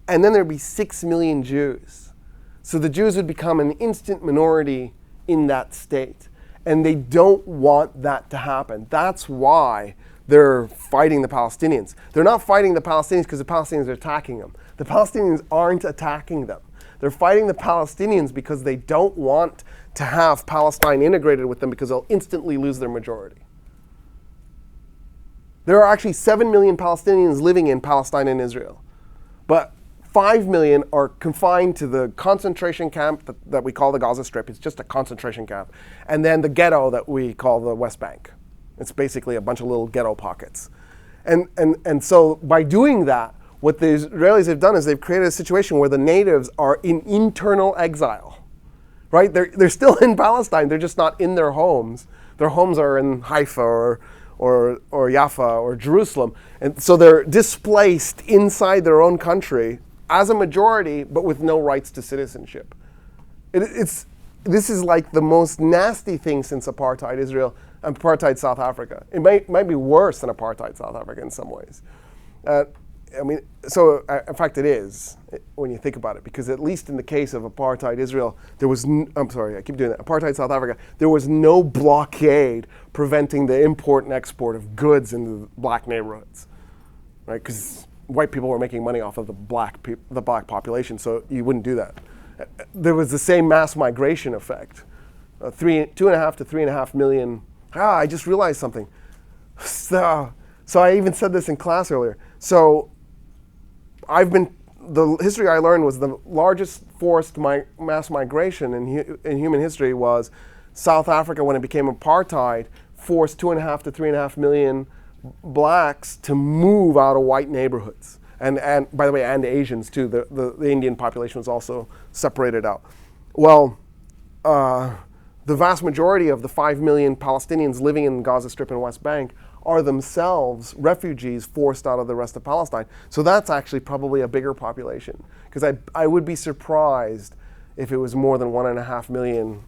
And then there'd be 6 million Jews. So the Jews would become an instant minority in that state. And they don't want that to happen. That's why they're fighting the Palestinians. They're not fighting the Palestinians because the Palestinians are attacking them. The Palestinians aren't attacking them. They're fighting the Palestinians because they don't want to have Palestine integrated with them because they'll instantly lose their majority. There are actually 7 million Palestinians living in Palestine and Israel. But 5 million are confined to the concentration camp that we call the Gaza Strip. It's just a concentration camp. And then the ghetto that we call the West Bank. It's basically a bunch of little ghetto pockets. And so by doing that, what the Israelis have done is they've created a situation where the natives are in internal exile. Right? They're still in Palestine. They're just not in their homes. Their homes are in Haifa or Jaffa or Jerusalem. And so they're displaced inside their own country as a majority, but with no rights to citizenship. This is like the most nasty thing since apartheid Israel, apartheid South Africa. It might be worse than apartheid South Africa in some ways. In fact it is, when you think about it, because at least in the case of apartheid Israel, apartheid South Africa, there was no blockade preventing the import and export of goods into the black neighborhoods, right? Because white people were making money off of the black population, so you wouldn't do that. There was the same mass migration effect, 2.5 to 3.5 million. I just realized something. So I even said this in class earlier. So the history I learned was the largest forced mass migration in human history was South Africa when it became apartheid, forced 2.5 to 3.5 million blacks to move out of white neighborhoods. And by the way, and Asians too. The Indian population was also separated out. Well, the vast majority of the 5 million Palestinians living in the Gaza Strip and West Bank are themselves refugees forced out of the rest of Palestine. So that's actually probably a bigger population. Because I would be surprised if it was more than 1.5 million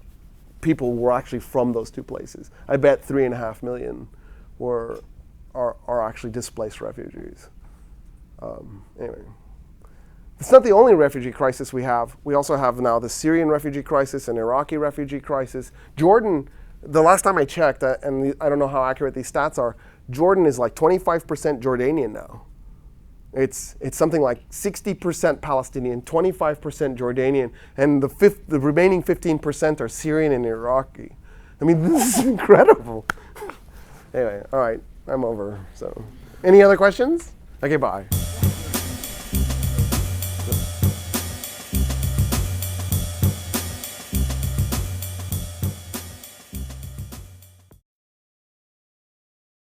people were actually from those two places. I bet 3.5 million are actually displaced refugees. Anyway, it's not the only refugee crisis we have. We also have now the Syrian refugee crisis and Iraqi refugee crisis. Jordan, the last time I checked, and I don't know how accurate these stats are, Jordan is like 25% Jordanian now. It's something like 60% Palestinian, 25% Jordanian, and the remaining 15% are Syrian and Iraqi. I mean, this is incredible. Anyway, all right, I'm over. So, any other questions? Okay, bye.